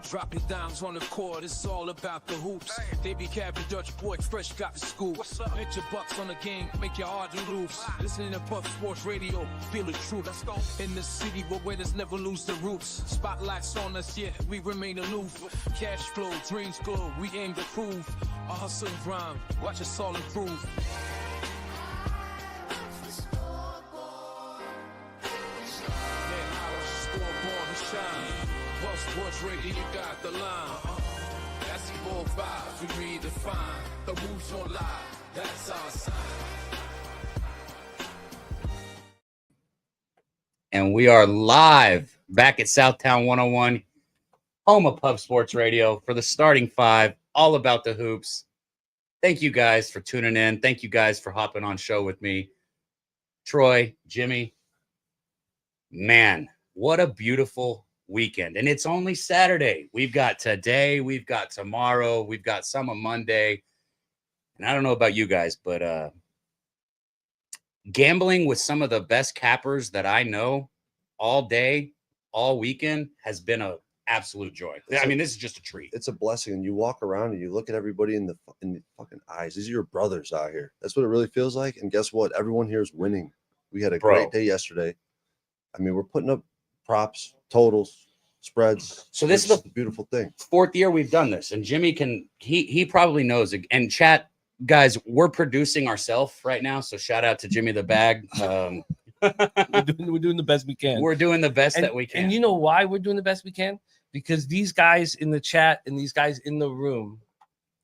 Dropping dimes on the court, it's all about the hoops. They be capping Dutch boy, fresh got the scoop. Bet your bucks on the game, make your heart loose. Listening to Puff Sports Radio, feel the truth. Let's go. In the city where winners never lose the roots. Spotlights on us, yeah, we remain aloof. Cash flow, dreams glow, we aim to prove. Our hustle and grind, watch us all improve. Sports Radio, you got the line. That's 4-5, we redefine. The moves on live, that's our sign. And we are live back at Southtown 101, home of Pub Sports Radio, for the starting five, all about the hoops. Thank you guys for tuning in. Thank you guys for hopping on show with me. Troy, Jimmy, man, what a beautiful weekend. And it's only Saturday. We've got today, we've got tomorrow, we've got some on Monday. And I don't know about you guys, but gambling with some of the best cappers that I know all day, all weekend has been an absolute joy. I mean, this is just a treat. It's a blessing. And you walk around and you look at everybody in the fucking eyes. These are your brothers out here. That's what it really feels like. And guess what? Everyone here is winning. We had a great day yesterday. I mean, we're putting up props, totals, spreads. So this is the beautiful thing. Fourth year we've done this, and Jimmy he probably knows. And chat guys, we're producing ourselves right now, so shout out to Jimmy the Bag. We're doing the best we can. We're doing the best that we can. And you know why we're doing the best we can? Because these guys in the chat and these guys in the room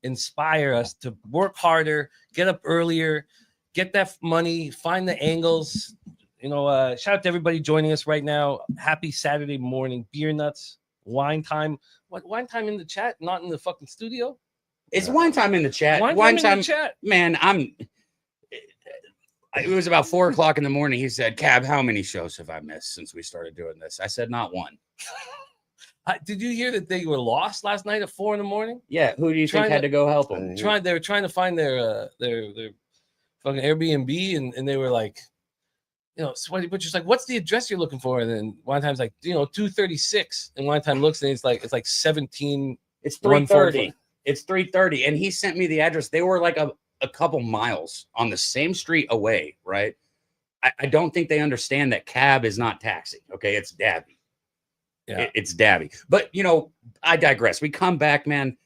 inspire us to work harder, get up earlier, get that money, find the angles. You know, shout out to everybody joining us right now. Happy Saturday morning. Beer nuts, wine time. What wine time in the chat? Not in the fucking studio. It's wine time in the chat. Wine time in the chat. Man, it was about 4:00 in the morning. He said, Cab, how many shows have I missed since we started doing this? I said, not one. Did you hear that they were lost last night at 4 a.m? Yeah. Who do you think had to go help them? They were trying to find their fucking Airbnb, and they were like, you know, Sweaty Butcher's like, what's the address you're looking for? And then one time's like, 236. And one time looks and it's like 17. It's 3:30. It's 3:30. And he sent me the address. They were like a couple miles on the same street away, right? I don't think they understand that cab is not taxi. Okay, it's Dabby. Yeah, it's Dabby. But I digress. We come back, man.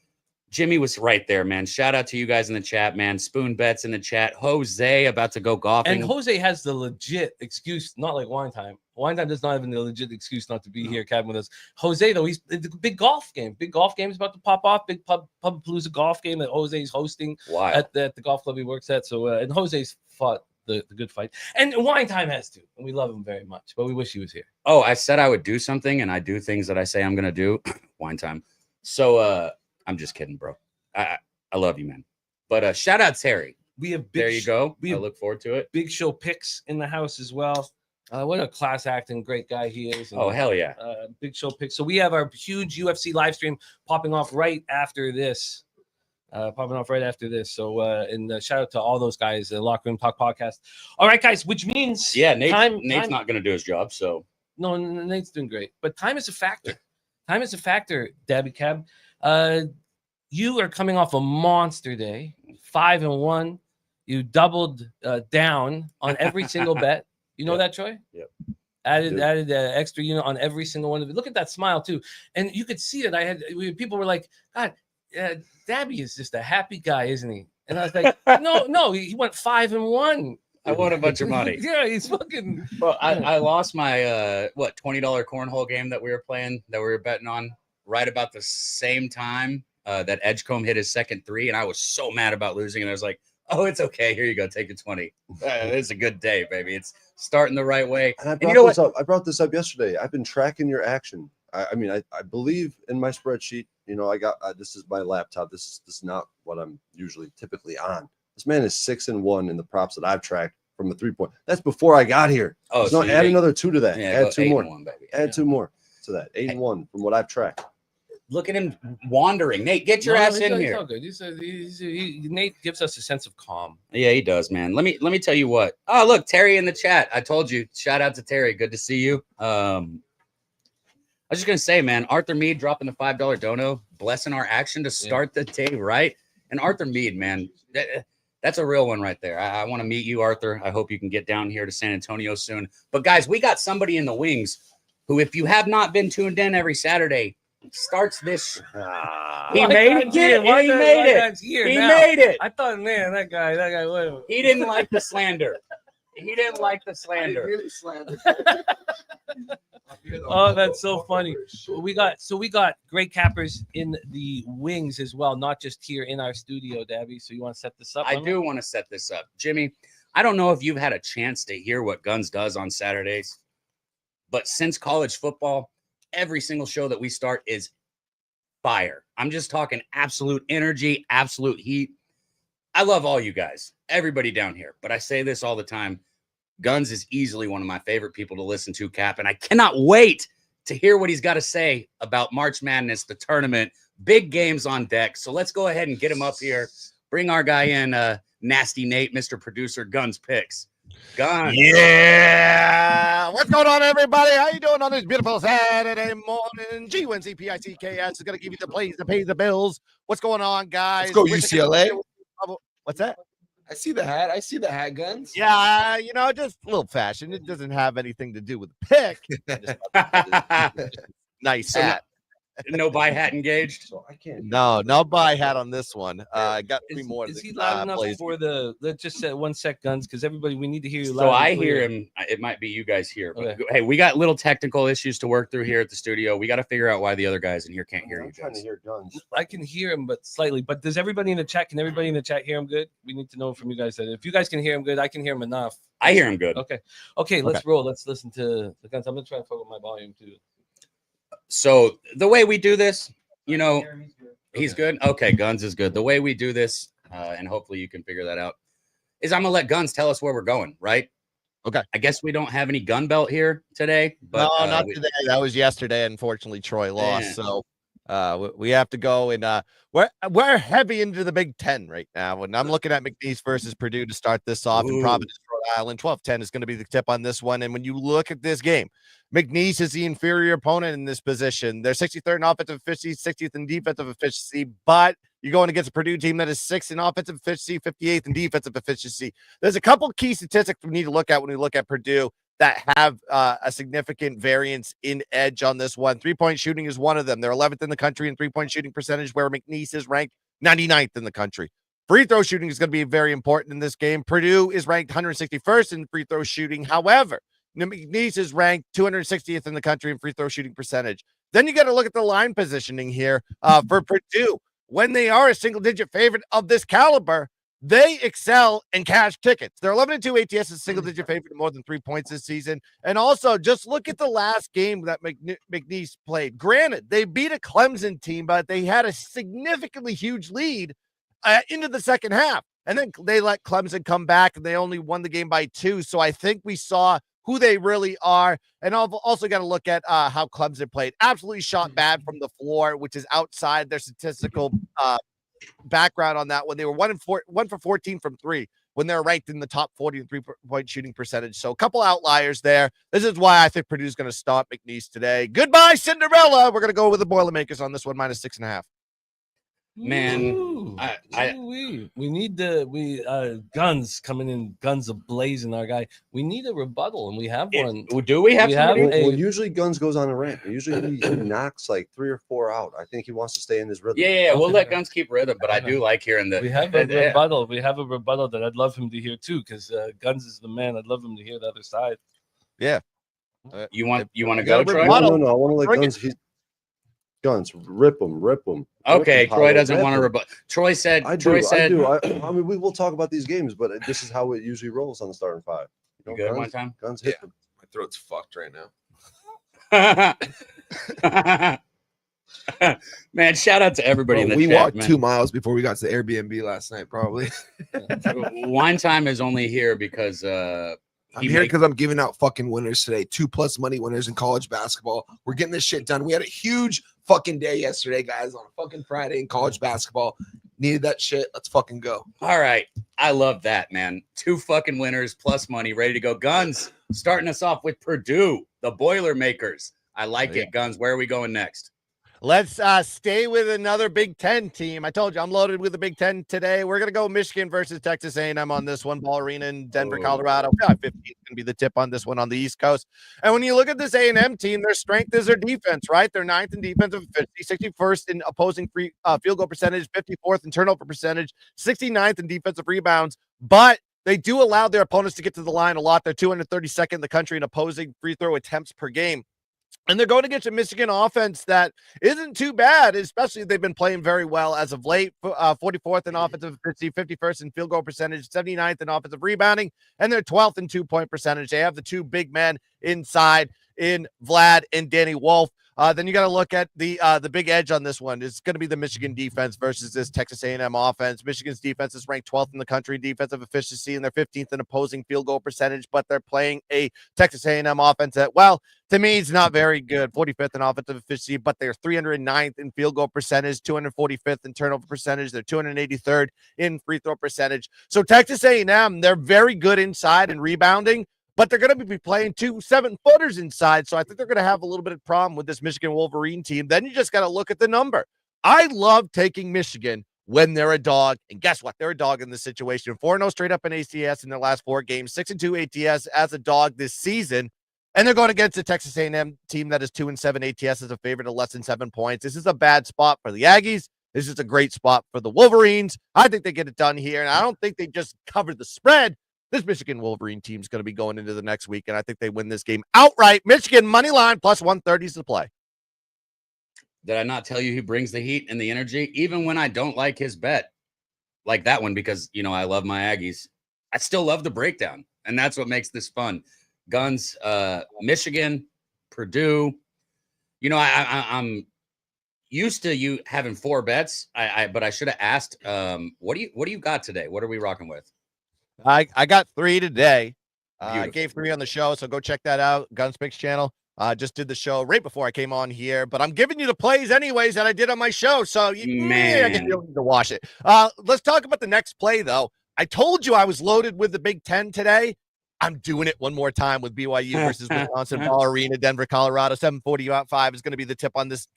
Jimmy was right there, man. Shout out to you guys in the chat, man. Spoon Bets in the chat. Jose about to go golfing. And Jose has the legit excuse, not like Wine Time. Wine Time does not have the legit excuse not to be here, Kevin, with us. Jose, though, he's the big golf game. Big golf game is about to pop off. Big Pubapalooza golf game that Jose's hosting at the golf club he works at. So, and Jose's fought the good fight. And Wine Time has to. And we love him very much. But we wish he was here. Oh, I said I would do something, and I do things that I say I'm going to do. Wine Time. So, I'm just kidding, bro. I love you, man. But shout out Terry. We have there you go. I look forward to it. Big Show Picks in the house as well. What a class acting great guy he is. And, hell yeah. Big Show Picks. So we have our huge UFC live stream popping off right after this. So and shout out to all those guys, the Locker Room Talk podcast. All right, guys, which means Nate's not going to do his job. So no, Nate's doing great. But time is a factor. Time is a factor, Dabby Cab. You are coming off a monster day, 5-1. You doubled down on every single bet. You know that, Troy? Yep. Added extra unit on every single one of it. Look at that smile too, and you could see that people were like, God, Dabby is just a happy guy, isn't he? And I was like, no, he went 5-1. I won a bunch of money. Yeah, he's fucking. Well, I lost my $20 cornhole game that we were playing, that we were betting on, right about the same time that Edgecombe hit his second three, and I was so mad about losing, and I was like, oh, it's okay. Here you go. Take your 20. It's a good day, baby. It's starting the right way. And I brought this up yesterday. I've been tracking your action. I mean, I believe in my spreadsheet. I got this is my laptop. This is not what I'm typically on. This man is 6-1 in the props that I've tracked from the 3-point. That's before I got here. Oh, so add another 2 to that. Yeah, add 2 more. 1, baby. Add 2 more to that. 8-1 from what I've tracked. Look at him wandering. Nate, get your ass in here. Nate gives us a sense of calm. Yeah, he does, man. Let me tell you what. Oh, look, Terry in the chat. I told you. Shout out to Terry. Good to see you. was just gonna say, man, Arthur Mead dropping the $5 dono, blessing our action to start the day right. And Arthur Mead, man, that's a real one right there. I want to meet you, Arthur. I hope you can get down here to San Antonio soon. But guys, we got somebody in the wings who, if you have not been tuned in every Saturday, starts this. He made it. He made it. He made it. I thought, man, that guy. Whatever. He didn't like the slander. He didn't like the slander. Really slandered. Oh, that's so funny. We got great cappers in the wings as well, not just here in our studio, Dabby. So you want to set this up? I do want to set this up. Jimmy, I don't know if you've had a chance to hear what Guns does on Saturdays, but since college football, every single show that we start is fire. I'm just talking absolute energy, absolute heat. I love all you guys, everybody down here, but I say this all the time. Guns is easily one of my favorite people to listen to, Cap, and I cannot wait to hear what he's got to say about March Madness, the tournament, big games on deck. So let's go ahead and get him up here. Bring our guy in, Nasty Nate, Mr. Producer, Guns Picks. Guns. Yeah. What's going on, everybody? How you doing on this beautiful Saturday morning? GUNCPICKS is going to give you the plays to pay the bills. What's going on, guys? Let's go UCLA. What's that? I see the hat. I see the hat, Guns. Yeah, just a little fashion. It doesn't have anything to do with the pick. Nice hat. No buy hat engaged. So I can't. No buy hat on this one. I got three more. Is he loud enough for the? Let's just say 1 sec, Guns, because everybody, we need to hear you. So I hear him. It might be you guys here. But hey, we got little technical issues to work through here at the studio. We got to figure out why the other guys in here can't hear you I'm trying to guys. hear Guns. I can hear him, but slightly. But does everybody in the chat? Can everybody in the chat hear him good? We need to know from you guys that if you guys can hear him good, I can hear him enough. I hear him good. Okay. Let's roll. Let's listen to the Guns. I'm gonna try to fuck with my volume too. So the way we do this, he's good. Okay, Guns is good. The way we do this, and hopefully you can figure that out, is I'm gonna let Guns tell us where we're going, right? Okay. I guess we don't have any gun belt here today, but no, not today. That was yesterday. Unfortunately, Troy lost, so we have to go and we're heavy into the Big Ten right now. And I'm looking at McNeese versus Purdue to start this off in Providence, Rhode Island. 12-10 is going to be the tip on this one. And when you look at this game, McNeese is the inferior opponent in this position. They're 63rd in offensive efficiency, 60th in defensive efficiency, but you're going against a Purdue team that is 6th in offensive efficiency, 58th in defensive efficiency. There's a couple key statistics we need to look at when we look at Purdue that have a significant variance in edge on this one. 3-point shooting is one of them. They're 11th in the country in 3-point shooting percentage, where McNeese is ranked 99th in the country. Free throw shooting is going to be very important in this game. Purdue is ranked 161st in free throw shooting. However, McNeese is ranked 260th in the country in free throw shooting percentage. Then you got to look at the line positioning here for Purdue. When they are a single-digit favorite of this caliber, they excel in cash tickets. They're 11-2 ATS is a single-digit favorite of more than 3 points this season. And also, just look at the last game that McNeese played. Granted, they beat a Clemson team, but they had a significantly huge lead into the second half. And then they let Clemson come back, and they only won the game by 2. So I think we saw who they really are. And I've also got to look at how Clemson played. Absolutely shot bad from the floor, which is outside their statistical background on that one. They were 1 for 14 from 3 when they're ranked in the top 40 in 3-point shooting percentage. So a couple outliers there. This is why I think Purdue's going to stop McNeese today. Goodbye, Cinderella. We're going to go with the Boilermakers on this one, -6.5. Man, we need Guns coming in, guns ablazing, our guy. We need a rebuttal, and we have one. Do we have? Well, usually Guns goes on a rant. Usually he knocks like 3 or 4 out. I think he wants to stay in his rhythm. Yeah. We'll let Guns keep rhythm, but I do like hearing that. We have a rebuttal. We have a rebuttal that I'd love him to hear too, because Guns is the man. I'd love him to hear the other side. Yeah. You want to go, Troy? No. I want to let Guns, rip him. Okay, Troy doesn't want to rebut. Troy said. I do. I mean, we will talk about these games, but this is how it usually rolls on the starting 5. You good one time? Guns hit them. My throat's fucked right now. Man, shout out to everybody in the we chat. walked Man. 2 miles before we got to the Airbnb last night, probably. Wine Time is only here because I'm here because I'm giving out fucking winners today. 2+ money winners in college basketball. We're getting this shit done. We had a huge fucking day yesterday, guys, on a fucking Friday in college basketball. Needed that shit. Let's fucking go. All right. I love that, man. 2 fucking winners plus money ready to go. Guns starting us off with Purdue, the Boilermakers. I like it. Guns, where are we going next? Let's stay with another Big Ten team. I told you I'm loaded with the Big Ten today. We're gonna go Michigan versus Texas A&M on this one. Ball Arena in Denver, Colorado. 15 is gonna be the tip on this one on the East Coast. And when you look at this A&M team, their strength is their defense, right? They're 9th in defensive efficiency, 61st in opposing free field goal percentage, 54th in turnover percentage, 69th in defensive rebounds. But they do allow their opponents to get to the line a lot. They're 232nd in the country in opposing free throw attempts per game. And they're going against a Michigan offense that isn't too bad, especially they've been playing very well as of late. 44th in offensive efficiency, 51st in field goal percentage, 79th in offensive rebounding, and they're 12th in 2-point percentage. They have the two big men inside in Vlad and Danny Wolf. Then you got to look at the big edge on this one. It's going to be the Michigan defense versus this Texas A&M offense. Michigan's defense is ranked 12th in the country in defensive efficiency, and they're 15th in opposing field goal percentage, but they're playing a Texas A&M offense that, well, to me, it's not very good. 45th in offensive efficiency, but they're 309th in field goal percentage, 245th in turnover percentage. They're 283rd in free throw percentage. So Texas A&M, they're very good inside and rebounding, but they're going to be playing 2 7-footers inside. So I think they're going to have a little bit of problem with this Michigan Wolverine team. Then you just got to look at the number. I love taking Michigan when they're a dog. And guess what? They're a dog in this situation. 4-0 straight up in ACS in their last 4 games, 6-2 ATS as a dog this season. And they're going against a Texas A&M team that is 2-7 ATS as a favorite of less than 7 points. This is a bad spot for the Aggies. This is a great spot for the Wolverines. I think they get it done here. And I don't think they just cover the spread. This Michigan Wolverine team is going to be going into the next week, and I think they win this game outright. Michigan money line plus 130 is the play. Did I not tell you he brings the heat and the energy? Even when I don't like his bet, like that one, because, you know, I love my Aggies. I still love the breakdown, and that's what makes this fun. Guns, Michigan, Purdue. You know, I'm used to you having 4 bets. But I should have asked. What do you got today? What are we rocking with? I got 3 today. I gave 3 on the show, so go check that out. Guns Picks channel. Just did the show right before I came on here, but I'm giving you the plays anyways that I did on my show, so I guess you don't need to watch it. Let's talk about the next play, though. I told you I was loaded with the Big Ten today. I'm doing it one more time with BYU versus Wisconsin Ball Arena, Denver, Colorado. 7:45 is going to be the tip on this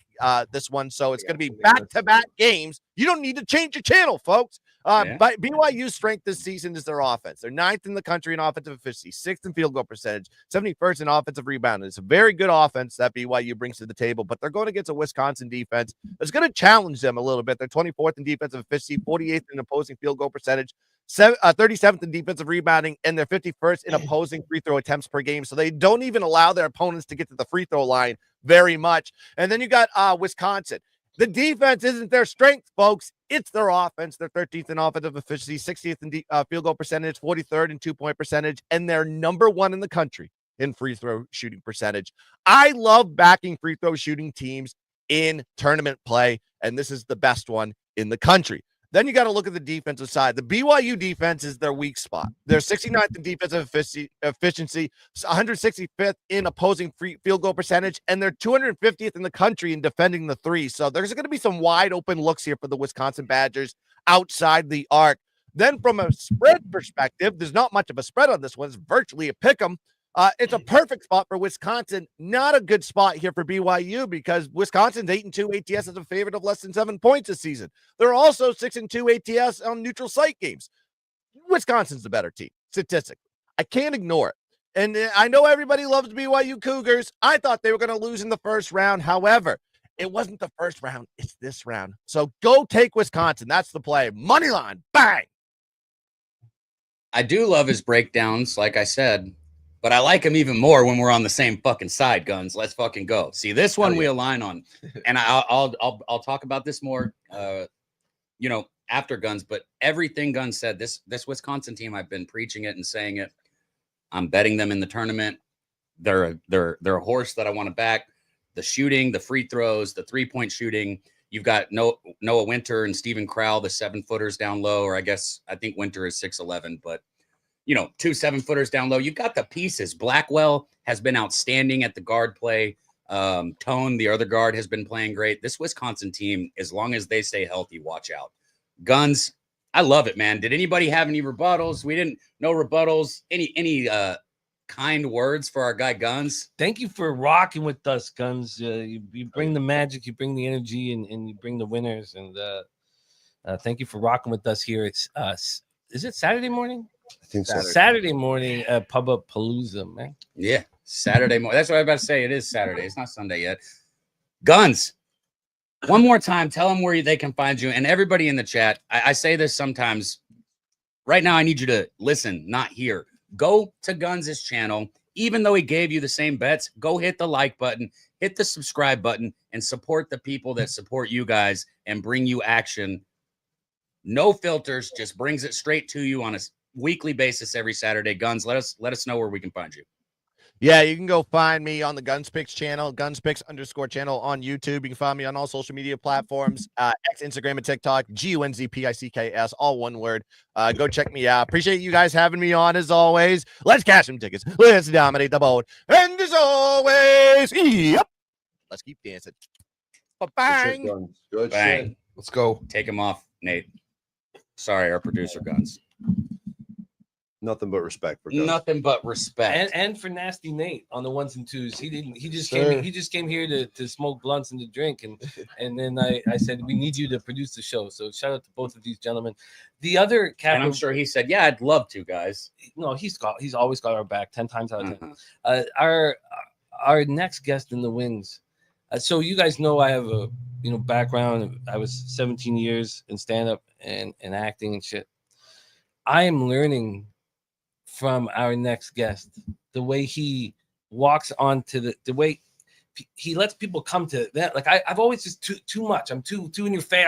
one, so it's going to be back-to-back games. You don't need to change your channel, folks. But BYU's strength this season is their offense. They're 9th in the country in offensive efficiency, 6th in field goal percentage, 71st in offensive rebounding. It's a very good offense that BYU brings to the table, but they're going against a Wisconsin defense that's going to challenge them a little bit. They're 24th in defensive efficiency, 48th in opposing field goal percentage, 37th in defensive rebounding, and they're 51st in opposing free throw attempts per game. So they don't even allow their opponents to get to the free throw line very much. And then you got Wisconsin. The defense isn't their strength, folks. It's their offense. They're 13th in offensive efficiency, 60th in field goal percentage, 43rd in 2-point percentage, and they're number 1 in the country in free throw shooting percentage. I love backing free throw shooting teams in tournament play, and this is the best one in the country. Then you got to look at the defensive side. The BYU defense is their weak spot. They're 69th in defensive efficiency, 165th in opposing field goal percentage, and they're 250th in the country in defending the 3. So there's going to be some wide open looks here for the Wisconsin Badgers outside the arc. Then from a spread perspective, there's not much of a spread on this one. It's virtually a pick 'em. It's a perfect spot for Wisconsin. Not a good spot here for BYU because Wisconsin's 8-2 ATS as a favorite of less than 7 points this season. They're also 6-2 ATS on neutral site games. Wisconsin's the better team, statistically. I can't ignore it. And I know everybody loves BYU Cougars. I thought they were going to lose in the first round. However, it wasn't the first round. It's this round. So go take Wisconsin. That's the play. Money line. Bang. I do love his breakdowns, like I said. But I like him even more when we're on the same fucking side, Guns. Let's fucking go. See, this one we align on, and I'll talk about this more, after Guns. But everything Guns said, this Wisconsin team, I've been preaching it and saying it. I'm betting them in the tournament. They're a horse that I want to back. The shooting, the free throws, the 3-point shooting. You've got Noah Winter and Steven Crowell, the 7-footers down low, or I think Winter is 6'11", but. 2 7-footers down low. You've got the pieces. Blackwell has been outstanding at the guard play. Tone, the other guard, has been playing great. This Wisconsin team, as long as they stay healthy, watch out. Guns, I love it, man. Did anybody have any rebuttals? We didn't. No rebuttals. Any kind words for our guy Guns? Thank you for rocking with us, Guns. You bring the magic, you bring the energy, and you bring the winners. And thank you for rocking with us here. It's is it Saturday morning? I think so. Saturday morning at Pubapalooza, man. Yeah, Saturday morning. That's what I was about to say. It is Saturday. It's not Sunday yet. Guns. One more time, tell them where they can find you. And everybody in the chat, I say this sometimes. Right now, I need you to listen, not hear. Go to Guns' channel. Even though he gave you the same bets, go hit the like button, hit the subscribe button, and support the people that support you guys and bring you action. No filters, just brings it straight to you on a weekly basis every Saturday. Guns, let us know where we can find you. Yeah, you can go find me on the Guns Picks channel, gunspicks_channel on YouTube. You can find me on all social media platforms, X, Instagram, and TikTok, GUNZPICKS, all one word. Go check me out. Appreciate you guys having me on as always. Let's cash some tickets. Let's dominate the boat. And as always, yep. Let's keep dancing. Bang. Good Bang. shit. Let's go. Take him off, Nate. Sorry, our producer Guns. Nothing but respect for Guns. Nothing but respect. And for Nasty Nate on the ones and twos. He just Sir. came here to smoke blunts and to drink. And then I said, we need you to produce the show. So shout out to both of these gentlemen. The other And captain, I'm sure he said, yeah, I'd love to, guys. no, he's always got our back 10 times out of 10. Uh-huh. Our next guest in the wings. So you guys know I have a background. I was 17 years in stand-up and acting and shit. I am learning from our next guest the way he walks onto the way he lets people come to that. Like I've always just too much. I'm too in your face.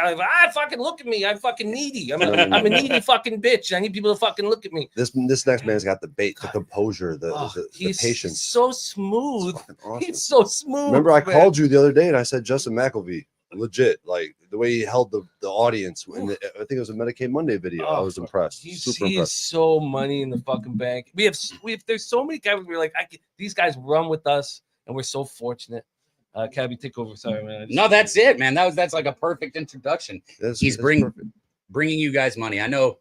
Fucking look at me. I'm fucking needy. I'm a needy fucking bitch. I need people to fucking look at me. This next man's got the bait, the composure, the patience. He's so smooth. Awesome. He's so smooth. Remember, I man. called you the other day and I said Justin McElvey, legit, like the way he held the audience. I think it was a Medicaid Monday video. I was impressed. He Super is impressed. so money in the fucking bank. We have there's so many guys. We're like, these guys run with us, and we're so fortunate. Cabby, take over. Sorry, man. No, that's it, man. That's like a perfect introduction. He's perfect. bringing you guys money. I know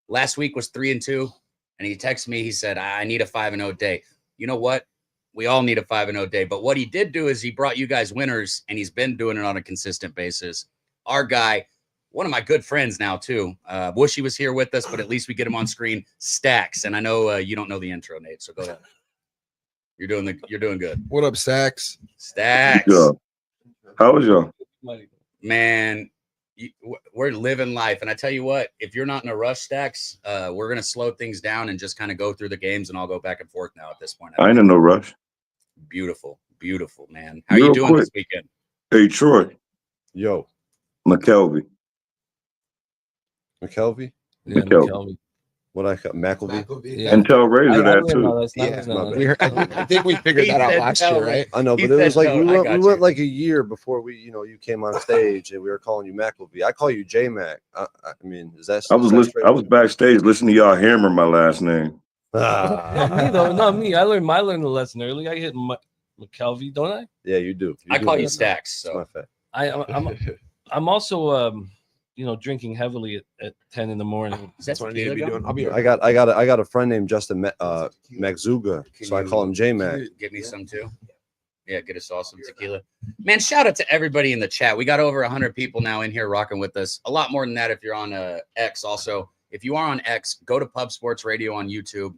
last week was 3-2, and he texted me. He said, I need a 5-0 day. You know what? We all need a 5-0 day. But what he did do is he brought you guys winners, and he's been doing it on a consistent basis. Our guy, one of my good friends now, too. Wish he was here with us, but at least we get him on screen. Stacks. And I know you don't know the intro, Nate, so go ahead. You're doing good. What up, Stacks? Stacks. Yeah. How was y'all? Man, we're living life. And I tell you what, if you're not in a rush, Stacks, we're going to slow things down and just kind of go through the games, and I'll go back and forth now at this point. I ain't in no rush. Beautiful, man. How you doing this weekend? Hey, Troy. Yo, McKelvey. McKelvey? Yeah, McKelvey. What I got? McElvey? Yeah. And tell Razor that too. I think we figured that out last year, right? I know, He but it was said like no, we went like a year before you came on stage and we were calling you McElvey. I call you J Mac. I mean, is that? I was backstage listening to y'all hammer my last name. Not me though, not me. I learned the lesson early. I hit McKelvey, don't I? Yeah, you do. I call you that. Stacks. That's my So fact. I'm also drinking heavily at 10 in the morning. Is that That's what I need to be tequila doing. I'll be I got a friend named Justin Magzuga, so I call him J Mac. Give me some too. Yeah, get us all some tequila. Man, shout out to everybody in the chat. We got over 100 people now in here rocking with us. A lot more than that if you're on X also. If you are on X, go to Pub Sports Radio on YouTube.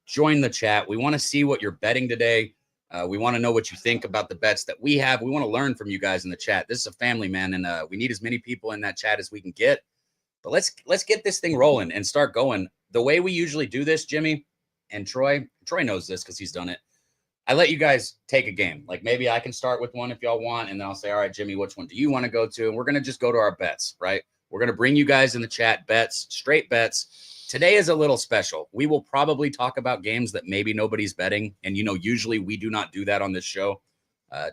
Join the chat. We want to see what you're betting today. We want to know what you think about the bets that we have. We want to learn from you guys in the chat. This is a family, man, and we need as many people in that chat as we can get. But let's get this thing rolling and start going. The way we usually do this, Jimmy and Troy knows this because he's done it. I let you guys take a game. Like maybe I can start with one if y'all want, and then I'll say, all right, Jimmy, which one do you want to go to? And we're going to just go to our bets, right? We're going to bring you guys in the chat bets, straight bets. Today is a little special. We will probably talk about games that maybe nobody's betting. And, usually we do not do that on this show.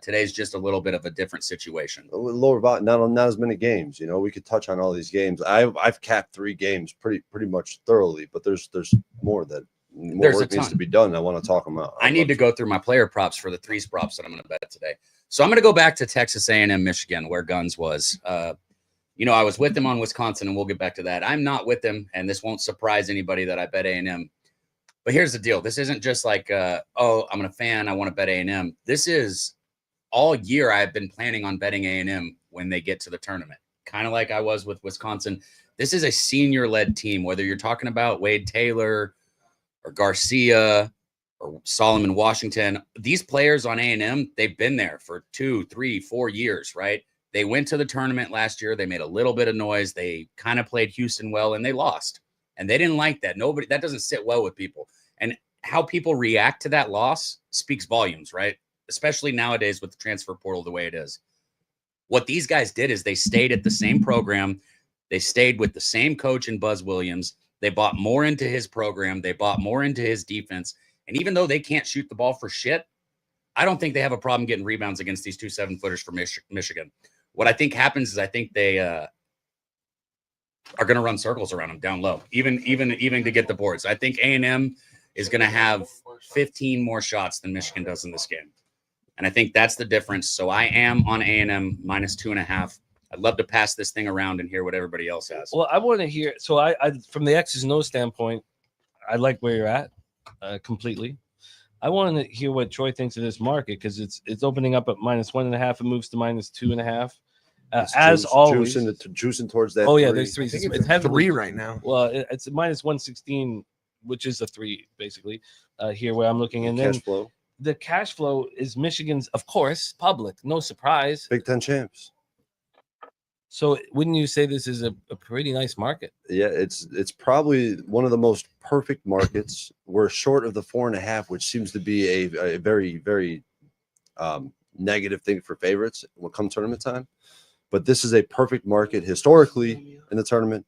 Today's just a little bit of a different situation. A little lower about not as many games. We could touch on all these games. I've capped 3 games pretty much thoroughly, but there's more that There's work needs to be done. I want to talk about. I need to go through my player props for the 3 props that I'm going to bet today. So I'm going to go back to Texas A&M, Michigan, where Guns was. I was with them on Wisconsin, and we'll get back to that. I'm not with them, and this won't surprise anybody that I bet A&M. But here's the deal. This isn't just like, oh, I'm a fan. I want to bet A&M. This is all year I've been planning on betting A&M when they get to the tournament, kind of like I was with Wisconsin. This is a senior-led team, whether you're talking about Wade Taylor or Garcia or Solomon Washington. These players on A&M, they've been there for 2, 3, 4 years, right? They went to the tournament last year. They made a little bit of noise. They kind of played Houston well, and they lost. And they didn't like that. That doesn't sit well with people. And how people react to that loss speaks volumes, right? Especially nowadays with the transfer portal the way it is. What these guys did is they stayed at the same program. They stayed with the same coach in Buzz Williams. They bought more into his program. They bought more into his defense. And even though they can't shoot the ball for shit, I don't think they have a problem getting rebounds against these 2 7-footers from Michigan. What I think happens is I think they are going to run circles around them down low, even to get the boards. I think A&M is going to have 15 more shots than Michigan does in this game. And I think that's the difference. So I am on A&M -2.5. I'd love to pass this thing around and hear what everybody else has. Well, I want to hear. So I from the X's and O's standpoint, I like where you're at completely. I want to hear what Troy thinks of this market because it's opening up at -1.5. It moves to -2.5. As always, juicing towards that. Oh yeah, 3. there's 3. It's heavily 3 right now. Well, it's -116, which is a 3 basically. Here where I'm looking, and then Cash flow. the cash flow is Michigan's, of course, public. No surprise. Big Ten champs. So wouldn't you say this is a pretty nice market? Yeah, it's probably one of the most perfect markets. We're short of the 4.5, which seems to be a very, very negative thing for favorites when it comes tournament time. But this is a perfect market historically in the tournament,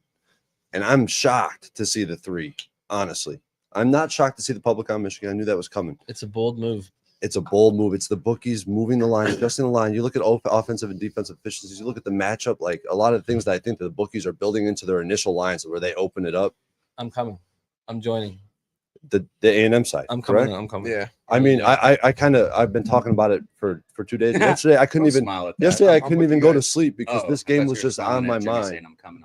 and I'm shocked to see the 3. Honestly, I'm not shocked to see the public on Michigan. I knew that was coming. It's a bold move. It's a bold move. It's the bookies moving the line, adjusting the line. You look at offensive and defensive efficiencies. You look at the matchup, like a lot of things that I think that the bookies are building into their initial lines where they open it up. I'm coming. I'm joining. The A&M side. I'm coming. Correct? I'm coming. Yeah. I mean, I've been talking about it for 2 days. Yesterday, I couldn't even. Yesterday, I couldn't even go to sleep because this game was just on my mind. I'm coming.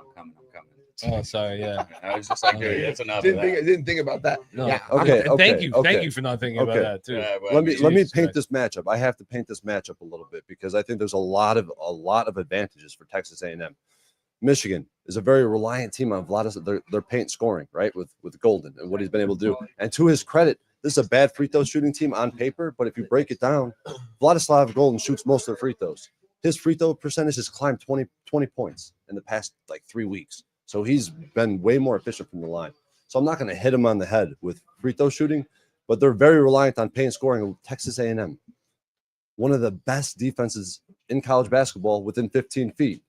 Oh, sorry. Yeah. I was just like, dude, it's enough. Didn't think about that. No. Yeah. Okay. Thank you for not thinking about that too. Yeah, well, Let me Jesus paint Christ. this matchup. I have to paint this matchup a little bit because I think there's a lot of advantages for Texas A&M. Michigan is a very reliant team on their paint scoring, right? With Golden and what he's been able to do. And to his credit, this is a bad free throw shooting team on paper, but if you break it down, Vladislav Golden shoots most of the free throws. His free throw percentage has climbed 20 points in the past 3 weeks. So he's been way more efficient from the line. So I'm not going to hit him on the head with free throw shooting, but they're very reliant on paint scoring. Texas A&M, one of the best defenses in college basketball within 15 feet.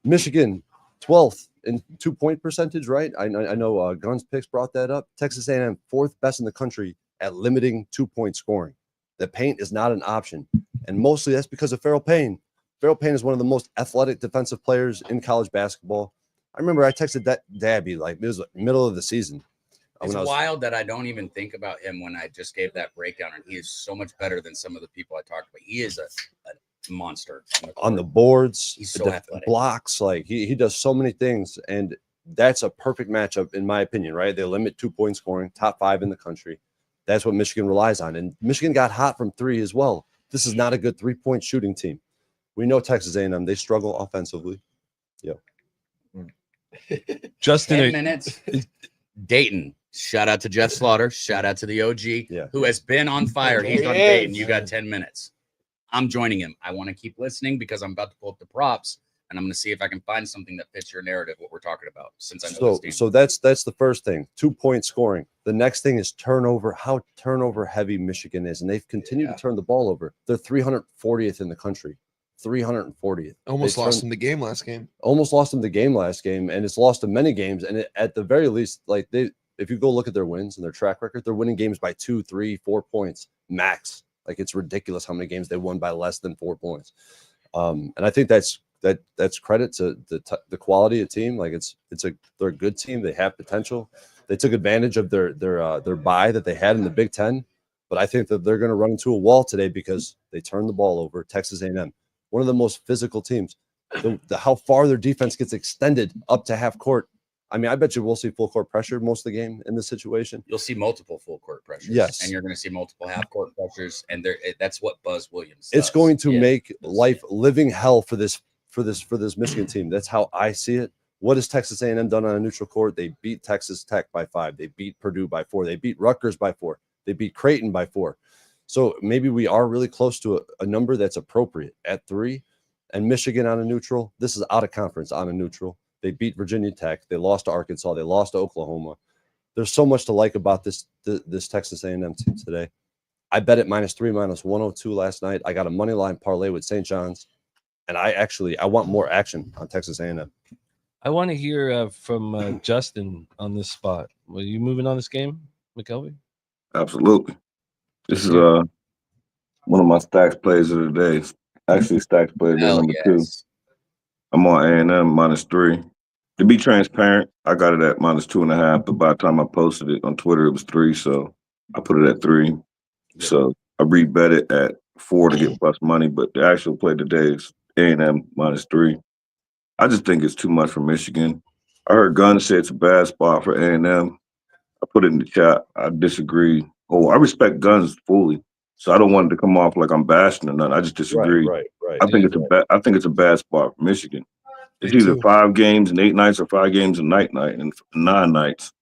Michigan, 12th in 2-point percentage, right? I know Guns Picks brought that up. Texas A&M, 4th best in the country at limiting 2-point scoring. The paint is not an option, and mostly that's because of Farrell Payne. Farrell Payne is one of the most athletic defensive players in college basketball. I remember I texted that Dabby it was middle of the season. It's wild that I don't even think about him when I just gave that breakdown, and he is so much better than some of the people I talked about. He is a monster on the boards. He's so athletic. Blocks, he does so many things, and that's a perfect matchup in my opinion. Right? They limit 2-point scoring, top 5 in the country. That's what Michigan relies on, and Michigan got hot from 3 as well. This is not a good 3-point shooting team. We know Texas A&M, they struggle offensively. Yeah. Just 10 minutes. Dayton. Shout out to Jeff Slaughter. Shout out to the OG who has been on fire. He's on Dayton. You got 10 minutes. I'm joining him. I want to keep listening because I'm about to pull up the props and I'm going to see if I can find something that fits your narrative, what we're talking about, since I know this team. So that's the first thing, 2-point scoring. The next thing is turnover, how turnover heavy Michigan is. And they've continued to turn the ball over. They're 340th in the country. 340th. Almost lost him the game last game. Almost lost him the game last game, and it's lost him many games. And at the very least, if you go look at their wins and their track record, they're winning games by 2, 3, 4 points max. It's ridiculous how many games they won by less than 4 points. And I think that's credit to the quality of team. They're a good team. They have potential. They took advantage of their bye that they had in the Big Ten, but I think that they're going to run into a wall today because they turned the ball over. Texas A&M, one of the most physical teams. How far their defense gets extended up to half court. I mean, I bet you we'll see full court pressure most of the game in this situation. You'll see multiple full court pressures. Yes. And you're going to see multiple half court pressures. And that's what Buzz Williams does. It's going to make life living hell for this Michigan team. That's how I see it. What has Texas A&M done on a neutral court? They beat Texas Tech by 5. They beat Purdue by 4. They beat Rutgers by 4. They beat Creighton by 4. So maybe we are really close to a number that's appropriate at 3. And Michigan on a neutral, this is out of conference on a neutral. They beat Virginia Tech. They lost to Arkansas. They lost to Oklahoma. There's so much to like about this Texas A&M team today. I bet it -3, -102 last night. I got a money line parlay with St. John's, and I want more action on Texas A&M. I want to hear from Justin on this spot. Were you moving on this game, McKelvey? Absolutely. This is one of my stacks plays of the day. Actually, stacks play of the day number 2. I'm on A&M -3. To be transparent, I got it at -2.5, but by the time I posted it on Twitter, it was 3, so I put it at 3. So I rebet it at 4 to get plus money, but the actual play today is A&M -3. I just think it's too much for Michigan. I heard Gunn say it's a bad spot for A&M. I put it in the chat. I disagree. Oh, I respect Guns fully, so I don't want it to come off like I'm bashing or nothing. I just disagree. Right. I think it's a bad spot for Michigan. It's either 5 games and 8 nights or 5 games and 9 nights.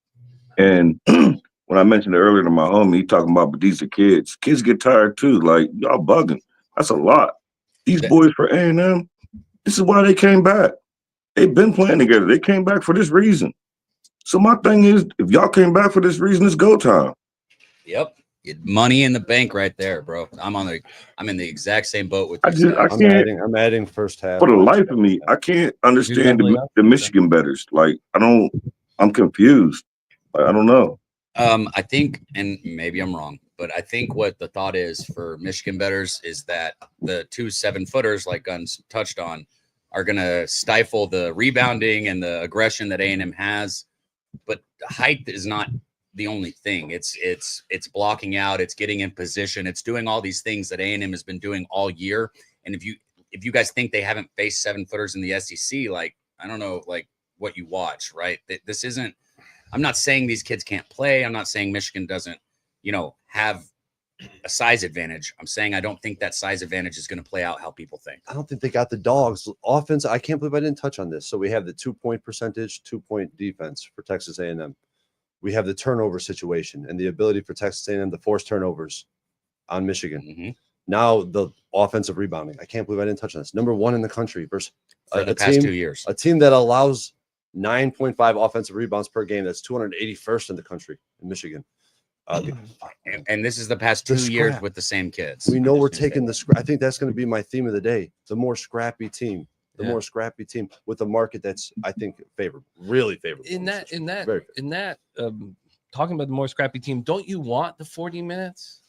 And when I mentioned it earlier to my homie, he talking about, but these are kids. Kids get tired too. Like, y'all bugging. That's a lot. These boys for A&M, this is why they came back. They've been playing together. They came back for this reason. So my thing is, if y'all came back for this reason, it's go time. Yep. Money in the bank right there, bro. I'm in the exact same boat with you. I'm adding first half. For the life of me, I can't understand the Michigan bettors. Like, I'm confused. Like, I don't know. I think, and maybe I'm wrong, but I think what the thought is for Michigan bettors is that the 2 7-footers, like Guns touched on, are going to stifle the rebounding and the aggression that A&M has. But height is not the only thing. It's blocking out, it's getting in position, it's doing all these things that A&M has been doing all year. And if you guys think they haven't faced 7-footers in the SEC, like, I don't know, like, what you watch, right? This isn't, I'm not saying these kids can't play. I'm not saying Michigan doesn't, have a size advantage. I'm saying I don't think that size advantage is going to play out how people think. I don't think they got the dogs. Offense, I can't believe I didn't touch on this. So we have the 2-point percentage, 2-point defense for Texas A&M. We have the turnover situation and the ability for Texas A&M to force turnovers on Michigan. Mm-hmm. Now the offensive rebounding. I can't believe I didn't touch on this. Number 1 in the country versus for the past 2 years. A team that allows 9.5 offensive rebounds per game. That's 281st in the country in Michigan. And this is the past 2 years with the same kids. We know we're taking the scrap. I think that's going to be my theme of the day. The more scrappy team. More scrappy team with a market that's, I think, favorable, really favorable. In that, talking about the more scrappy team, don't you want the 40 minutes?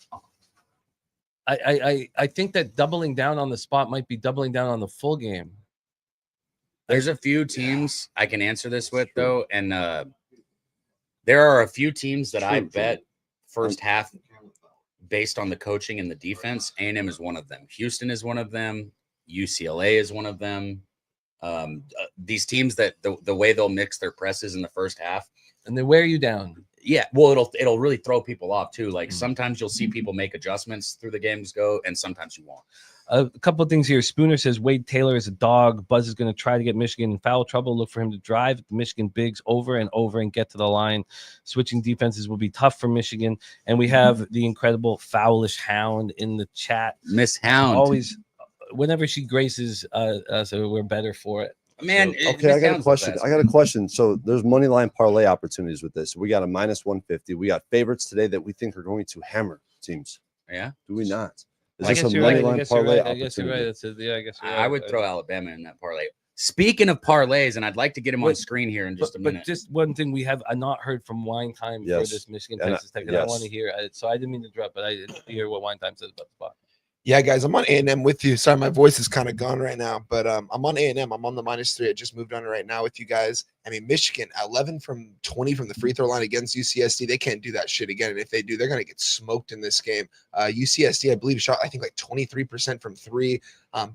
I think that doubling down on the spot might be doubling down on the full game. There's a few teams I can answer this with, though, and there are a few teams that I bet first half based on the coaching and the defense. A&M is one of them. Houston is one of them. UCLA is one of them. These teams that the way they'll mix their presses in the first half and they wear you down. Yeah, well, it'll really throw people off too. Like sometimes you'll see people make adjustments through the games go, and sometimes you won't. A couple of things here. Spooner says Wade Taylor is a dog. Buzz is going to try to get Michigan in foul trouble. Look for him to drive the Michigan bigs over and over and get to the line. Switching defenses will be tough for Michigan. And we have the incredible Foulish Hound in the chat. Miss Hound. Always, whenever she graces so we're better for it. Man, so, okay, I got a question. So there's money line parlay opportunities with this. We got a -150. We got favorites today that we think are going to hammer teams. Yeah, do we not? Is I this guess a money line parlay I guess you're right. I guess you're right. I would throw Alabama in that parlay. Speaking of parlays, and I'd like to get him on screen here in just a minute. But just one thing, we have not heard from Wine Time for this Michigan Texas Tech, and I want to hear it. So I didn't mean to interrupt, but I didn't hear what Wine Time says about the spot. Yeah, guys, I'm on A&M with you. Sorry, my voice is kind of gone right now, but I'm on A&M. I'm on the -3. I just moved on it right now with you guys. I mean, Michigan, 11 from 20 from the free throw line against UCSD. They can't do that shit again. And if they do, they're going to get smoked in this game. UCSD, I believe, shot, I think, like 23% from 3.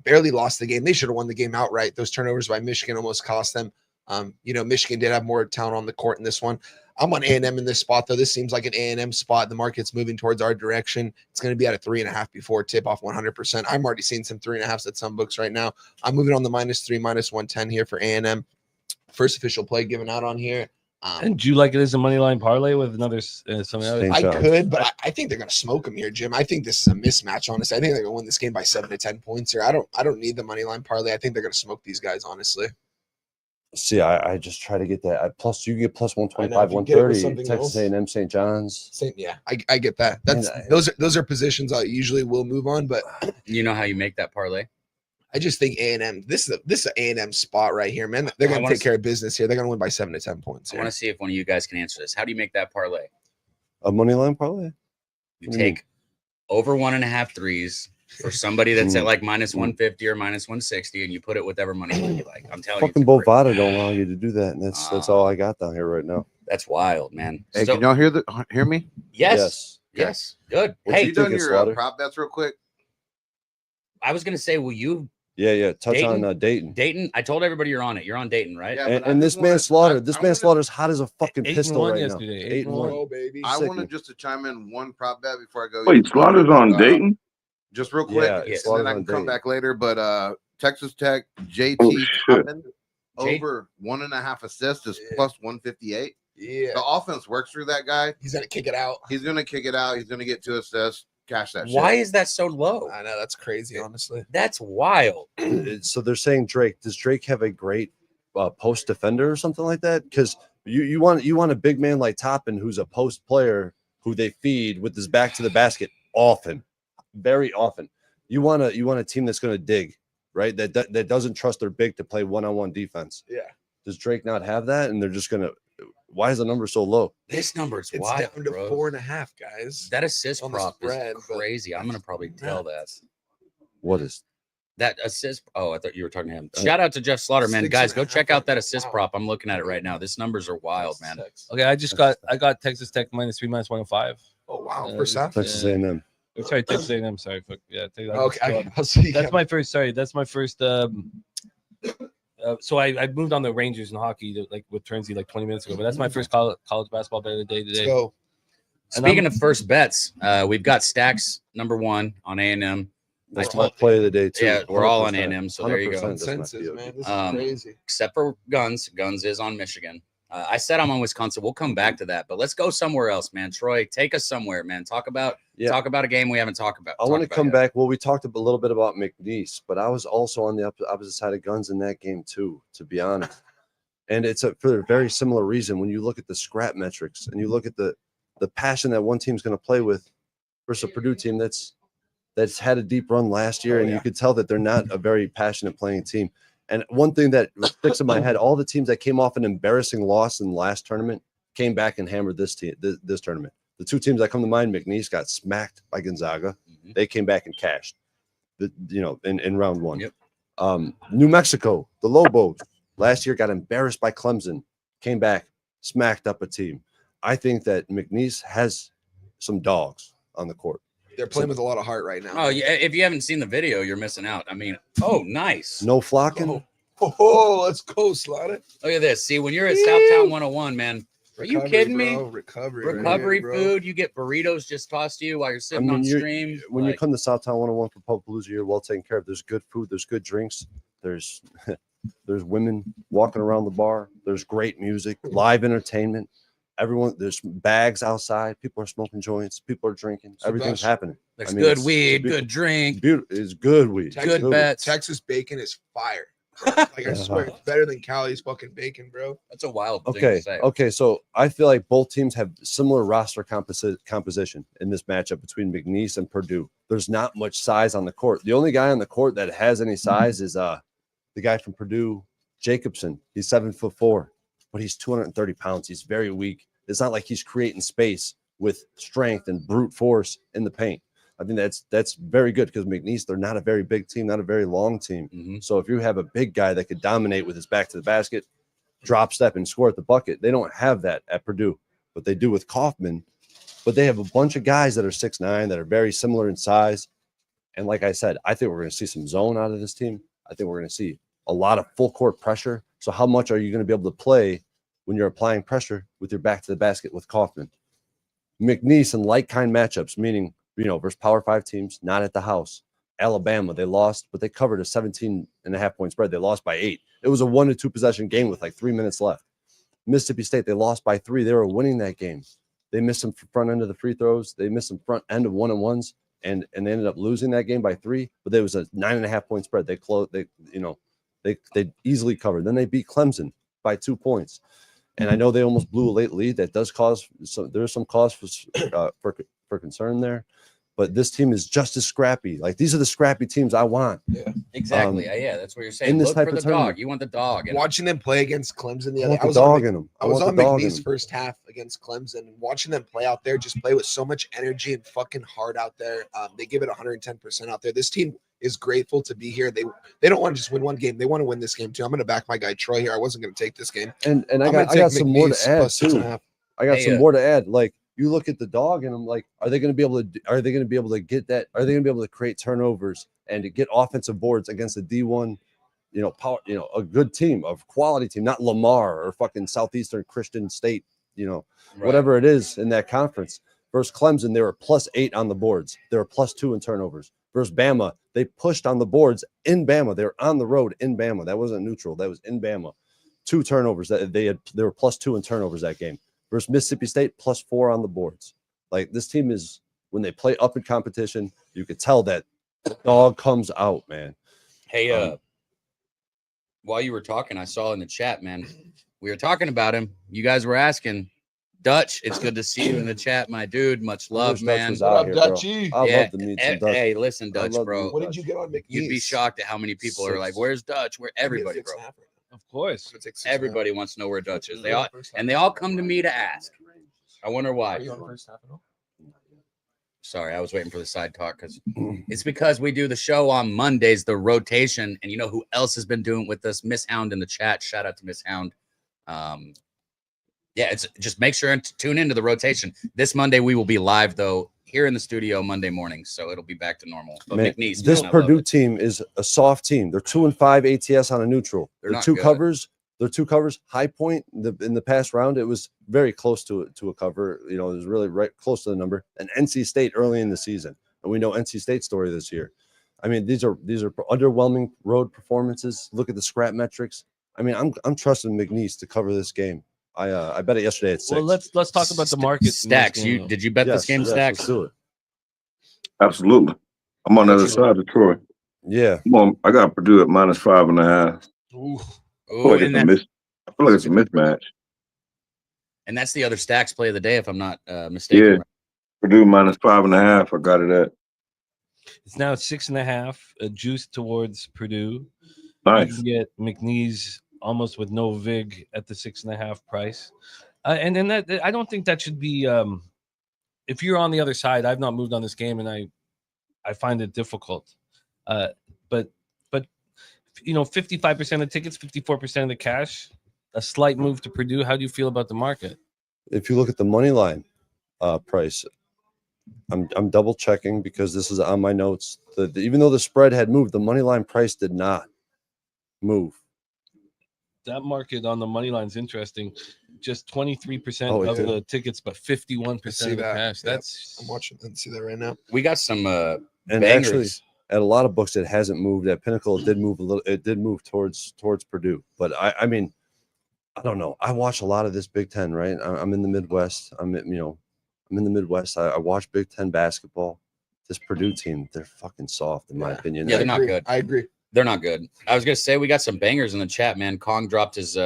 Barely lost the game. They should have won the game outright. Those turnovers by Michigan almost cost them. Michigan did have more talent on the court in this one. I'm on A&M in this spot, though. This seems like an A&M spot. The market's moving towards our direction. It's going to be at a 3.5 before tip off 100%. I'm already seeing some 3.5s at some books right now. I'm moving on the -3, -110 here for A&M. First official play given out on here. And do you like it as a money line parlay with another something else? St. I John's. could, but I think they're going to smoke them here, Jim. I think this is a mismatch. Honestly, I think they're going to win this game by 7 to 10 points here. I don't need the money line parlay. I think they're going to smoke these guys. Honestly, See, I just try to get that. Plus, you get plus I know, 125, if you get it with 130. something Texas else. A&M, St. John's. I get that. Those are positions I usually will move on, but You know how you make that parlay? I just think A&M. This is an A&M spot right here, man. They're going to take care of business here. They're going to win by 7 to 10 points. I Here. want to see if one of you guys can answer this. How do you make that parlay? A money line parlay? You What do you take over 1.5 threes for somebody that's at like -150 or -160, and you put it whatever money line you like. I'm telling you, Fucking it's a great- Bovada don't allow you to do that, and that's all I got down here right now. That's wild, man. Hey, So- can y'all hear me? yes, yes, good. What Hey, you You done thinking, your Slaughter? prop bets real quick? I was gonna say, will you Yeah. Touch Dayton? on Dayton. Dayton? I told everybody you're on it. You're on Dayton, right? Yeah, And, but I and this just man wanna- Slaughter. I- This I man wanna- Slaughter's hot as a fucking 8-1 pistol right yesterday, now. 8-1. Oh, baby. I Sick. wanted just to chime in one prop bet before I go. Wait, Slaughter's on Dayton? Just real quick, Yeah, Yes. and then Slaughter's I on can come Dayton. back later. But Texas Tech, JT Oh, shit. Toppin, J- over 1.5 assists is Yeah. plus 158. Yeah, The offense works through that guy. he's going to kick it out. He's gonna kick it out. He's gonna get 2 assists. Cash that Why shit. is that so low? I know that's crazy, honestly. That's wild. So they're saying Drake. Does Drake have a great post defender or something like that? Because you want a big man like Toppin who's a post player who they feed with his back to the basket often, very often. You want a team that's going to dig, right? That doesn't trust their big to play one-on-one defense. Yeah, Does Drake not have that? And they're just going to. Why is the number so low? This number's it's wild, down to bro. 4.5, guys. That assist on the prop spread, is but crazy. I'm gonna probably tell that. What is? That assist. Oh, I thought you were talking to him. Shout out to Jeff Slaughter, man. Guys, go 6.5 check out that right assist now. prop. I'm looking at it right now. This numbers are wild, man. Okay, I got Texas Tech -3, -105. Oh wow, Uh, first half. Texas Yeah. A&M. Oh, sorry, Texas A&M. Sorry, fuck, yeah. Okay, I'll see. That's my first. Sorry, that's my first. So I moved on the Rangers in hockey, like with Turnsey, like 20 minutes ago. But that's my first college basketball bet of the day Let's today. go. Speaking of first bets, we've got Stacks #1 on A&M. That's We're my all play of the day too. Yeah, we're all on 100%. A&M, so there you go. 100% that's my Consensus, POV. man. This is crazy. Except for Guns. Guns is on Michigan. I said I'm on Wisconsin. We'll come back to that, but let's go somewhere else, man. Troy, take us somewhere, man. Talk about a game we haven't talked about. I want to talked about come yet. back. Well, we talked a little bit about McNeese, but I was also on the opposite side of Guns in that game too, to be honest. And it's for a very similar reason. When you look at the scrap metrics and you look at the passion that one team's going to play with versus a Purdue team that's had a deep run last year, and you could tell that they're not a very passionate playing team. And one thing that sticks in my head, all the teams that came off an embarrassing loss in the last tournament came back and hammered this tournament. The two teams that come to mind, McNeese got smacked by Gonzaga. Mhm. They came back and cashed, in round one. Yep. New Mexico, the Lobos, last year got embarrassed by Clemson, came back, smacked up a team. I think that McNeese has some dogs on the court. They're playing with a lot of heart right now. Oh, yeah. If you haven't seen the video, you're missing out. I mean, oh, nice. No flocking. Oh, let's go, Slaughter. Look at this. See, when you're at Southtown 101, man, are you kidding me? Recovery. Recovery right here, bro. food. You get burritos just tossed to you while you're sitting I mean, on you're- stream. When you Like, come to Southtown 101 for Pubapalooza, you're well taken care of. There's good food, there's good drinks, there's women walking around the bar, there's great music, live entertainment. There's bags outside, people are smoking joints, people are drinking, It's the everything's best. happening. there's I mean, good it's weed, beautiful. good drink, It's good weed. Texas- good bets. Texas bacon is fire. Like I swear, it's better than Cali's fucking bacon, bro. That's a wild thing Okay. to say. Okay. So I feel like both teams have similar roster composition in this matchup between McNeese and Purdue. There's not much size on the court. The only guy on the court that has any size is the guy from Purdue, Jacobson. He's 7'4", but he's 230 pounds. He's very weak. It's not like he's creating space with strength and brute force in the paint. I think that's very good because McNeese, they're not a very big team, not a very long team. Mhm. So if you have a big guy that could dominate with his back to the basket, drop step and score at the bucket, they don't have that at Purdue, but they do with Kaufman. But they have a bunch of guys that are 6'9", that are very similar in size. And like I said, I think we're going to see some zone out of this team. I think we're going to see a lot of full court pressure. So how much are you going to be able to play when you're applying pressure with your back to the basket with Kaufman? McNeese and like-kind matchups, meaning, versus Power 5 teams, not at the house. Alabama, they lost, but they covered a 17.5-point spread. They lost by 8. It was a 1 to 2 possession game with like 3 minutes left. Mississippi State, they lost by 3. They were winning that game. They missed some front end of the free throws. They missed some front end of 1-on-1s, and they ended up losing that game by 3. But there was a 9.5-point spread. They closed. They easily covered. Then they beat Clemson by 2 points. And I know they almost blew a late lead. That does cause there's some cause for concern there. But this team is just as scrappy. Like, these are the scrappy teams I want. Yeah, Exactly. Yeah, that's what you're saying. in this Look type for of the dog. tournament. You want the dog. watching them play against Clemson the I other want I the was on dog Mc- in them. I was on the dog in McNeese them. first half against Clemson, and watching them play out there, just play with so much energy and fucking heart out there. They give it 110% out there. This team is grateful to be here. They don't want to just win one game. They want to win this game too. I'm going to back my guy Troy here. I wasn't going to take this game. And I I'm got gonna take some more to McNeese add plus too. 6.5. I got Hey, some more to add. Like, you look at the dog, and I'm like, are they going to be able to get that? Are they going to be able to create turnovers and to get offensive boards against a D1, power, a good team, a quality team, not Lamar or fucking Southeastern Christian State, whatever it is in that conference. Versus Clemson, they were +8 on the boards. They were +2 in turnovers. Versus Bama, they pushed on the boards in Bama. They were on the road in Bama. That wasn't neutral. That was in Bama. 2 turnovers. They were +2 in turnovers that game. Versus Mississippi State, +4 on the boards. Like, this team is, when they play up in competition, you could tell that the dog comes out, man. Hey, while you were talking, I saw in the chat, man, we were talking about him. You guys were asking. Dutch, it's good to see you in the chat, my dude. Much love, Dutch man. was What out up, here, bro. Dutchie? I'd Yeah, love to meet some Dutch. Hey, listen, I'd Dutch, love to bro. meet What did you get on McNeese? You'd be shocked at how many people are like, "Where's Dutch? Where everybody, bro? Of course. Everybody wants to know where Dutch is. They all come to me to ask. I wonder why. Are you on first half at all? Sorry, I was waiting for the side talk because we do the show on Mondays, the rotation, and you know who else has been doing it with us? Miss Hound in the chat. Shout out to Miss Hound. Yeah, it's just make sure and tune into the rotation. This Monday we will be live though here in the studio Monday morning, so it'll be back to normal. But Man, McNeese, this man, I love Purdue it. team is a soft team. They're 2-5 ATS on a neutral. They're Their not two good. covers. Their 2 covers. High point in the past round, it was very close to a cover. It was really right close to the number. And NC State early in the season, and we know NC State's story this year. I mean, these are underwhelming road performances. Look at the scrap metrics. I mean, I'm trusting McNeese to cover this game. I bet it yesterday at 6. Well, let's talk about the market. Stacks. Did you bet this game, Stacks? Let's do it. Absolutely. I'm on the other side of Troy. Yeah. I got Purdue at -5.5. Ooh. I feel like it's a mismatch. And that's the other Stacks play of the day, if I'm not mistaken. Yeah. Purdue -5.5. I got it at. It's now 6.5, a juice towards Purdue. Nice. You can get McNeese almost with no vig at the 6.5 price. And then that I don't think that should be if you're on the other side. I've not moved on this game, and I find it difficult. But 55% of tickets, 54% of the cash, a slight move to Purdue. How do you feel about the market? If you look at the money line price, I'm double checking because this is on my notes. Even though the spread had moved, the money line price did not move. That market on the money line is interesting. Just 23% of the tickets, but 51% of the cash. That's I'm watching and see that right now. We got some And bangers. actually, at a lot of books, it hasn't moved. At Pinnacle, it did move a little. It did move towards Purdue, but I mean, I don't know. I watch a lot of this Big Ten, right? I'm in the Midwest. I'm in the Midwest. I watch Big Ten basketball. This Purdue team, they're fucking soft, in my opinion. Yeah, they're not good. I agree. They're not good. I was gonna say we got some bangers in the chat, man. Kong dropped his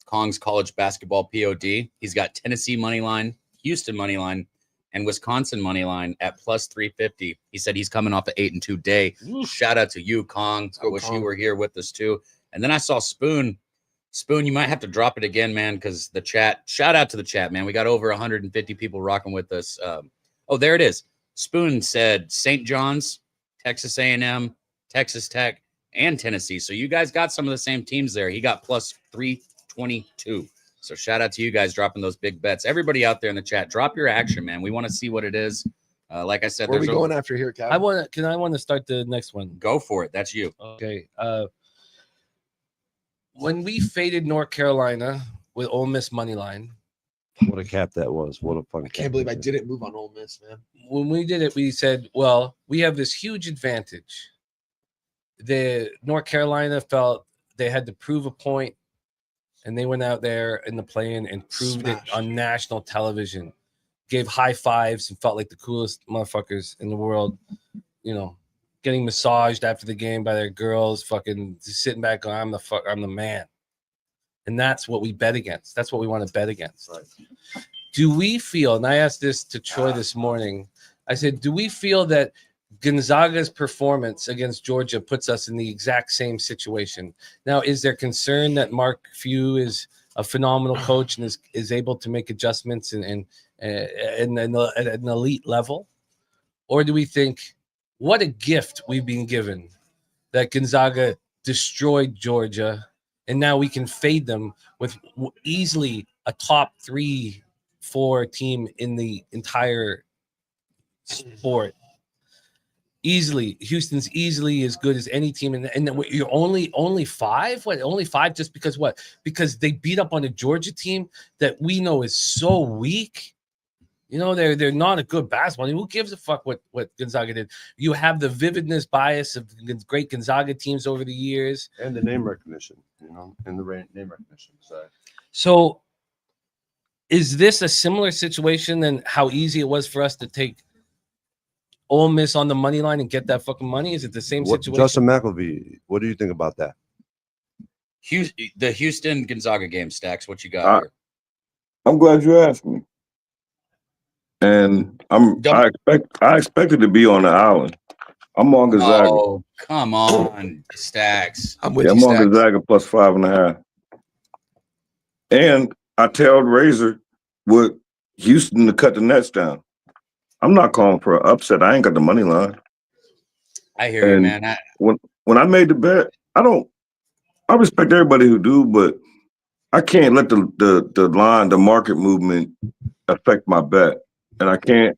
Kong's college basketball POD. He's got Tennessee money line, Houston money line, and Wisconsin money line at +350. He said he's coming off an 8-2 day. Shout out to you, Kong. I wish you were here with us too. And then I saw Spoon. Spoon, you might have to drop it again, man, because the chat. Shout out to the chat, man. We got over 150 people rocking with us. Oh, there it is. Spoon said St. John's, Texas A&M, Texas Tech, and Tennessee. So you guys got some of the same teams there. He got +322. So shout out to you guys dropping those big bets. Everybody out there in the chat, drop your action, man. We want to see what it is. Like I said, Where are we going after here, Cap? I want to start the next one. Go for it. That's you. Okay. when we faded North Carolina with Ole Miss money line, What a cap that was. What a fun. I can't believe I didn't move on Ole Miss, man. when we did it, we said, well, we have this huge advantage. The North Carolina felt they had to prove a point, and they went out there in the play-in and proved it on national television. Gave high fives and felt like the coolest motherfuckers in the world, you know, getting massaged after the game by their girls, fucking just sitting back going, I'm the man. And that's what we bet against. That's what we want to bet against. Right. Do we feel, and I asked this to Troy this morning, I said, do we feel that Gonzaga's performance against Georgia puts us in the exact same situation? Now, is there concern that Mark Few is a phenomenal coach and is able to make adjustments and at an elite level? Or do we think, what a gift we've been given that Gonzaga destroyed Georgia, and now we can fade them with easily a top 3-4 team in the entire sport? Easily, Houston's easily as good as any team, and you're only 5. What, only 5? Just because what? Because they beat up on a Georgia team that we know is so weak. You know, they're not a good basketball team. Who gives a fuck what Gonzaga did? You have the vividness bias of great Gonzaga teams over the years, And the name recognition, and the name recognition. So, is this a similar situation than how easy it was for us to take Ole Miss on the money line and get that fucking money? Is it the same situation? Justin McElvey, what do you think about that? The Houston Gonzaga game, Stacks. What you got here? I'm glad you asked me. And I expected to be on the island. I'm on Gonzaga. Oh, come on, Stacks. I'm with Yeah, you, I'm on Stacks. Gonzaga plus 5.5. And I tailed Razor with Houston to cut the nets down. I'm not calling for an upset. I ain't got the money line. I hear you, man. When I made the bet, I respect everybody who do, but I can't let the line, the market movement affect my bet. And I can't.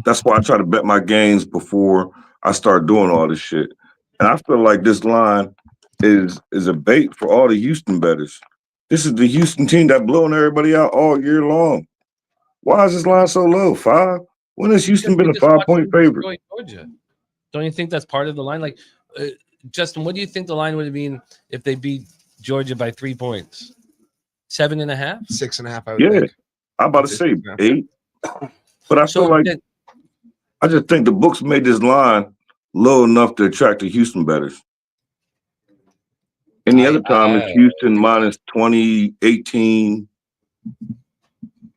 That's why I try to bet my games before I start doing all this shit. And I feel like this line is a bait for all the Houston bettors. This is the Houston team that blowing everybody out all year long. Why is this line so low? 5? When has Houston been a 5-point favorite? Georgia. Don't you think that's part of the line? Like, Justin, what do you think the line would have been if they beat Georgia by 3 points? 7.5? 6.5. I would Yeah, think. I'm about to say 8. But I feel like I just think the books made this line low enough to attract the Houston bettors. Any other time, it's Houston minus 20, 18.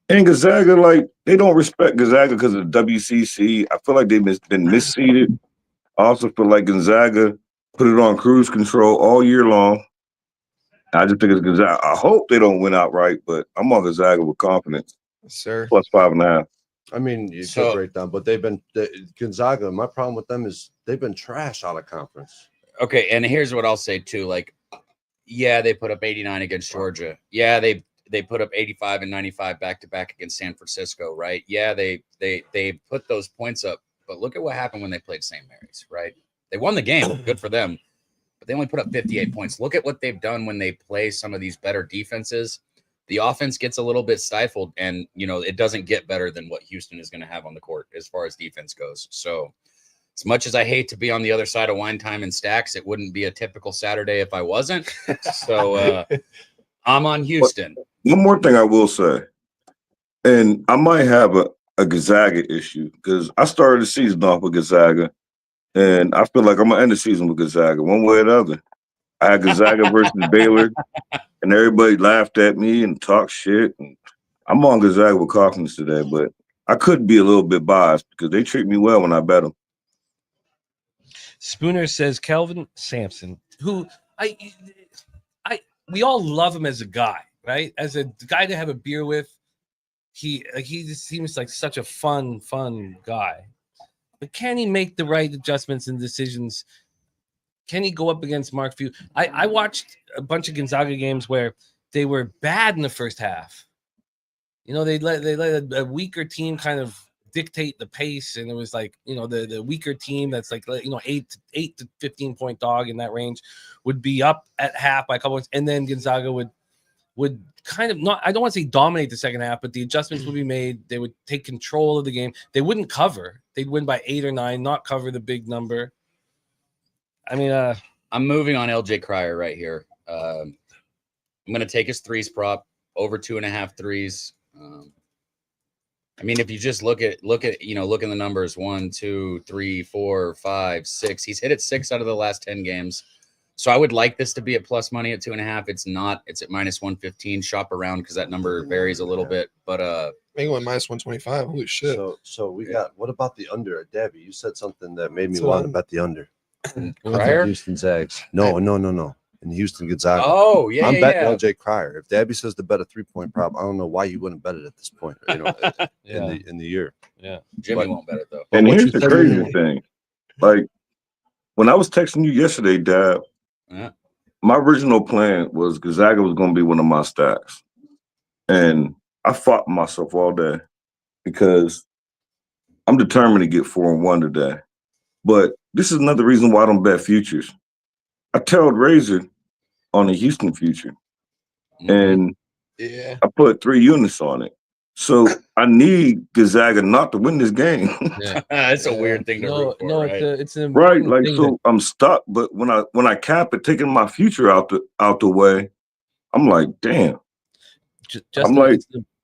And Gonzaga, like, they don't respect Gonzaga because of the WCC. I feel like they've been misseeded. I also feel like Gonzaga put it on cruise control all year long. I just think it's Gonzaga. I hope they don't win outright, but I'm on Gonzaga with confidence. Sir. Plus 5.5. I mean, you could break down, but Gonzaga. My problem with them is they've been trash out of conference. Okay, and here's what I'll say too. Like, yeah, they put up 89 against Georgia. Yeah, they put up 85 and 95 back to back against San Francisco, right? Yeah, they put those points up. But look at what happened when they played St. Mary's, right? They won the game. Good for them. But they only put up 58 points. Look at what they've done when they play some of these better defenses. The offense gets a little bit stifled, and, it doesn't get better than what Houston is going to have on the court as far as defense goes. So as much as I hate to be on the other side of Wine Time and Stacks, it wouldn't be a typical Saturday if I wasn't. So I'm on Houston. One more thing I will say, and I might have a Gonzaga issue because I started the season off with Gonzaga, and I feel like I'm going to end the season with Gonzaga one way or the other. I had Gonzaga versus Baylor, and everybody laughed at me and talked shit. And I'm on Gonzaga with confidence today, but I could be a little bit biased because they treat me well when I bet them. Spooner says Kelvin Sampson, who we all love him as a guy, right? As a guy to have a beer with. He just seems like such a fun guy. But can he make the right adjustments and decisions? Can he go up against Mark Few? I watched a bunch of Gonzaga games where they were bad in the first half. They let a weaker team kind of dictate the pace, and it was like, you know, the weaker team that's like, you know, 8 to 15 point dog in that range would be up at half by a couple points, and then Gonzaga would kind of not, I don't want to say dominate the second half, but the adjustments would be made. They would take control of the game. They wouldn't cover. They'd win by 8 or 9, not cover the big number. I mean, I'm moving on LJ Cryer right here. I'm going to take his threes prop over 2.5 threes. I mean, if you just look at the numbers, 1, 2, 3, 4, 5, 6. He's hit it 6 out of the last 10 games. So I would like this to be at plus money at 2.5. It's not. It's at minus 115. Shop around because that number varies a little bit. But I think it went minus 125. Holy shit! So we got. What about the under at Dabby? You said something that made me want to bet the under. Cryer? Houston Zags. No. In Houston Gonzaga. Oh yeah, I'm yeah, betting yeah. LJ Cryer. If Dabby says to bet a 3-point prop, I don't know why you wouldn't bet it at this point. You know, in the year. Yeah, Jimmy won't bet it though. And what here's you the said crazy earlier- thing. Like when I was texting you yesterday, Dab, Yeah. my original plan was Gonzaga was going to be one of my stacks. And I fought myself all day because I'm determined to get 4-1 today. But this is another reason why I don't bet futures. I tailed Razor on the Houston future, and Yeah, I put 3 units on it. So I need Gonzaga not to win this game. That's a weird thing to root for, right? it's an Right, important like thing so I'm stuck. But when I cap it, taking my future out the way, I'm like, damn. Justin, like-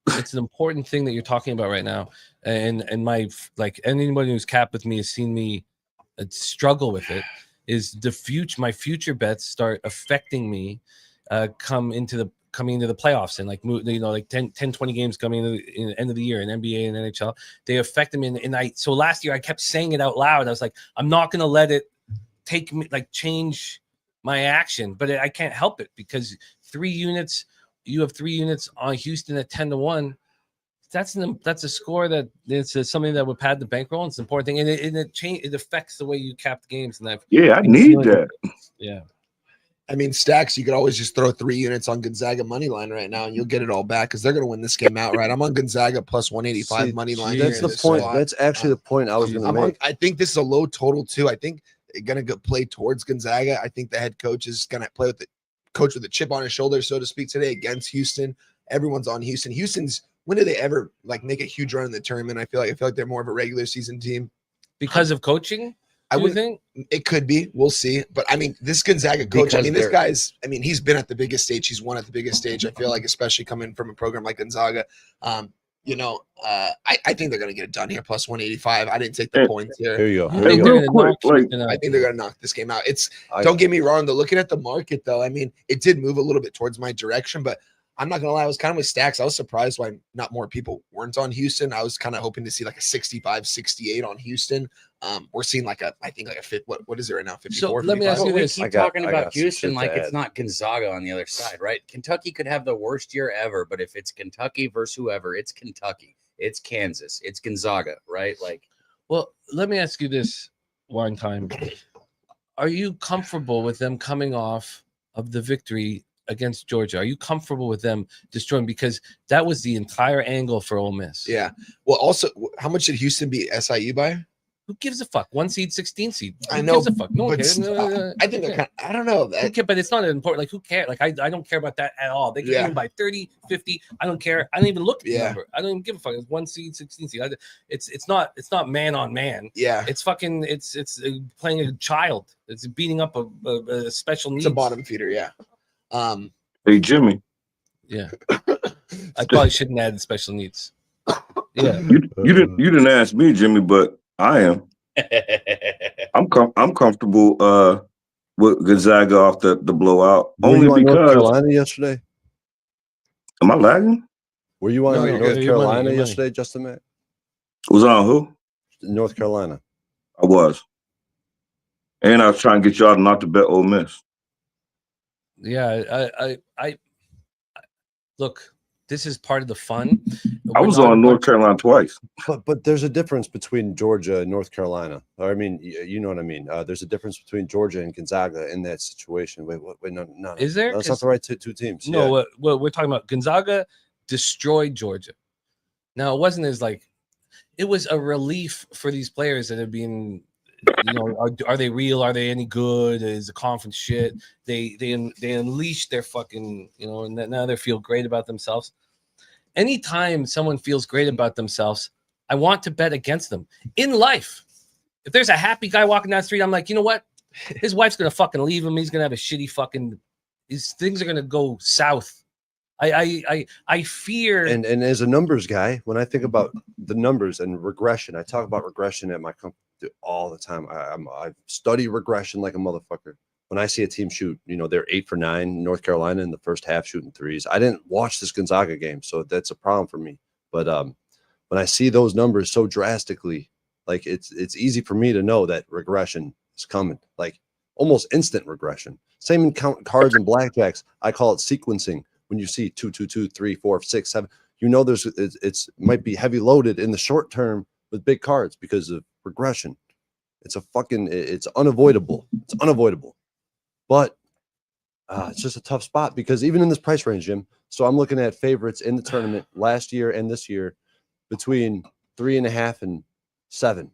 it's an important thing that you're talking about right now, and my like anybody who's capped with me has seen me struggle with it. Is my future bets start affecting me coming into the playoffs and like like 10 20 games coming in the end of the year in NBA and NHL, they affect them so last year I kept saying it out loud. I was like, I'm not going to let it take me change my action, but I can't help it because 3 units, you have 3 units on Houston at 10-1. That's a score that it's something that would pad the bankroll. It's an important thing, and it affects the way you cap the games. And I need that. Yeah, I mean, stacks. You could always just throw 3 units on Gonzaga money line right now, and you'll get it all back because they're going to win this game outright. I'm on Gonzaga plus 185 money line. That's the point. That's actually the point I was going to make. I think this is a low total too. I think they're going to play towards Gonzaga. I think the head coach is going to play with the coach with a chip on his shoulder, so to speak, today against Houston. Everyone's on Houston. Houston's. When do they ever make a huge run in the tournament? I feel like they're more of a regular season team because of coaching. I would think it could be. We'll see. But I mean, this Gonzaga coach. I mean, this guy's. I mean, he's been at the biggest stage. He's won at the biggest stage. I feel like, especially coming from a program like Gonzaga. I think they're going to get it done here. Plus 185. I didn't take the points here. Here you go. I think they're going to knock this game out. Don't get me wrong though. Looking at the market though, I mean, it did move a little bit towards my direction, but I'm not gonna lie, I was kind of with stacks. I was surprised why not more people weren't on Houston. I was kind of hoping to see like a 65-68 on Houston. We're seeing I think a fit. What is it right now? 54. So let me ask you this: we keep talking about Houston like it's not Gonzaga on the other side, right? Kentucky could have the worst year ever, but if it's Kentucky versus whoever, it's Kentucky, it's Kansas, it's Gonzaga, right? Like, well, let me ask you this one time: are you comfortable with them coming off of the victory against Georgia? Are you comfortable with them destroying? Because that was the entire angle for Ole Miss. Yeah. Well, also, how much did Houston beat SIU by? Who gives a fuck? 1 seed, 16 seed. I know. Who gives a fuck? No one but cares. I think they're kind of, I don't know. But it's not important. Like, who cares? Like, I don't care about that at all. They can win by 30, 50. I don't care. I don't even look at the number. I don't even give a fuck. It's 1 seed, 16 seed. It's not man on man. Yeah. It's fucking. It's playing a child. It's beating up a special needs. It's a bottom feeder. Yeah. Hey Jimmy. Yeah. I probably shouldn't add special needs. Yeah. You didn't ask me, Jimmy, but I am. I'm comfortable with Gonzaga off the blowout. Were you only on because North Carolina yesterday? Am I lagging? Were you on No, you're North good. Carolina yesterday, Justin Mack? Was on who? North Carolina. I was. And I was trying to get y'all not to bet Ole Miss. Yeah, I look. This is part of the fun. I was on North Carolina twice. But there's a difference between Georgia and North Carolina. I mean, you know what I mean. There's a difference between Georgia and Gonzaga in that situation. Wait, no. Is there? That's not the right two teams. No, Yeah. what we're talking about. Gonzaga destroyed Georgia. Now it wasn't as it was a relief for these players that have been, are they real? Are they any good? Is the conference shit? They unleash their fucking, and now they feel great about themselves. Anytime someone feels great about themselves, I want to bet against them in life. If there's a happy guy walking down the street, I'm like, you know what? His wife's gonna fucking leave him. He's gonna have a shitty fucking. His things are gonna go south. I fear. And as a numbers guy, when I think about the numbers and regression, I talk about regression at my company all the time. I study regression like a motherfucker. When I see a team shoot, they're 8 for 9, North Carolina in the first half shooting threes. I didn't watch this Gonzaga game, so that's a problem for me. But when I see those numbers so drastically, like it's easy for me to know that regression is coming, like almost instant regression. Same in cards and blackjacks. I call it sequencing. When you see 2, 2, 2, 3, 4, 6, 7, it's might be heavy loaded in the short term with big cards because of regression. It's unavoidable. It's unavoidable. But it's just a tough spot because even in this price range, Jim. So I'm looking at favorites in the tournament last year and this year between 3.5 and 7.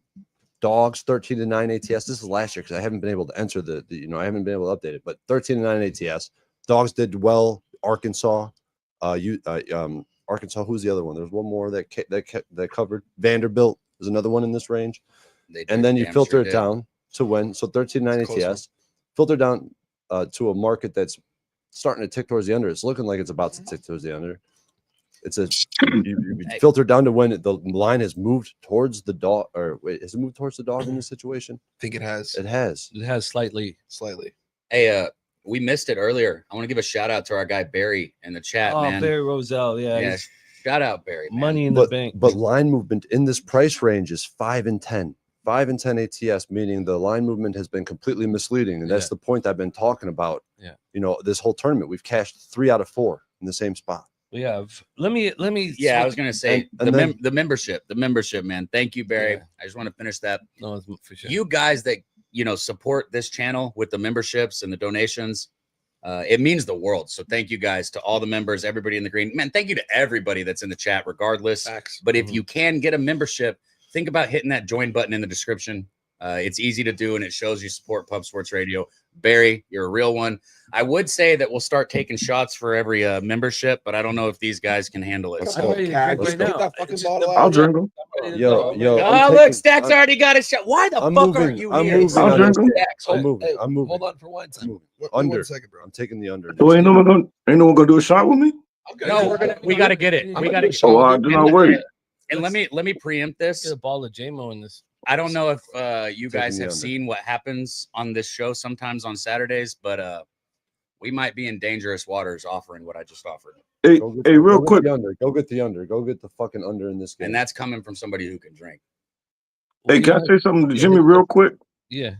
Dogs 13-9 ATS. This is last year because I haven't been able to enter I haven't been able to update it. But 13-9 ATS. Dogs did well. Arkansas, Arkansas. Who's the other one? There's one more that covered. Vanderbilt is another one in this range. And then you filter it down to win. So 13-9 ATS. Filter down to a market that's starting to tick towards the under. It's looking like it's about to tick towards the under. You filter down to when the line has moved towards the dog. Or wait, has it moved towards the dog in this situation? I think it has. It has. It has slightly. Hey, we missed it earlier. I want to give a shout out to our guy Barry in the chat, man. Barry Roselle, yeah. Shout out Barry. Man. Money in the bank. But line movement in this price range is 5 and 10. 5 and 10 ATS, meaning the line movement has been completely misleading, and that's the point I've been talking about. Yeah, this whole tournament, we've cashed 3 out of 4 in the same spot. We have. Let me. Yeah, I was gonna say the membership, man. Thank you, Barry. Yeah. I just want to finish that. No, for sure. You guys that support this channel with the memberships and the donations. It means the world. So thank you guys to all the members, everybody in the green. Man, thank you to everybody that's in the chat, regardless. Facts. But if you can get a membership, think about hitting that join button in the description. It's easy to do, and it shows you support Pub Sports Radio. Barry, you're a real one. I would say that we'll start taking shots for every membership, but I don't know if these guys can handle it. I'm ready to drink right now. I'll drink them. Yo. Oh, look, Stacks already got a shot. Why the fuck aren't you here? I'll drink them. I'm moving. Hey, I'm moving. Hold on for one second. Under. 1 second, bro. I'm taking the under. So ain't no one gonna do a shot with me? No, we got to get it. We got to. Oh, I do not wait. And let me preempt this. Get a ball of JMO in this. I don't know if you guys the have under. seen what happens on this show sometimes on Saturdays, but we might be in dangerous waters offering what I just offered. Hey, real quick. Go get the under. Go get the fucking under in this game. And that's coming from somebody who can drink. Hey, can I say something to Jimmy real quick? Yeah.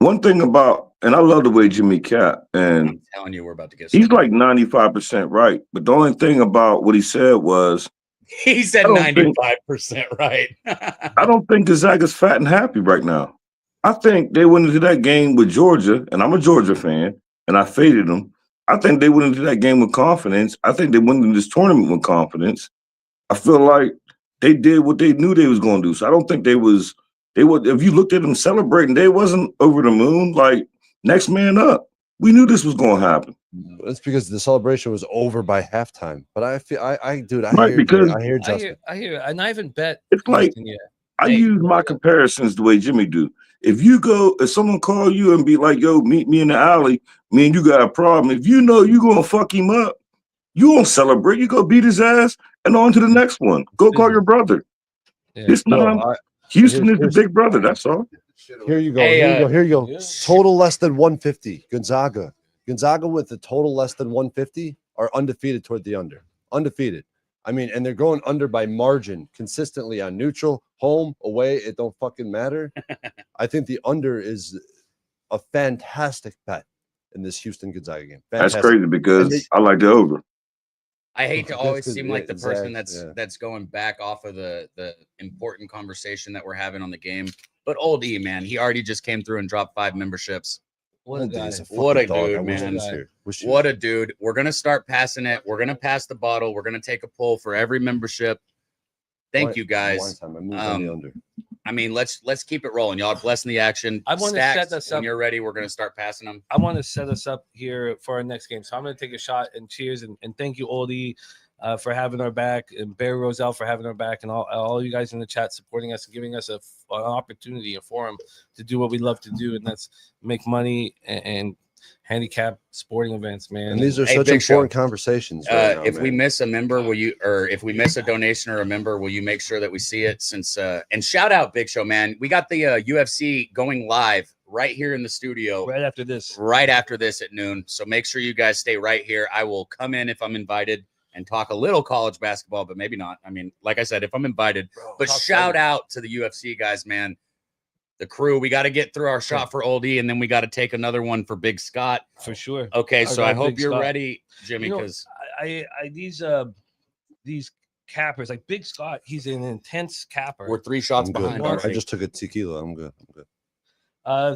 One thing about, and I love the way Jimmy cat, and I'm telling you, we're about to get he's started. like 95% right. But the only thing about what he said was, He said 95% right. I don't think Gonzaga's fat and happy right now. I think they went into that game with Georgia, and I'm a Georgia fan, and I faded them. I think they went into that game with confidence. I think they went into this tournament with confidence. I feel like they did what they knew they was going to do. So I don't think they would, if you looked at them celebrating, they wasn't over the moon, like next man up. We knew this was going to happen. That's because the celebration was over by halftime. But I feel, I hear Justin. I hear, and I haven't bet. It's like, I use my comparisons the way Jimmy do. If someone call you and be like, yo, meet me in the alley, me and you got a problem. If you know you're going to fuck him up, you won't celebrate. You go beat his ass and on to the next one. Go call your brother. Yeah. This time, Houston is the big brother. That's all. Here you go. Hey, here you go. yeah. Total less than 150. Gonzaga with the total less than 150 are undefeated toward the under. Undefeated. I mean, and they're going under by margin consistently on neutral, home, away. It don't fucking matter. I think the under is a fantastic bet in this Houston Gonzaga game. Fantastic. That's crazy because I like the over. I hate to always seem like the person exactly, that's going back off of the important conversation that we're having on the game. But old E, man, he already just came through and dropped 5 memberships. What a guy. What a Dog. dude, I wish he man. was here. What a dude. We're going to start passing it. We're going to pass the bottle. We're going to take a poll for every membership. Thank you guys. Wine time. I moved on the under. I mean, let's keep it rolling, y'all. Blessing the action. I want to set us when up. you're ready, we're gonna start passing them. I want to set us up here for our next game. So I'm going to take a shot and cheers and thank you, Oldie, for having our back, and Barry Roselle for having our back, and all you guys in the chat supporting us and giving us an opportunity, a forum to do what we love to do, and that's make money and handicap sporting events, man. And these are Hey, such Big important Show. conversations. Right now, If man. we miss a member, if we miss a donation or a member, will you make sure that we see it? Since and shout out Big Show, man. We got the UFC going live right here in the studio right after this at noon. So make sure you guys stay right here. I will come in if I'm invited and talk a little college basketball, but maybe not. I mean, like I said, if I'm invited, but shout out to the UFC guys, man. The crew, we got to get through our shot for Oldie, and then we got to take another one for Big Scott. for sure. Okay, so I hope Big you're Scott. ready, Jimmy, You know, because these cappers, like Big Scott, he's an intense capper. we're 3 shots I'm good. behind. I already. just took a tequila. I'm good.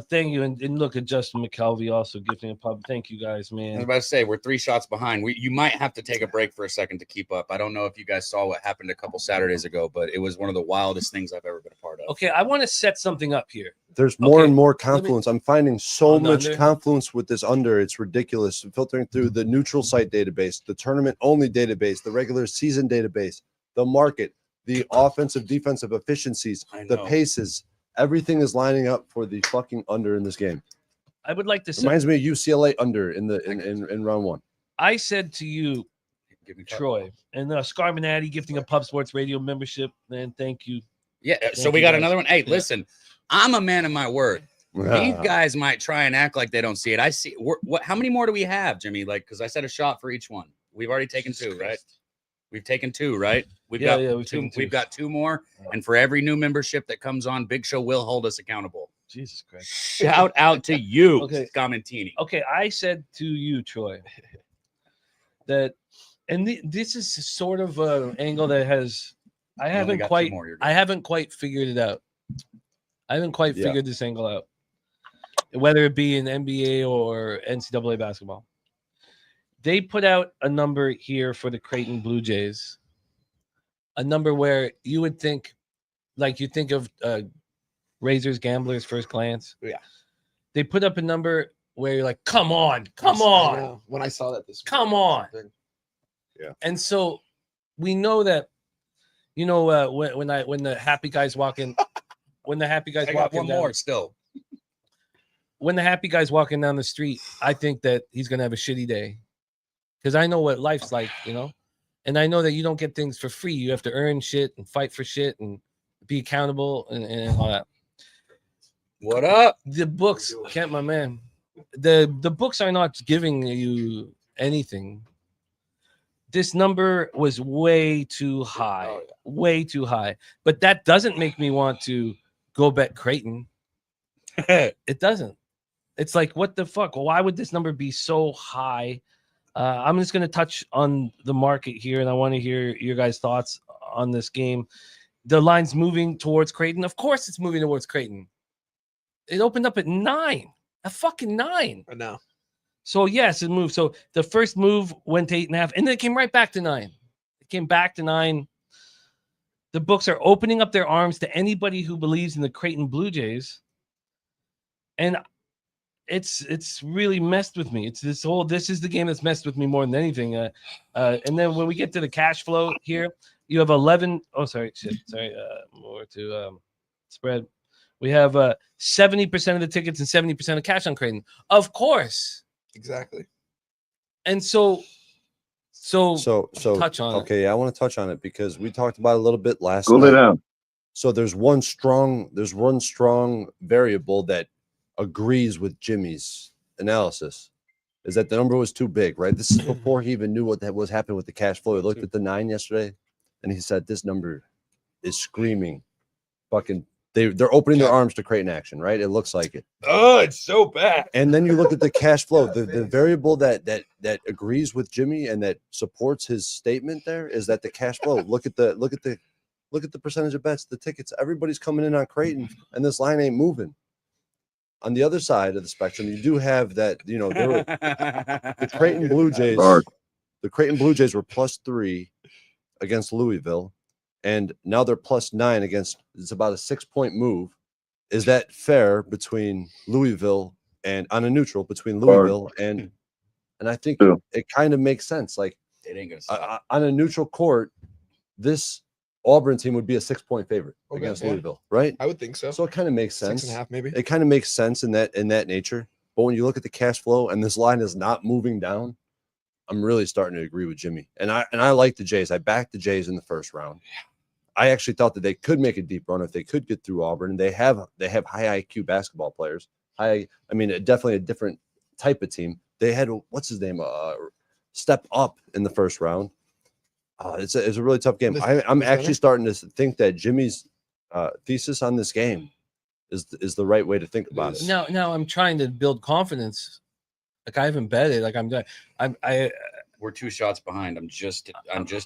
Thank you, and look at Justin McKelvey also gifting a pub. Thank you guys, I was man. about to say we're 3 shots behind. You might have to take a break for a second to keep up. I don't know if you guys saw what happened a couple Saturdays ago, but it was one of the wildest things I've ever been a part of. Okay, I want to set something up here. There's more Okay, and more let me- confluence. I'm finding so On the much under? confluence with this under. It's ridiculous. Filtering through the neutral site database, the tournament only database, the regular season database, the market, the offensive defensive efficiencies, I the know. paces. Everything is lining up for the fucking under in this game. I would like to say, Reminds me of UCLA under in round one. I said to you, Give me Troy, and Scarminati gifting a Pub Sports Radio membership, man. Thank you. Yeah, so Thank we you, got guys. another one. Hey, Yeah. listen, I'm a man of my word. These guys might try and act like they don't see it. I see. What? How many more do we have, Jimmy? Like, because I said a shot for each one. We've already taken 2, right? We've taken 2, right? We've got we've 2. taken 2. We've got 2 more, and for every new membership that comes on, Big Show will hold us accountable. Jesus Christ. Shout out to you, Okay. Scamentini. Okay, I said to you, Troy, that, and this is sort of an angle that has, I You only haven't got 2 quite, more, you're good. I haven't quite figured it out. I haven't quite Yeah. figured this angle out, whether it be in NBA or NCAA basketball. They put out a number here for the Creighton Blue Jays, a number where you would think, like you think of Razors Gamblers first glance. Yeah. They put up a number where you're like, come on, I know. When I saw that this Come on. And so we know that, you know, when the happy guys walk in, when the happy guys I got walking one down, more still. when the happy guy's walking down the street, I think that he's gonna have a shitty day, because I know what life's like, you know, and I know that you don't get things for free. You have to earn shit and fight for shit and be accountable and all that. What up? The books, Kent, my man, the books are not giving you anything. This number was way too high, way too high. But that doesn't make me want to go bet Creighton. It doesn't. It's like, what the fuck? Why would this number be so high? I'm just going to touch on the market here, and I want to hear your guys' thoughts on this game. The line's moving towards Creighton. Of course, it's moving towards Creighton. It opened up at 9, a fucking 9. I know. So yes, it moved. So the first move went to 8.5, and then it came right back to 9. It came back to 9. The books are opening up their arms to anybody who believes in the Creighton Blue Jays, and it's really messed with me. It's this is the game that's messed with me more than anything. And then when we get to the cash flow here, you have 11. Oh, sorry, more to spread. We have 70% of the tickets and 70% of cash on Creighton, of course. Exactly. And so touch on it. Okay, I want to touch on it because we talked about it a little bit last Go lay night. down. So there's one strong variable that agrees with Jimmy's analysis, is that the number was too big, right? This is before he even knew what that was happening with the cash flow. He looked at the 9 yesterday and he said this number is screaming fucking they're opening their arms to Creighton action, right? It looks like it. Oh, it's so bad. And then you look at the cash flow. The variable that agrees with Jimmy and that supports his statement there is that the cash flow. Look at the percentage of bets, the tickets. Everybody's coming in on Creighton, and this line ain't moving. On the other side of the spectrum, you do have that. You know, the Creighton Blue Jays. Sorry. The Creighton Blue Jays were +3 against Louisville, and now they're +9 against. It's about a 6-point move. Is that fair between Louisville and on a neutral between Louisville and I think it kind of makes sense. Like It ain't gonna stop. on a neutral court, this Auburn team would be a 6-point favorite against Louisville, right? I would think so. So it kind of makes sense. 6.5 maybe. It kind of makes sense in that nature. But when you look at the cash flow and this line is not moving down, I'm really starting to agree with Jimmy. And I like the Jays. I backed the Jays in the first round. I actually thought that they could make a deep run if they could get through Auburn. They have high IQ basketball players. Definitely a different type of team. They had what's his name step up in the first round. It's a really tough game. I'm actually starting to think that Jimmy's thesis on this game is the right way to think about it. Now I'm trying to build confidence. Like I haven't betted. Like We're 2 shots behind. I'm just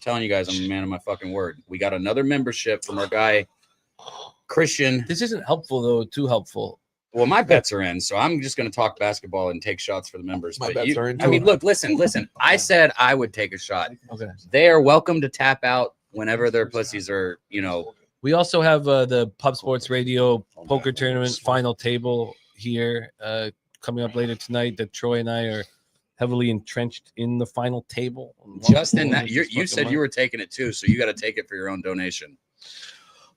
telling you guys, I'm a man of my fucking word. We got another membership from our guy Christian. This isn't helpful though. Too helpful. Well, my bets are in, so I'm just going to talk basketball and take shots for the members. My bets are in too. I mean, look, listen. I said I would take a shot. Okay. They are welcome to tap out whenever their pussies are, We also have the Pub Sports Radio poker tournament final table here coming up later tonight that Troy and I are heavily entrenched in the final table. Justin, you said you were taking it too, so you got to take it for your own donation.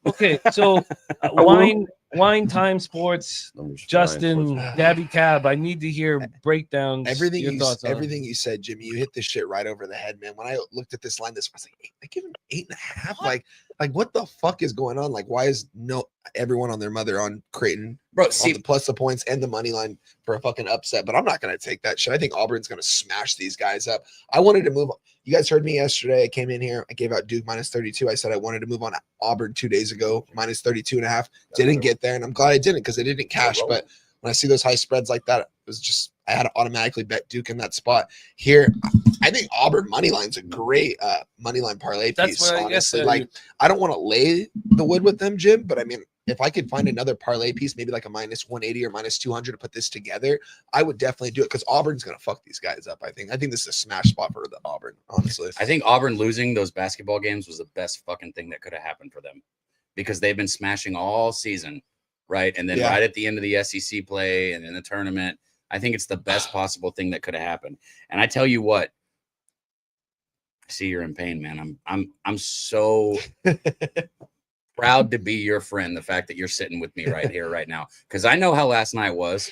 Okay, so wine time sports. Justin, Dabby Cab. I need to hear breakdowns. Everything everything you said, Jimmy, you hit this shit right over the head, man. When I looked at this line, I was like, they give him 8.5. Like what the fuck is going on? Like, why is everyone on their mother on Creighton? Bro, see, plus the points and the money line for a fucking upset, but I'm not gonna take that shit. I think Auburn's gonna smash these guys up. I wanted to move. You guys heard me yesterday. I came in here. I gave out Duke -32. I said I wanted to move on Auburn 2 days ago, -32.5. Didn't get there, and I'm glad I didn't because it didn't cash. But when I see those high spreads like that, it was just I had to automatically bet Duke in that spot. Here, I think Auburn money line's a great money line parlay piece. That's what honestly. I guess. I don't want to lay the wood with them, Jim, but I mean, if I could find another parlay piece, maybe like a -180 or -200 to put this together, I would definitely do it because Auburn's gonna fuck these guys up. I think this is a smash spot for the Auburn, honestly. I think Auburn losing those basketball games was the best fucking thing that could have happened for them because they've been smashing all season, right? And then right at the end of the SEC play and in the tournament, I think it's the best possible thing that could have happened. And I tell you what, I see you're in pain, man. I'm so proud to be your friend. The fact that you're sitting with me right here, right now, because I know how last night was.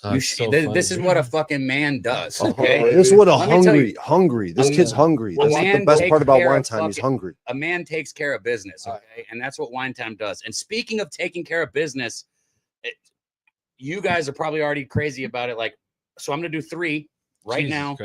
This is what a fucking man does. Okay, this is what a hungry. This kid's hungry. That's the best part about wine time. He's hungry. A man takes care of business, okay, and that's what wine time does. And speaking of taking care of business, you guys are probably already crazy about it. Like, so I'm gonna do 3 right now.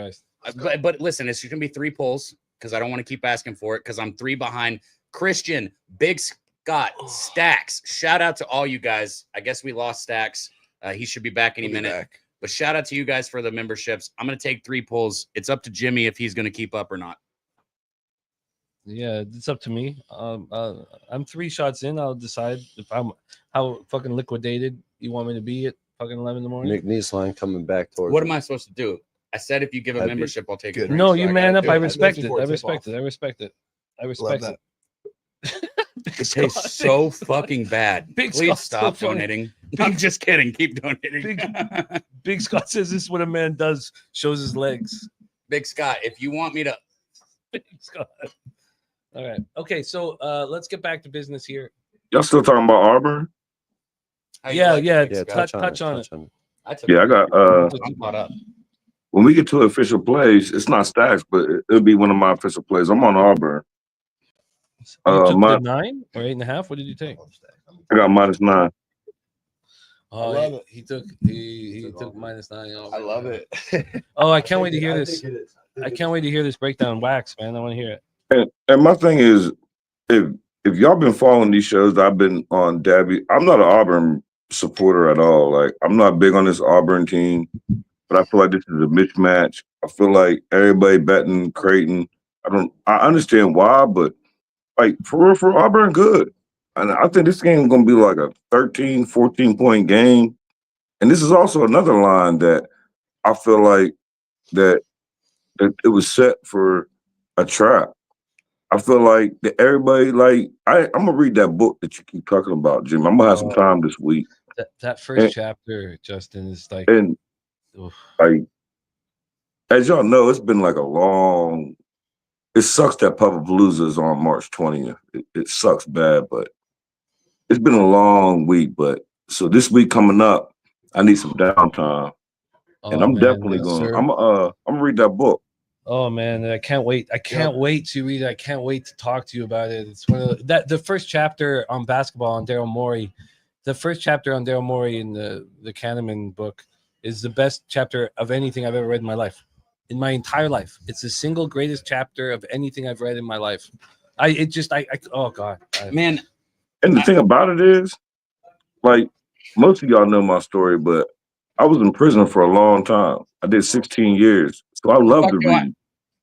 But listen, it's gonna be 3 pulls because I don't want to keep asking for it because I'm 3 behind. Christian, Big Scott, Stacks. Shout out to all you guys. I guess we lost Stacks. He should be back any minute. But shout out to you guys for the memberships. I'm going to take 3 pulls. It's up to Jimmy if he's going to keep up or not. Yeah, it's up to me. I'm 3 shots in. I'll decide if I'm how fucking liquidated you want me to be at fucking 11 in the morning. McNeese line coming back towards. What am I supposed to do? I said if you give a membership, I'll take it. No, you man up. I respect it. I respect it. I respect it. I respect it. It tastes so fucking bad. Please stop donating. I'm just kidding. Keep donating. Big Scott says this is what a man does. Shows his legs. Big Scott, if you want me to. Big Scott. All right. Okay. So let's get back to business here. Y'all still talking about Auburn? Yeah. Touch on it. I got. I'm caught up. When we get to official plays, it's not Stacks, but it'll be one of my official plays. I'm on Auburn. You took the 9 or 8.5. What did you take? I got -9. Oh, I love it. He took -9. I love it. Oh, I can't wait to hear this. I can't wait to hear this breakdown. Wax, man. I want to hear it. And my thing is, if y'all been following these shows, I've been on Dabby. I'm not an Auburn supporter at all. Like, I'm not big on this Auburn team, but I feel like this is a mismatch. I feel like everybody betting Creighton. I understand why, but like for Auburn, good. And I think this game is going to be like a 13, 14-point game. And this is also another line that I feel like that it was set for a trap. I feel like that everybody like I'm gonna read that book that you keep talking about, Jim. I'm gonna have some time this week. That first chapter, Justin, is like, and oof. like as y'all know, it's been like a long. It sucks that Pubapalooza is on March 20th. It sucks bad, but it's been a long week. But so this week coming up, I need some downtime, and I'm definitely going. I'm gonna read that book. Oh man, I can't wait! I can't wait to read it. I can't wait to talk to you about it. It's one of the first chapter on basketball on Daryl Morey. The first chapter on Daryl Morey in the Kahneman book is the best chapter of anything I've ever read in my life, in my entire life. It's the single greatest chapter of anything I've read in my life. Oh God, man. And the thing about it is, like most of y'all know my story, but I was in prison for a long time. I did 16 years, so I love to read.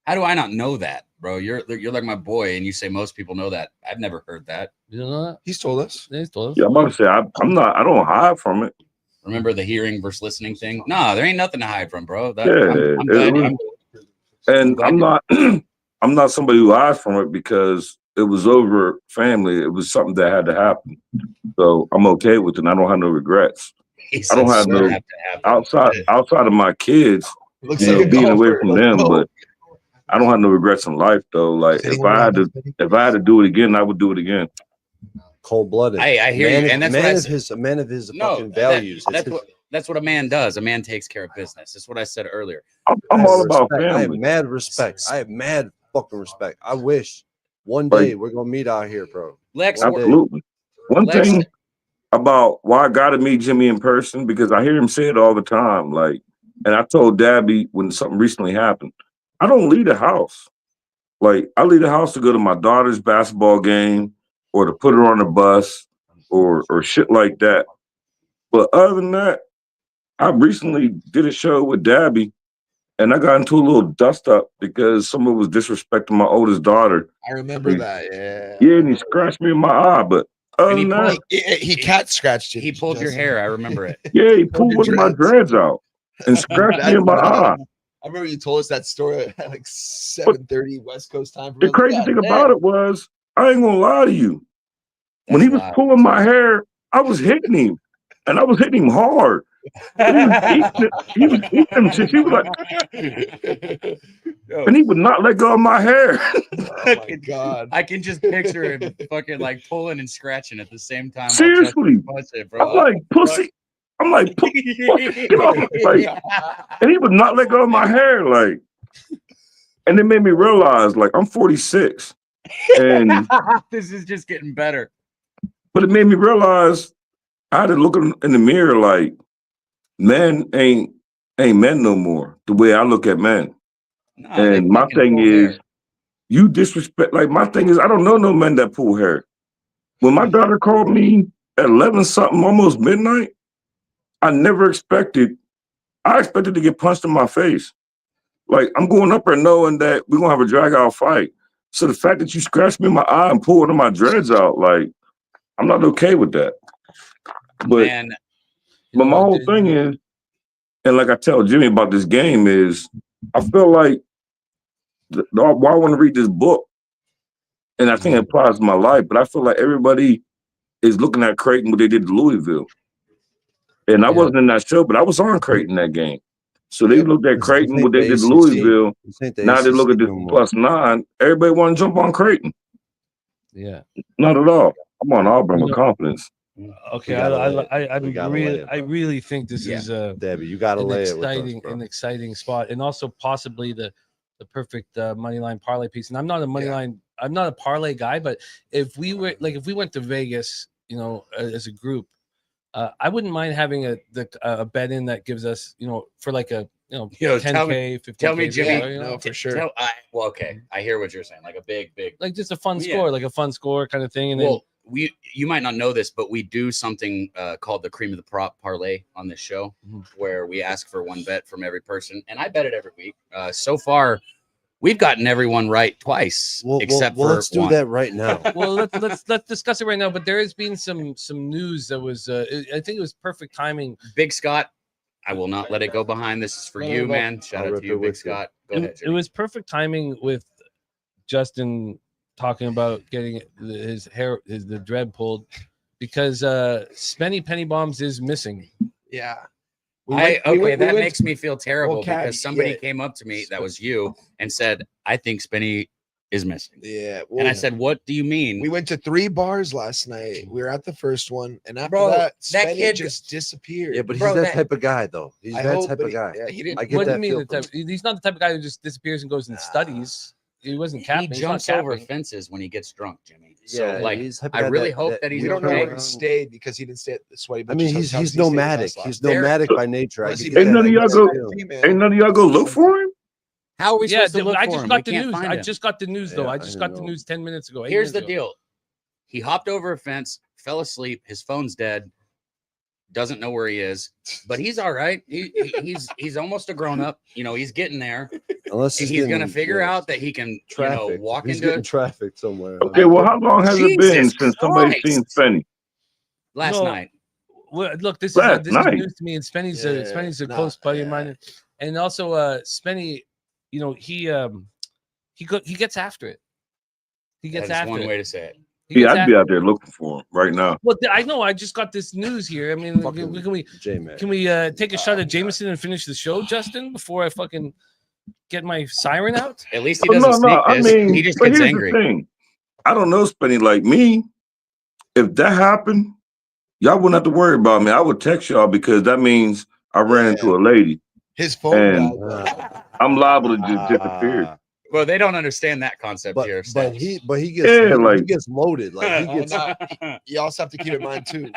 How do I not know that, bro? You're like my boy, and you say most people know that. I've never heard that. You don't know that? He's told us. He's told us. Yeah, I'm about to say I'm not. I don't hide from it. Remember the hearing versus listening thing? No, there ain't nothing to hide from, bro. I'm not somebody who hides from it because it was over family. It was something that had to happen. So I'm okay with it. I don't have no regrets. I don't have no outside of my kids, being away from them, but I don't have no regrets in life though. Like if I had to do it again, I would do it again. Cold-blooded. I hear you, and that's a man of his fucking values. That's what a man does. A man takes care of business. That's what I said earlier. I'm all about family. I have mad respect. I have mad fucking respect. I wish one day we're gonna meet out here, bro. Lex, absolutely. One thing about why I gotta meet Jimmy in person, because I hear him say it all the time. Like, and I told Dabby when something recently happened, I don't leave the house. Like, I leave the house to go to my daughter's basketball game or to put her on the bus or shit like that. But other than that, I recently did a show with Dabby, and I got into a little dust up because someone was disrespecting my oldest daughter. I remember that. Yeah. Yeah, and he scratched me in my eye, but other than that, he cat scratched you. He pulled your hair. I remember it. Yeah, he pulled one of my dreads out and scratched me in my eye. I remember you told us that story at like 7:30 West Coast time. The crazy thing about it was, I ain't gonna lie to you. When he was pulling my hair, I was hitting him, and I was hitting him hard. He was eating them shit. He was like, and he would not let go of my hair. Oh my God. I can just picture him fucking like pulling and scratching at the same time. Seriously. I'm like, pussy. I'm like, get off. Like, and he would not let go of my hair. Like, and it made me realize, like, I'm 46. And this is just getting better. But it made me realize I had to look in the mirror like, men ain't men no more, the way I look at men. No, and my thing is, you disrespect, like my thing is, I don't know no men that pull hair. When my daughter called me at 11 something, almost midnight, I expected to get punched in my face. Like, I'm going up there knowing that we're gonna have a drag out fight. So the fact that you scratched me in my eye and pulled one of my dreads out, like, I'm not okay with that. But my whole thing is, and like I tell Jimmy about this game is, I feel like why I want to read this book, and I think it applies to my life, but I feel like everybody is looking at Creighton what they did to Louisville. And I wasn't in that show, but I was on Creighton that game. So they looked at Creighton what they did to Louisville. Now they look at this +9. Everybody want to jump on Creighton. Yeah. Not at all. I'm on Auburn with confidence. Okay, I really think this is Debbie, you got to lay it with us, an exciting spot, and also possibly the perfect money line parlay piece. And I'm not a money line, I'm not a parlay guy, but if we went to Vegas, as a group, I wouldn't mind having a bet in that gives us, for like a 10K, 15K. Tell me, Jimmy. No, for sure. Okay, I hear what you're saying. Like a big, like just a fun score, like a fun score kind of thing. And then you might not know this, but we do something called the cream of the prop parlay on this show, where we ask for one bet from every person, and I bet it every week. So far, we've gotten everyone right twice, except for let's do that right now. Well, let's discuss it right now. But there has been some news that was, I think it was perfect timing. Big Scott, I will not let it go behind. This is for you, man. Shout out to you, Big Scott. Go ahead. It was perfect timing with Justin talking about getting his hair, the dread pulled, because Spenny Penny Bombs is missing. Yeah. That makes me feel terrible Cat, because somebody yeah. came up to me, that was you, and said, I think Spenny is missing. Yeah. And I said, what do you mean? We went to 3 bars last night. We were at the first one, and after Bro, that that kid just disappeared. Yeah, but Bro, he's that that- type of guy, though. He's I that hope, type but of guy. Yeah, he didn't. I get What do that you mean? feel The from type, he's not the type of guy who just disappears and goes and studies. He wasn't capping. He He's not jumps over capping. fences when he gets drunk, Jimmy. Yeah, So, like, he's the type of I guy really hope that he's we don't know okay. where he stayed because he didn't stay at the Sweaty. I mean, Bitches hotel, he's so he stayed with nomadic. us last He's night. nomadic by nature. I Unless he get Ain't that. none of I y'all get go. that feeling. Ain't none of y'all go look for him. How are we supposed to look I for just him? got We the can't news. find I him. just got the news though. Yeah, I I just got the know. news 10 minutes ago. 8 Here's the minutes ago. deal. He hopped over a fence, fell asleep. His phone's dead. Doesn't know where he is, but he's all right. He's almost a grown up. You know, he's getting there. Unless He's getting, gonna figure yeah, out that he can, traffic. walk He's into getting traffic somewhere. Okay, well, how long has it been Jesus since somebody's seen Christ. Spenny? last No. night. Well, look, this Last is night. news to me, and Spenny's Yeah, Spenny's a nah, close buddy of yeah. mine, and also Spenny, you know, he gets after it. He gets That's after one it. way to say it. He Yeah, gets I'd be after out there looking for him right now. Well, I know. I just got this news here. I mean, Fucking J-Man. can we take a shot at Jameson and finish the show, Justin, before I fucking get my siren out? At least he Well, doesn't no, sneak I this. mean, He just but gets here's angry. the thing. I don't know Spenny like me. If that happened, y'all wouldn't have to worry about me. I would text y'all because that means I ran into a lady. His phone And- died. I'm liable to just disappear. Well, they don't understand that concept here. But he gets Yeah, he like- gets loaded. Like he gets You also have to keep in mind too.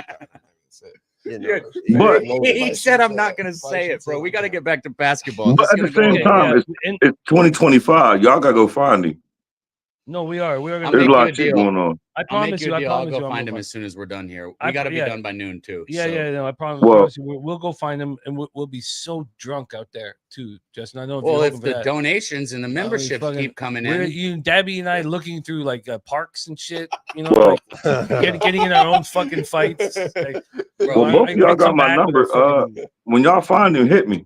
you know, Yeah, he but- gets loaded. he said, "I'm not going to say it, bro. We got to get back to basketball." But This at is the gonna same go time, over. it's 2025. Y'all gotta go find him. No, we are. We're I'll gonna. There's make a lot you of a shit deal. going on. I I'll make promise you you. a I deal. I'll promise you. go I'm find gonna him as soon as we're done here. I We got to be yeah. done by noon too. Yeah, so. yeah, no, I promise, Well- promise you, we'll go find him, and we'll be so drunk out there too, Justin. I know. If Well, you're if hoping for the that. donations and the memberships fucking- keep coming We're in, you, Dabby, and I looking through like parks and shit. You know, Well- like getting in our own fucking fights. Like, bro, Well, both of y'all got my number. When y'all find him, hit me.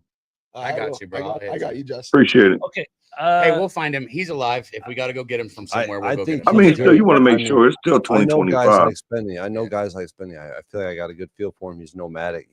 I got you, bro. I got you, Justin. Appreciate it. okay. hey, we'll find him. He's alive. If we got to go get him from somewhere, we'll I go think get I him. mean, he's still, you want to good. make I mean, sure it's still I know guys 2025. like Spenny. I know guys like Spenny. I feel like I got a good feel for him. He's nomadic.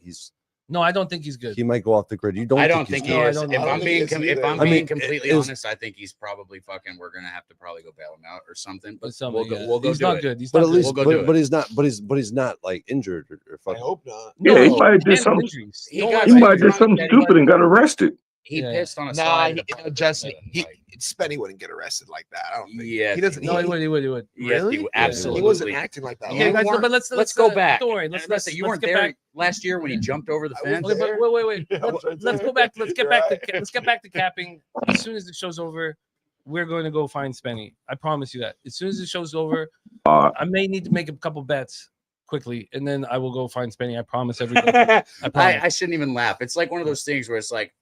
No, I don't think he's good. He might go off the grid. You don't? I don't think he's he No, I is. don't- If I don't I'm think being he is if either. I'm I being mean, completely is- honest, I think he's probably fucking. We're gonna have to probably go bail him out or something. But But some, we'll go. yeah. We'll go He's do not it. good. He's But not at good. least, We'll go do but it. he's not. But he's not like injured or I fucking. hope not. Yeah, he No, might have did hands something. injuries. He No, got He like might have did drunk something and he stupid and got arrested. He Yeah. pissed on a Nah, slide. at a park. Justin. Like, Spenny wouldn't get arrested like that. I don't think. Yes, he doesn't. No, he would. He would. He would. yes, Really? he He absolutely. wasn't acting like that. You Okay, guys, weren't- but let's go back. Don't worry. And Let's listen, you weren't get there back. last year when he jumped over the I was fence. Okay, but wait. Yeah, I was right Let's there. go back. Let's get You're back right. to let's get back to capping. As soon as the show's over, we're going to go find Spenny. I promise you that. As soon as the show's over, I may need to make a couple bets quickly, and then I will go find Spenny. I promise everything. I promise. I shouldn't even laugh. It's like one of those things where it's like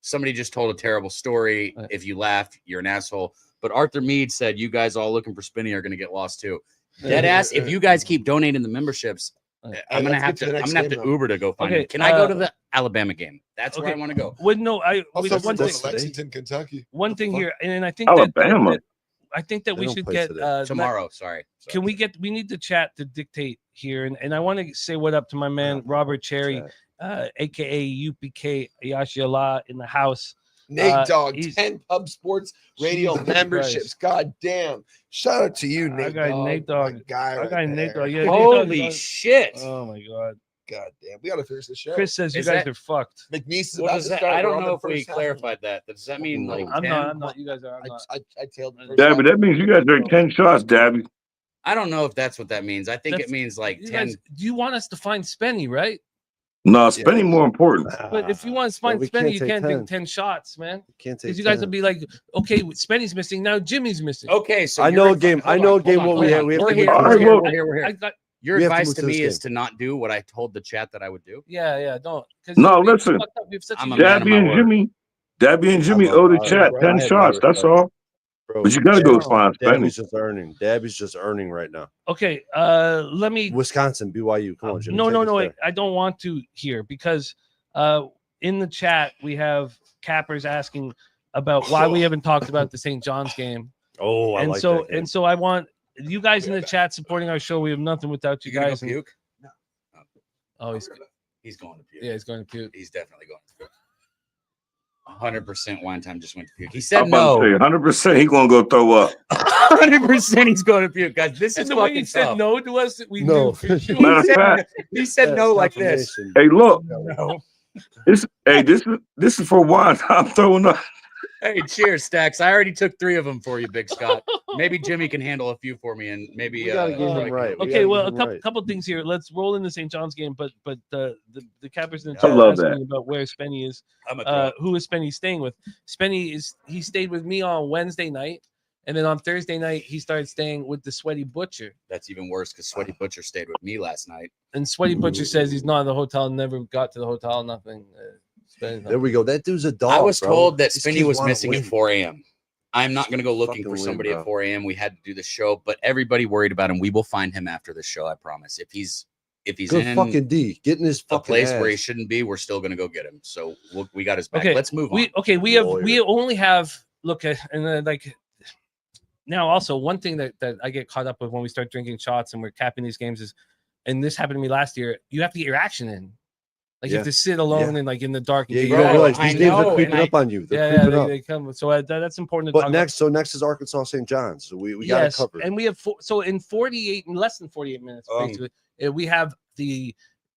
somebody just told a terrible story. Right. If you laugh, you're an asshole. But Arthur Mead said you guys all looking for Spinny are going to get lost too. Dead ass. If you guys keep donating the memberships, I'm gonna have to Uber to go find Okay, him. Can I go to the Alabama game? That's where I okay. want to go. Well, no, Also, one from thing. Lexington, Kentucky. One thing fuck? here, and I think Alabama. I think that They we don't should play get today. Tomorrow, sorry. Can we need the chat to dictate here, and I want to say what up to my man Robert Cherry, aka UPK Yashiala in the house. Nate Dogg, he's- 10 Pub Sports Radio Jesus memberships. God damn. Shout out to you, Nate I got Dogg. Nate my Dogg. guy I right got Nate there. Dogg. Yeah, Holy Nate Dogg. shit! Oh my god. God damn. We got to finish the show. Chris says you Is guys that- are fucked. McNeese is What about does to that? start. I We're don't on know the if we first half. clarified that. Does that mean like I'm 10? not. You guys are. I'm not. I tailed the first Dabby, half. that means you guys are 10 shots, Dabby. I don't know if that's what that means. I think That's- it means like You 10. guys, do you want us to find Spenny, right? No, spending more important. But if you want to find we Spenny, can't you take can't 10. take 10 shots, man. Can't take Because you guys 10. will be like, okay, Spenny's missing now. Jimmy's missing. Okay, so I know your a game. advi- I hold know on, a game. hold on, What we hold have. on. We have We're to here. move All to right, this well- We're here. We're I here. got. Your we have to advice move to to this me is game. to not do what I told the chat that I would do. Yeah, don't. 'Cause No, we listen. fucked up. We have such I'm a a huge- man of Dabby my and word. Jimmy I love- owe the I- chat bro, 10 I have shots. no That's respect. all. Bro, But you got to go Dabby's- find Dabby's Spenny. just earning. Dabby's just earning right now. Okay, let me. Wisconsin, BYU. Come on, Jimmy. No, take no, us no. there. I don't want to here because in the chat we have cappers asking about why we haven't talked about the St. John's game. Oh, I and like so that game. and so I want you guys in the chat supporting our show. We have nothing without you You gonna guys. go And- puke? oh, He's going to puke. yeah, he's going to puke. He's definitely going to puke. 100% wine time just went to puke. He I'm said about to no. say 100% he gonna go throw up. 100% he's going to puke, guys. This And is the way he fucking said tough. no to us, we No. knew for sure. Matter of fact, He said no like this. Confirmation. hey, look, No. this is for wine. I'm throwing up. Hey, cheers, Stacks. I already took 3 of them for you, Big Scott. Maybe Jimmy can handle a few for me, and maybe We gotta get him Troy can- right. We Okay, gotta well, get a him couple, right. couple things here. Let's roll in the St. John's game, but the cappers in the I chat love asking that. about where Spenny is. I'm a throw. Who is Spenny staying with? Spenny he stayed with me on Wednesday night, and then on Thursday night he started staying with the Sweaty Butcher. That's even worse because Sweaty Butcher stayed with me last night. And Sweaty Butcher says he's not in the hotel, never got to the hotel, nothing. There we go. That dude's a dog. I was bro. told that These Spinney kids was wanna missing at win. 4 a.m. I'm not going to go looking Fucking for win, somebody bro. at 4 a.m. We had to do the show, but everybody worried about him. We will find him after the show. I promise. If he's Good in fucking D. Getting his a fucking place ass. where he shouldn't be, we're still going to go get him. So we got his back. Okay, Let's move on. we Lawyer. only have look at and like now also one thing that I get caught up with when we start drinking shots and we're capping these games is, and this happened to me last year, you have to get your action in. Like you have Yeah. to sit alone and like in the dark. And Yeah, keep you your don't Bro, realize eye- these I games know, are creeping and up on you. They're yeah, creeping up. they come. So that's important to But talk next is Arkansas St. John's. So we got it yes, covered. and we have so in 48 in less than 48 minutes basically we have the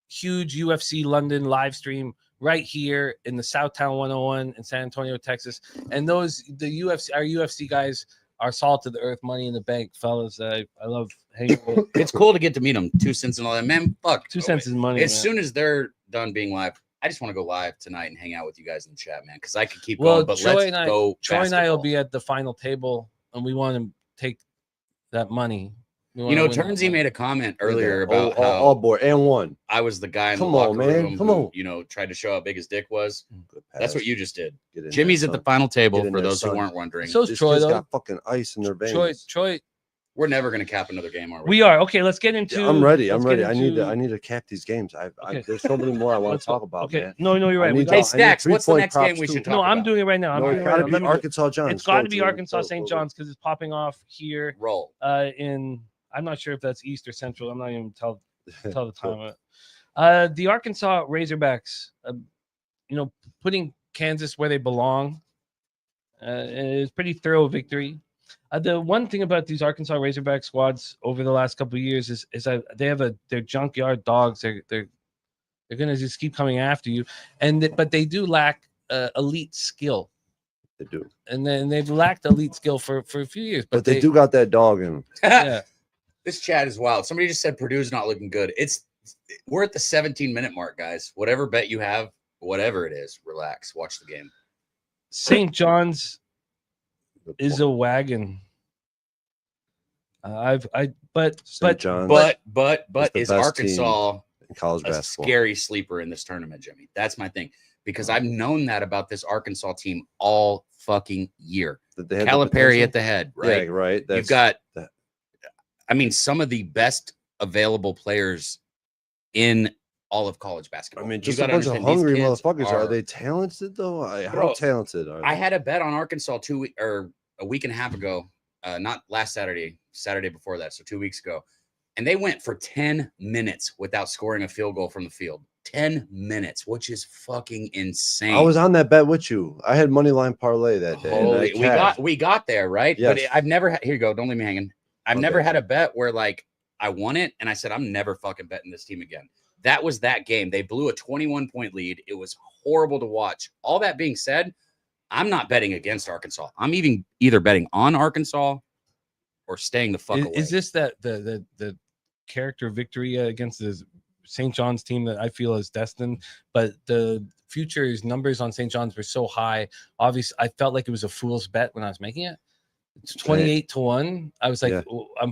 huge UFC London live stream right here in the Southtown 101 in San Antonio, Texas. And our UFC guys are salt to the earth, money in the bank, fellas. I love hanging with. It's cool to get to meet him. 2 cents and all that. Man, fuck. 2 cents is money. As man. soon as they're done being live, I just want to go live tonight and hang out with you guys in the chat, man, because I could keep Well, going. But Troy let's and I- go. Troy and I will basketball. be at the final table, and we want to take that money. You know, Turnsy made a comment earlier about how all board and one. I was the guy in the Come locker on, man. room Come who, on. you know, tried to show how big his dick was. Good That's pass. what you just did. Get in Jimmy's there, at the son. final table Get in for there, those who son. weren't wondering. So is This Troy kid's though. got fucking ice in their veins. Troy. We're never going to cap another game, are we? We are okay. Let's get into. Yeah, I'm ready. I'm let's ready. get I into- need to cap these games. Okay. There's so many more I want Let's to go. talk about, Okay, man. no, you're I right. We need got- Hey, I need Stacks, what's the 3-point next game props we too. should talk No, I'm about? doing it right now. I'm No, doing it it right gotta now. be Let me- Arkansas John's. It's got to Go, be dude. Arkansas Go, St. go, go. John's because it's popping off here Roll. in. I'm not sure if that's East or Central. I'm not even tell the time of it. The Arkansas Razorbacks, putting Kansas where they belong. It's pretty thorough victory. The one thing about these Arkansas Razorback squads over the last couple of years is that they have their junkyard dogs. They're gonna just keep coming after you, but they do lack elite skill. They do, And then they've lacked elite skill for a few years. but they do got that dog in them. Yeah. This chat is wild. Somebody just said Purdue's not looking good. We're at the 17-minute mark, guys. Whatever bet you have, whatever it is, relax. Watch the game. St. John's Good is point. a wagon. But St. John's But the is best Arkansas in college a basketball. scary sleeper in this tournament, Jimmy? That's my thing. Because I've known that about this Arkansas team all fucking year. That they had the Calipari potential. at the head, right? Yeah, right. You've got, that. I mean, some of the best available players in all of college basketball. I mean, You just a gotta bunch of understand, these hungry kids motherfuckers. Are they talented though? How Bro, talented are they? I had a bet on Arkansas a week and a half ago, not last Saturday before that, so 2 weeks ago, and they went for 10 minutes without scoring a field goal from the field. 10 minutes, which is fucking insane. I was on that bet with you. I had money line parlay that day. and I Holy, cashed. we got there, right? Yes. But I've never here you go. Don't leave me hanging. I've never Okay. had a bet where like I won it and I said I'm never fucking betting this team again. That was that game. They blew a 21-point lead. It was horrible to watch. All that being said, I'm not betting against Arkansas. I'm either betting on Arkansas or staying the fuck away. is this that the character victory against the St. John's team that I feel is destined? But the futures numbers on St. John's were so high. Obviously, I felt like it was a fool's bet when I was making it. It's 28-1. I was like, Yeah. oh, I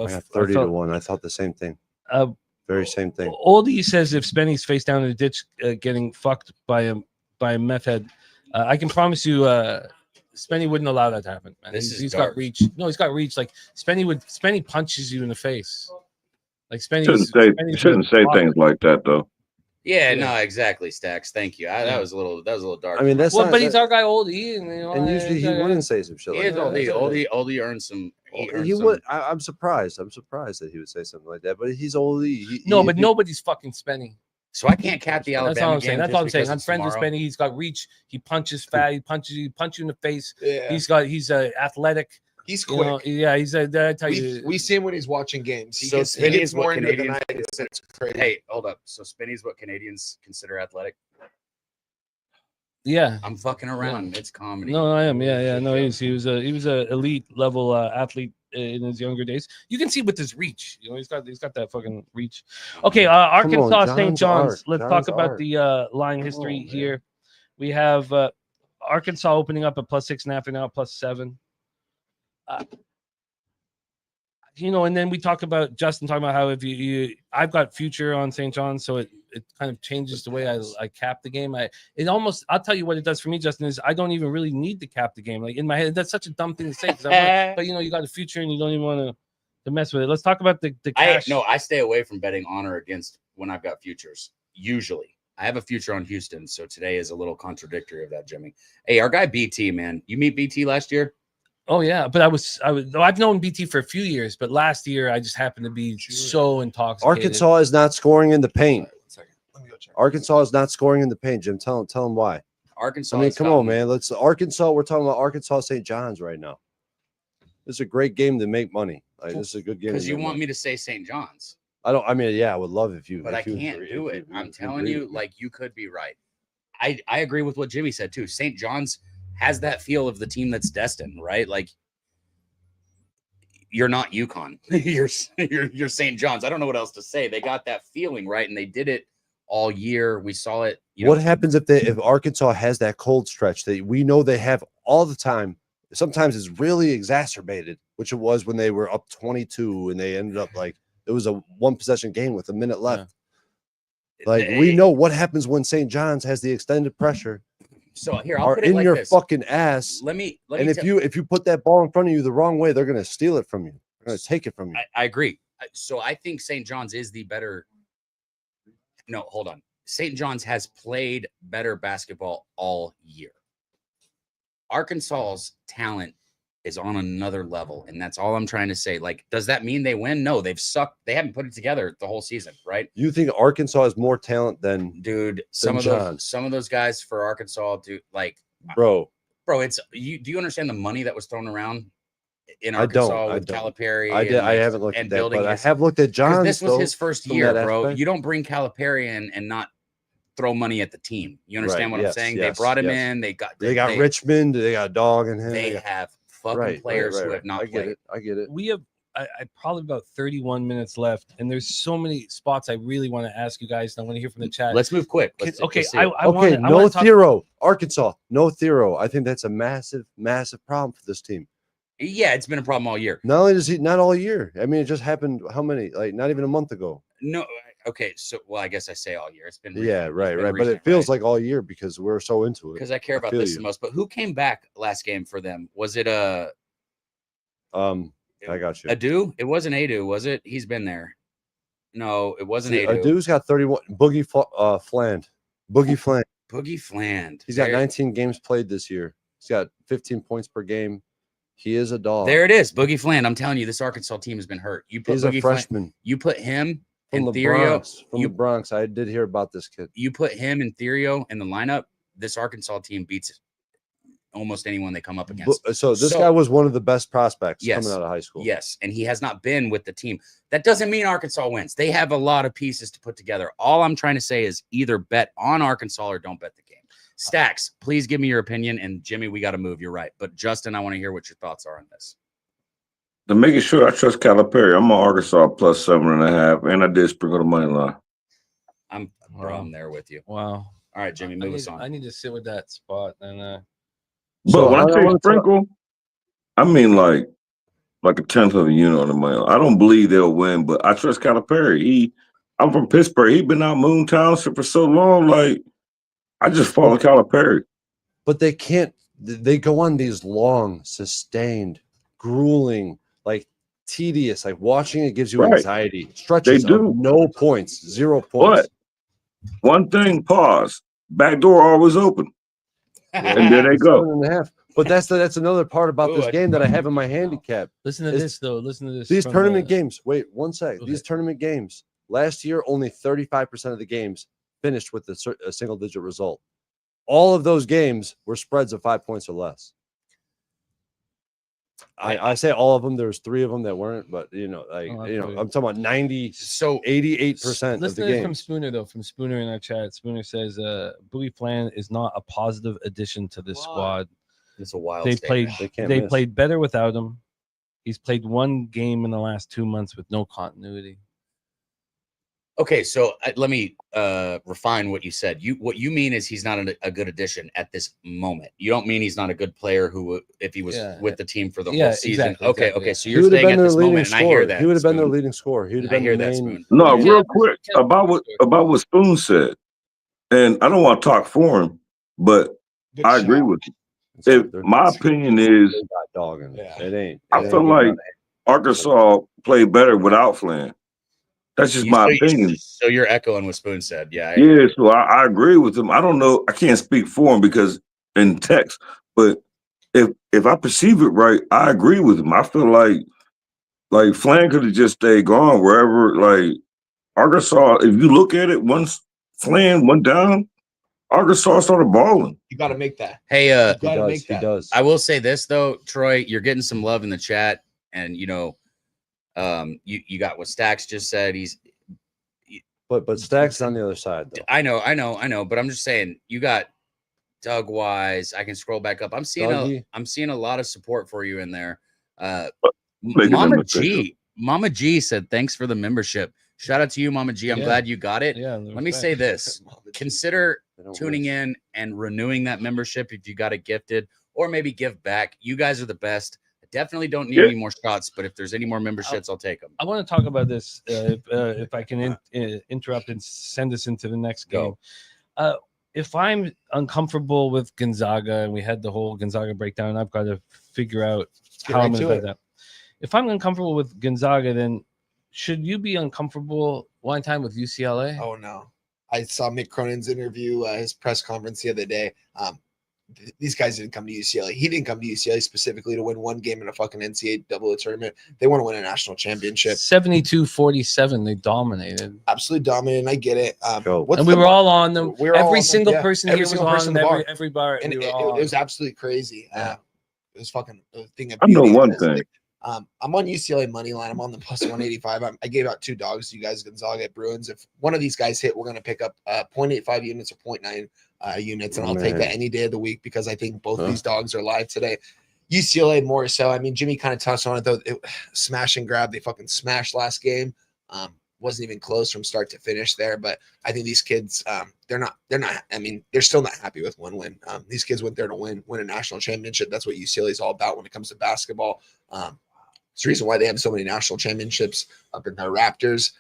got 30 to 1. I thought the same thing. Very same thing. Oldie says if Spenny's face down in the ditch getting fucked by a meth head, I can promise you Spenny wouldn't allow that to happen, man. This is He's dark. got reach. No, he's got reach. Like Spenny punches you in the face. Like Spenny Shouldn't say things like that though. Yeah, no, exactly, Stacks. Thank you. That was a little dark. I mean, that's Well, not, but he's our guy, Oldie, and usually he wouldn't say some shit He like is that. Oldie earned some. He would. I'm surprised. I'm surprised that he would say something like that. But he's Oldie. But nobody's fucking Spenny. So I can't cap the Alabama That's all I'm saying. game. That's all I'm just saying. because I'm it's friends with tomorrow. Spenny. He's got reach. He punches fat. He punch you in the face. Yeah. He's athletic. He's You quick. know, yeah, he's a. I tell we, you, we see him when he's watching games. He So gets, Spenny he gets is what more into the Canadians- night. It's crazy. Hey, hold up. So Spinny's what Canadians consider athletic. yeah. I'm fucking around. It's comedy. No, I am. Yeah. No, he was a elite level athlete in his younger days. You can see with his reach. You know, he's got that fucking reach. Okay, Arkansas St. John's. Let's talk about the line history here. We have Arkansas opening up at +6.5 and now +7. You know, and then we talk about Justin talking about how if I've got future on St. John's, so it kind of changes the way I cap the game. I'll tell you what it does for me, Justin, is I don't even really need to cap the game. Like in my head, that's such a dumb thing to say. But you know, you got a future and you don't even want to mess with it. Let's talk about the cash. I stay away from betting on or against when I've got futures. Usually, I have a future on Houston, so today is a little contradictory of that, Jimmy. Hey, our guy BT, man, you meet BT last year? Oh yeah, but I've known BT for a few years, but last year I just happened to be so intoxicated. Arkansas is not scoring in the paint. One second. Let me go check. Arkansas is not scoring in the paint, Jim. Tell him why. Arkansas. I mean, come on, man. Arkansas. We're talking about Arkansas St. John's right now. This is a great game to make money. Like this is a good game. Because you want me to say St. John's. I don't. I mean, yeah, I would love if you. But I can't do it. I'm telling you, like you could be right. I agree with what Jimmy said too. St. John's has that feel of the team that's destined, right? Like you're not UConn. you're St. John's. I don't know what else to say. They got that feeling, right? And they did it all year. We saw it. What happens if Arkansas has that cold stretch that we know they have all the time? Sometimes it's really exacerbated, which it was when they were up 22 and they ended up like it was a one possession game with a minute left. Yeah. Like we know what happens when St. John's has the extended pressure. So here, I'll put it in like your this. fucking ass. Let me. And if you put that ball in front of you the wrong way, they're gonna steal it from you. They're gonna take it from you. I agree. So I think St. John's is the better. No, hold on. St. John's has played better basketball all year. Arkansas's talent is on another level, and that's all I'm trying to say. Like, does that mean they win? No, they've sucked. They haven't put it together the whole season, right? You think Arkansas has more talent than some of those guys for Arkansas do like bro. It's you. Do you understand the money that was thrown around in Arkansas with Calipari? I haven't looked at that, but I have looked at John. This was his first year, bro. You don't bring Calipari in and not throw money at the team. You understand what I'm saying? They brought him in. They got Richmond. They got Dog in him. They have fucking players who have not played. I get it. We have I probably about 31 minutes left, and there's so many spots I really want to ask you guys. And I want to hear from the chat. Let's move quick. No Thero, Arkansas. No Thero. I think that's a massive, massive problem for this team. Yeah, it's been a problem all year. Not only does he, not all year. I mean, it just happened. How many? Like not even a month ago. No. Okay, so I guess I say all year. It's been right. But it feels like all year because we're so into it. Because I care about this the most. But who came back last game for them? Was it I got you. Adu? It wasn't Adu, was it? He's been there. No, it wasn't Adu. Adu's got 31. Boogie Fland. Boogie Fland. He's got 19 games played this year. He's got 15 points per game. He is a dog. There it is. Boogie Fland. I'm telling you, this Arkansas team has been hurt. He's a freshman. You put him from and the Therio. Bronx. From the Bronx. I did hear about this kid. You put him and Therio in the lineup, this Arkansas team beats almost anyone they come up against. So this guy was one of the best prospects coming out of high school. Yes, and he has not been with the team. That doesn't mean Arkansas wins. They have a lot of pieces to put together. All I'm trying to say is either bet on Arkansas or don't bet the game. Stacks, please give me your opinion. And Jimmy, we got to move. You're right. But Justin, I want to hear what your thoughts are on this. To make it sure I trust Calipari, I'm on Arkansas plus 7.5, and I did sprinkle the money line. I'm there with you. Wow. All right, Jimmy, move us on. I need to sit with that spot. And but when I say sprinkle, I mean like a tenth of a unit on the money. I don't believe they'll win, but I trust Calipari. I'm from Pittsburgh. He's been out Moon Township for so long. Like I just follow Calipari. But they can't. They go on these long, sustained, grueling, like tedious. Like watching it gives you anxiety. Stretches. They do. No points. 0 points. One thing, pause. Back door always open. And there they go. 7.5. But that's another part about Ooh, this I game that I forgot. have in my handicap. Listen to It's- this though. Listen to this. These from tournament the- games. Wait 1 sec. Go These ahead. tournament games. Last year, only 35% of the games finished with a single-digit result. All of those games were spreads of 5 points or less. I say all of them. There's 3 of them that weren't, but I'm talking about 90, So 88% of Listen the to this from games. Spooner though. From Spooner in our chat. Spooner says, "Bowie Plan is not a positive addition to this squad. it's a wild They statement. played. They can't They miss. played better without him. He's played 1 game in the last 2 months with no continuity." Okay, so let me refine what you said. What you mean is he's not a good addition at this moment. You don't mean he's not a good player who, if he was with the team for the whole season. Exactly, Okay, exactly. so He you're would have saying been at their this leading moment, and I hear scorer. that. He would have been their Spoon. leading scorer. He would have I been hear the that, main. Spoon. No, Yeah. real quick about what Spoon said, and I don't want to talk for him, but Good I shot. agree with you. They're- My opinion is, they got dogging. Yeah. It ain't. I it feel ain't like good. Arkansas played better without Flynn. That's just my opinion. So you're echoing what Spoon said. Yeah. Yeah, so I agree with him. I don't know. I can't speak for him because in text, but if I perceive it right, I agree with him. I feel like Flynn could have just stayed gone wherever. Like Arkansas, if you look at it, once Flynn went down, Arkansas started balling. You got to make that. Hey, You He got to does. make He that. does. I will say this though, Troy, you're getting some love in the chat, and you got what Stacks just said. But Stacks is on the other side though. I know, but I'm just saying you got Doug Wise. I can scroll back up. I'm seeing a lot of support for you in there. Mama G said thanks for the membership. Shout out to you, Mama G. I'm glad you got it. Yeah. Let me say this: consider tuning in and renewing that membership if you got it gifted, or maybe give back. You guys are the best. I definitely don't need any more shots, but if there's any more memberships, I'll take them. I want to talk about this if I can interrupt and send us into the next game. If I'm uncomfortable with Gonzaga, and we had the whole Gonzaga breakdown, I've got to figure out how I'm going to do that. If I'm uncomfortable with Gonzaga, then should you be uncomfortable one time with UCLA? Oh no, I saw Mick Cronin's interview, his press conference the other day. These guys didn't come to UCLA. He didn't come to UCLA specifically to win 1 game in a fucking NCAA double tournament. They want to win a national championship. 72-47, they dominated. Absolutely dominated. I get it. And we were all on them. Every single person here was on every bar. And it was absolutely crazy. It was fucking a thing of I know beauty. one thing. I'm on UCLA money line. I'm on the plus 185. I gave out 2 dogs to you guys, Gonzaga at Bruins. If one of these guys hit, we're going to pick up 0.85 units or 0.9 units, and I'll take that any day of the week because I think both these dogs are live today. UCLA more so. I mean, Jimmy kind of touched on it though. Smash and grab. They fucking smashed last game. Wasn't even close from start to finish there. But I think these kids, they're not. I mean, they're still not happy with 1 win. These kids went there to win a national championship. That's what UCLA is all about when it comes to basketball. It's the reason why they have so many national championships up in their Raptors.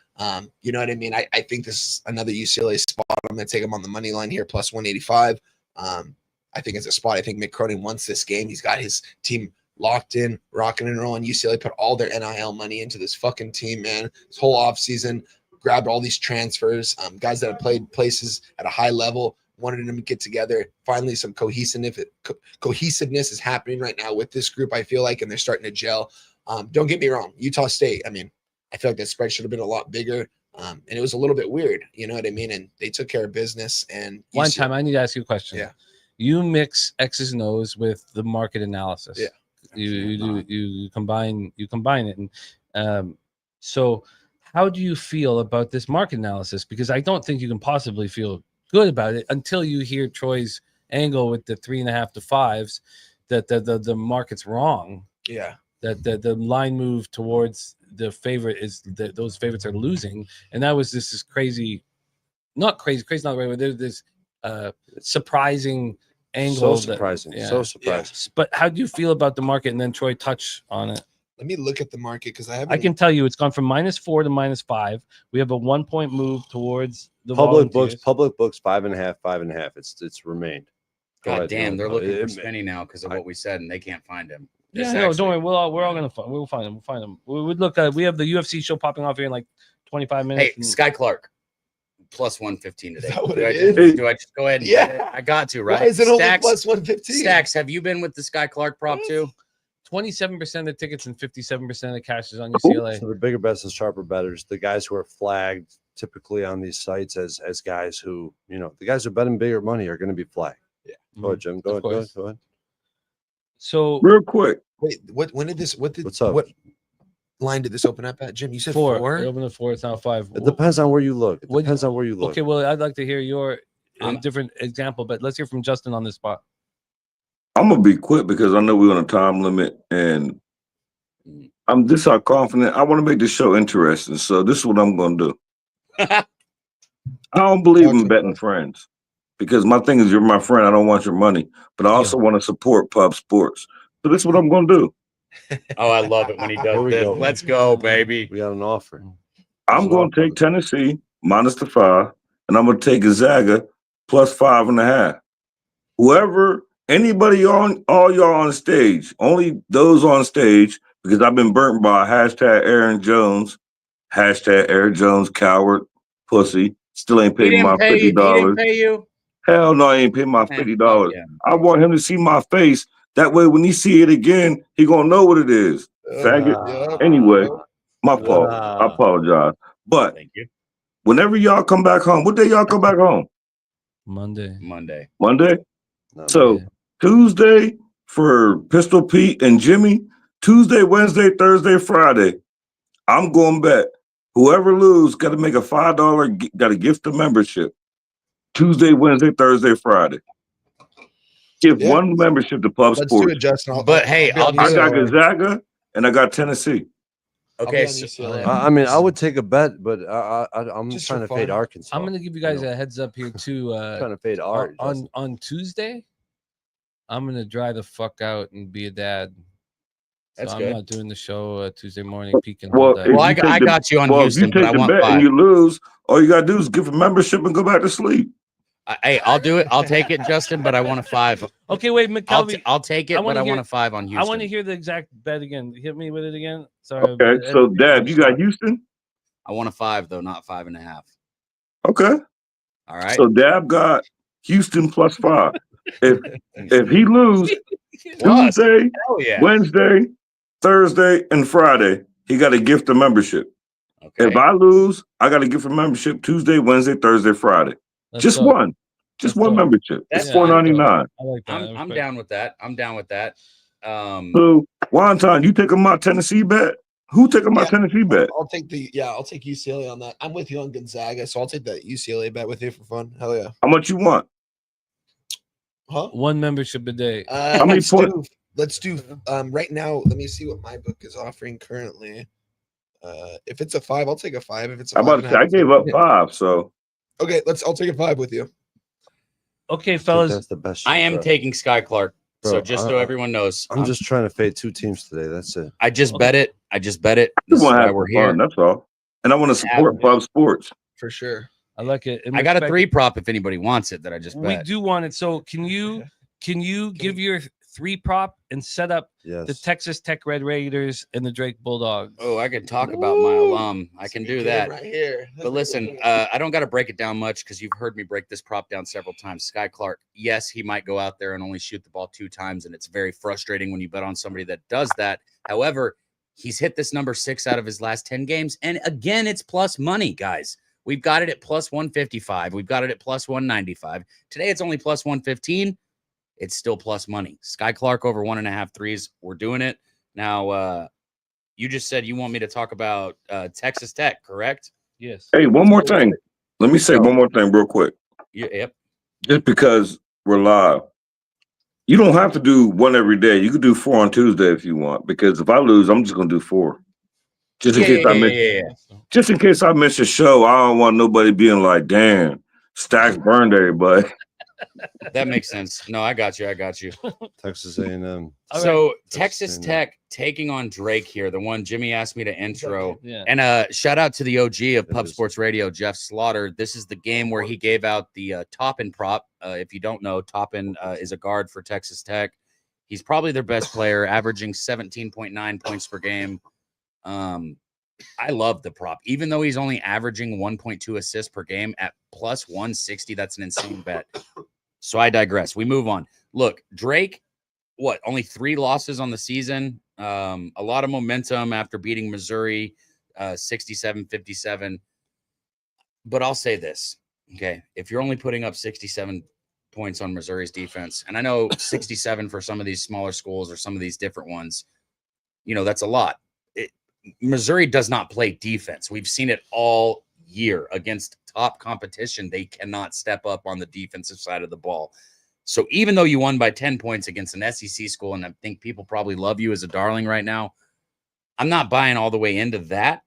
You know what I mean? I think this is another UCLA spot. I'm going to take them on the money line here, plus 185. I think it's a spot. I think Mick Cronin wants this game. He's got his team locked in, rocking and rolling. UCLA put all their NIL money into this fucking team, man. This whole offseason, grabbed all these transfers, guys that have played places at a high level, wanted them to get together. Finally, some cohesiveness is happening right now with this group, I feel like, and they're starting to gel. Don't get me wrong, Utah State, I mean, I feel like that spread should have been a lot bigger. And it was a little bit weird, you know what I mean? And they took care of business. And one time, I need to ask you a question. Yeah. You mix X's and O's with the market analysis. Yeah. You combine it. And so how do you feel about this market analysis? Because I don't think you can possibly feel good about it until you hear Troy's angle with the 3.5 to 5s that the market's wrong. Yeah. That the line move towards the favorite is that those favorites are losing. And that was this is crazy, not crazy, not the right way. There's this surprising angle. So surprising. Yeah. But how do you feel about the market? And then Troy touch on it. Let me look at the market because I can tell you it's gone from -4 to -5. We have a 1 point move towards the public Volunteers. books 5.5, 5.5. It's remained. God damn, they're looking for Spenny now because of what we said, and they can't find him. Yeah, no, don't worry. We're all gonna find. We'll find him. We'll find him. We would look. We have the UFC show popping off here in like 25 minutes. Hey, Sky Clark, plus 115 today. Is that what do, it I is? just, do I just go ahead and get it? Yeah. I got to, right? Why is it only Stacks, plus 115? Stacks, have you been with the Sky Clark prop too? 27% of the tickets and 57% of the cash is on UCLA. So the bigger bets and sharper bettors, the guys who are flagged typically on these sites as guys who, the guys who are betting bigger money are going to be flagged. Yeah. Go ahead, Jim. Go ahead. So Real quick. Wait, what's up? What line did this open up at, Jim? You said 4. four? It opened at 4. It's now 5. It depends on where you look. It What- depends on where you look. Okay, well, I'd like to hear your I'm- different example, but let's hear from Justin on this spot. I'm gonna be quick because I know we're on a time limit, and I'm this how confident. I want to make this show interesting, so this is what I'm gonna do. I don't believe Talk to in me, betting bro. friends because my thing is you're my friend. I don't want your money, but I also want to support pub sports. So this is what I'm gonna do. Oh, I love it when he Here does we this. go. Let's go, baby. We got an offer. I'm going to take Tennessee minus the 5, and I'm going to take Gonzaga plus 5.5. Whoever, anybody on, all y'all on stage, only those on stage, because I've been burnt by hashtag Aaron Jones, hashtag Aaron Jones, coward, pussy, still ain't He paid didn't my pay you. He $50. didn't pay you. Hell no, I ain't paid my Man, $50. fuck yeah. I want him to see my face. That way, when he see it again, he gonna know what it is. Faggot. Yep. Anyway, my fault. Wow. I apologize. But Thank you. whenever y'all come back home, what day y'all come back home? Monday. Monday. Monday? No, So Tuesday for Pistol Pete and Jimmy, Tuesday, Wednesday, Thursday, Friday. I'm going back. Whoever lose got to make a $5, got to gift the membership. Tuesday, Wednesday, Thursday, Friday. Give Yeah. one membership to Pub Let's do Sports. it, Justin. But hey, be on I'll I do got UCLA. Gonzaga and I got Tennessee. I'll be Okay, on so, UCLA. I mean, I would take a bet, but I'm Just trying for to fade fun. Arkansas. I'm going to give you guys a heads up here, too. I'm trying to fade Art. On Tuesday, I'm going to dry the fuck out and be a dad. That's so good. I'm not doing the show Tuesday morning, peeking. Well, Well, I got you on Houston, if but you I take the want bet 5. and you lose, all you gotta do is give a membership and go back to sleep. Hey, I'll do it. I'll take it, Justin, but I want a 5. Okay, wait, McKelvey. I'll take it, but I want a 5 on I Houston. want to hear the exact bet again. Hit me with it again. Sorry. Okay, so Dad, you got Houston? I want a 5 though, not 5.5. Okay. All right. So Dab got Houston plus 5. If he lose Plus, Tuesday, hell yeah. Wednesday, Thursday, and Friday, he got a gift of membership. Okay. If I lose, I got to gift a membership Tuesday, Wednesday, Thursday, Friday. Just one. Just one membership. That's It's $4.99. I like that. I'm down with that. I'm down with that. So, Wonton, you taking my Tennessee bet? Who taking my Tennessee bet? I'll take UCLA on that. I'm with you on Gonzaga, so I'll take that UCLA bet with you for fun. Hell yeah. How much you want? Huh? One membership a day. How many points? Let's do right now. Let me see what my book is offering currently. If it's a 5, I'll take a 5. If it's a I'm about to say I gave up 5, so okay, I'll take a 5 with you. Okay, fellas. That's the best. I am taking Sky Clark. Bro, So just so everyone knows, I'm just trying to fade 2 teams today. That's it. I just bet it. I just bet it. I This is want to why have we're fun. here. That's all. And I want to support Pub Sports. For sure. I like it. I got a 3 prop if anybody wants it that I just We bet. do want it. So can you give your 3 prop and set up the Texas Tech Red Raiders and the Drake Bulldogs? Oh, I can talk about my alum. I can do that. Right here. But listen, I don't got to break it down much because you've heard me break this prop down several times. Sky Clark, yes, he might go out there and only shoot the ball 2 times, and it's very frustrating when you bet on somebody that does that. However, he's hit this number 6 out of his last 10 games, and again, it's plus money, guys. We've got it at plus 155. We've got it at plus 195. Today, it's only plus 115. It's still plus money. Sky Clark over 1.5 threes. We're doing it. Now, you just said you want me to talk about Texas Tech, correct? Yes. Hey, one more thing. Let me say one more thing real quick. Yep. Just because we're live, you don't have to do one every day. You could do 4 on Tuesday if you want. Because if I lose, I'm just gonna do 4. Just in case I miss. Just in case I miss a show, I don't want nobody being like, "Damn, Stacks burned everybody." That makes sense. No, I got you. Texas A&M. So Texas Tech taking on Drake here, the one Jimmy asked me to intro. Yeah. And shout out to the OG of Pub Sports Radio, Jeff Slaughter. This is the game where he gave out the Toppin prop. If you don't know, Toppin is a guard for Texas Tech. He's probably their best player, averaging 17.9 points per game. I love the prop, even though he's only averaging 1.2 assists per game at plus 160. That's an insane bet. So I digress. We move on. Look, Drake, only 3 losses on the season. A lot of momentum after beating Missouri 67-57. But I'll say this, okay? If you're only putting up 67 points on Missouri's defense, and I know 67 for some of these smaller schools or some of these different ones, that's a lot. Missouri does not play defense. We've seen it all year against top competition. They cannot step up on the defensive side of the ball. So even though you won by 10 points against an SEC school, and I think people probably love you as a darling right now, I'm not buying all the way into that.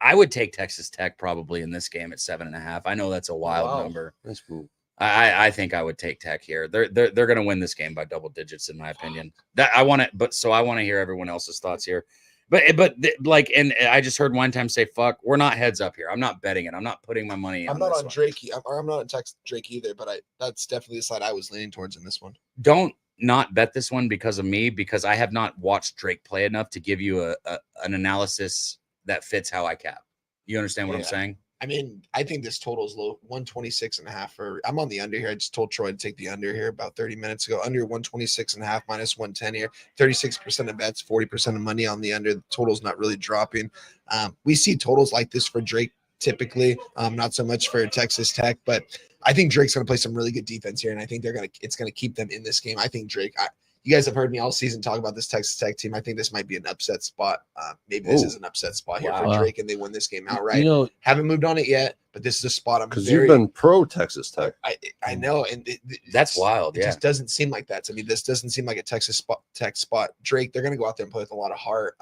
I would take Texas Tech probably in this game at 7.5. I know that's a wild number. That's cool. I think I would take Tech here. They're going to win this game by double digits, in my opinion. I want to hear everyone else's thoughts here. And I just heard one time say, "Fuck, we're not heads up here. I'm not betting it. I'm not putting my money." I'm not on Drake. I'm not on Texas Drake either. But that's definitely the side I was leaning towards in this one. Don't not bet this one because of me, because I have not watched Drake play enough to give you an analysis that fits how I cap. You understand what I'm saying? I mean, I think this total is low, 126.5. I'm on the under here. I just told Troy to take the under here about 30 minutes ago. Under 126.5 minus 110 here. 36% of bets, 40% of money on the under. The total's not really dropping. We see totals like this for Drake typically, not so much for Texas Tech, but I think Drake's going to play some really good defense here, and I think it's going to keep them in this game. I think Drake. You guys have heard me all season talk about this Texas Tech team. I think this might be an upset spot. Maybe this is an upset spot here for Drake, and they win this game outright. Haven't moved on it yet, but this is a spot because you've been pro Texas Tech. I know, and that's wild. It just doesn't seem like that to me. This doesn't seem like a Texas Tech spot. Drake, they're going to go out there and play with a lot of heart.